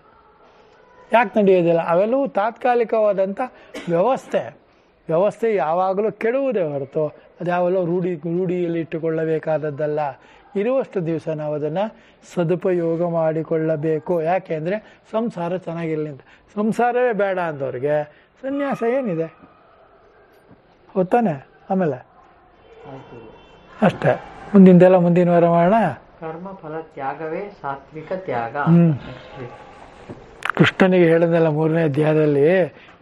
ಯಾಕೆ ನಡೆಯೋದಿಲ್ಲ? ಅವೆಲ್ಲವೂ ತಾತ್ಕಾಲಿಕವಾದಂಥ ವ್ಯವಸ್ಥೆ ಯಾವಾಗಲೂ ಕೆಡುವುದೇ ಹೊರತು ಅದ್ಯಾವೆಲ್ಲ ರೂಢಿಯಲ್ಲಿ ಇಟ್ಟುಕೊಳ್ಳಬೇಕಾದದ್ದಲ್ಲ. ಇರುವಷ್ಟು ದಿವಸ ನಾವು ಅದನ್ನು ಸದುಪಯೋಗ ಮಾಡಿಕೊಳ್ಳಬೇಕು. ಯಾಕೆ ಅಂದರೆ ಸಂಸಾರ ಚೆನ್ನಾಗಿರಲಿ ಅಂತ. ಸಂಸಾರವೇ ಬೇಡ ಅಂದವ್ರಿಗೆ ಸನ್ಯಾಸ ಏನಿದೆ? ಹೊತ್ತಾನೆ. ಆಮೇಲೆ ಅಷ್ಟೇ. ಮುಂದಿನ ವಾರ ಮಾಡೋಣ. ಕರ್ಮ ಫಲ ತ್ಯಾಗವೇ ಸಾತ್ವಿಕ ತ್ಯಾಗ. ಕೃಷ್ಣನಿಗೆ ಹೇಳಿದಲ್ಲ 3ನೇ ಅಧ್ಯಾಯದಲ್ಲಿ,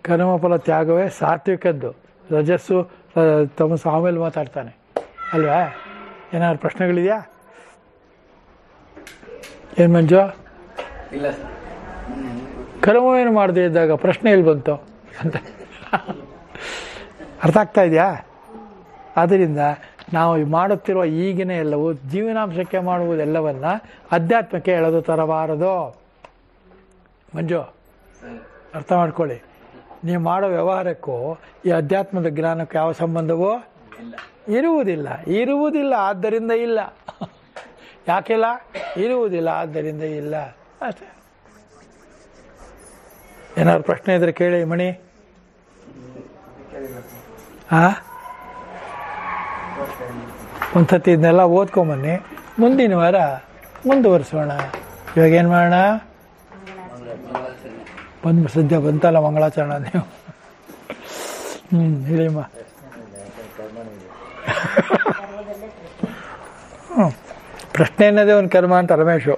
ಕರ್ಮಫಲ ತ್ಯಾಗವೇ ಸಾತ್ವಿಕದ್ದು, ರಜಸ್ಸು ತಮಸ್ಸು ಆಮೇಲೆ ಮಾತಾಡ್ತಾನೆ ಅಲ್ವಾ? ಏನಾದ್ರು ಪ್ರಶ್ನೆಗಳಿದೆಯಾ? ಏನು ಮಂಜು? ಇಲ್ಲ. ಕರ್ಮವೇನು ಮಾಡದೇ ಇದ್ದಾಗ ಪ್ರಶ್ನೆ ಎಲ್ಲಿ ಬಂತು ಅಂತ ಅರ್ಥ ಆಗ್ತಾ ಇದೆಯಾ? ಆದ್ದರಿಂದ ನಾವು ಮಾಡುತ್ತಿರುವ ಈಗಿನ ಎಲ್ಲವೂ ಜೀವನಾಂಶಕ್ಕೆ ಮಾಡುವುದೆಲ್ಲವನ್ನ ಅಧ್ಯಾತ್ಮಕ್ಕೆ ಎಳೆದು ತರಬಾರದು. ಮಂಜು, ಅರ್ಥ ಮಾಡ್ಕೊಳ್ಳಿ. ನೀವು ಮಾಡೋ ವ್ಯವಹಾರಕ್ಕೂ ಈ ಅಧ್ಯಾತ್ಮದ ಜ್ಞಾನಕ್ಕೂ ಯಾವ ಸಂಬಂಧವೂ ಇರುವುದಿಲ್ಲ. ಆದ್ದರಿಂದ ಇಲ್ಲ. ಯಾಕೆಲ್ಲ? ಇರುವುದಿಲ್ಲ, ಆದ್ದರಿಂದ ಇಲ್ಲ ಅಷ್ಟೇ. ಏನಾದ್ರು ಪ್ರಶ್ನೆ ಇದ್ರೆ ಕೇಳಿ ಮಣಿ. ಒಂದ್ಸತಿ ಇದನ್ನೆಲ್ಲ ಓದ್ಕೊಂಬನ್ನಿ, ಮುಂದಿನ ವಾರ ಮುಂದುವರಿಸೋಣ. ಇವಾಗ ಏನು ಮಾಡೋಣ? ಸದ್ಯ ಬಂತಲ್ಲ ಮಂಗಳಾಚರಣ. ನೀವು ಹೇಳಿಮ್ಮ. ಪ್ರಶ್ನೆ ಅನ್ನೋದೇ ಒಂದು ಕರ್ಮ ಅಂತ ರಮೇಶು.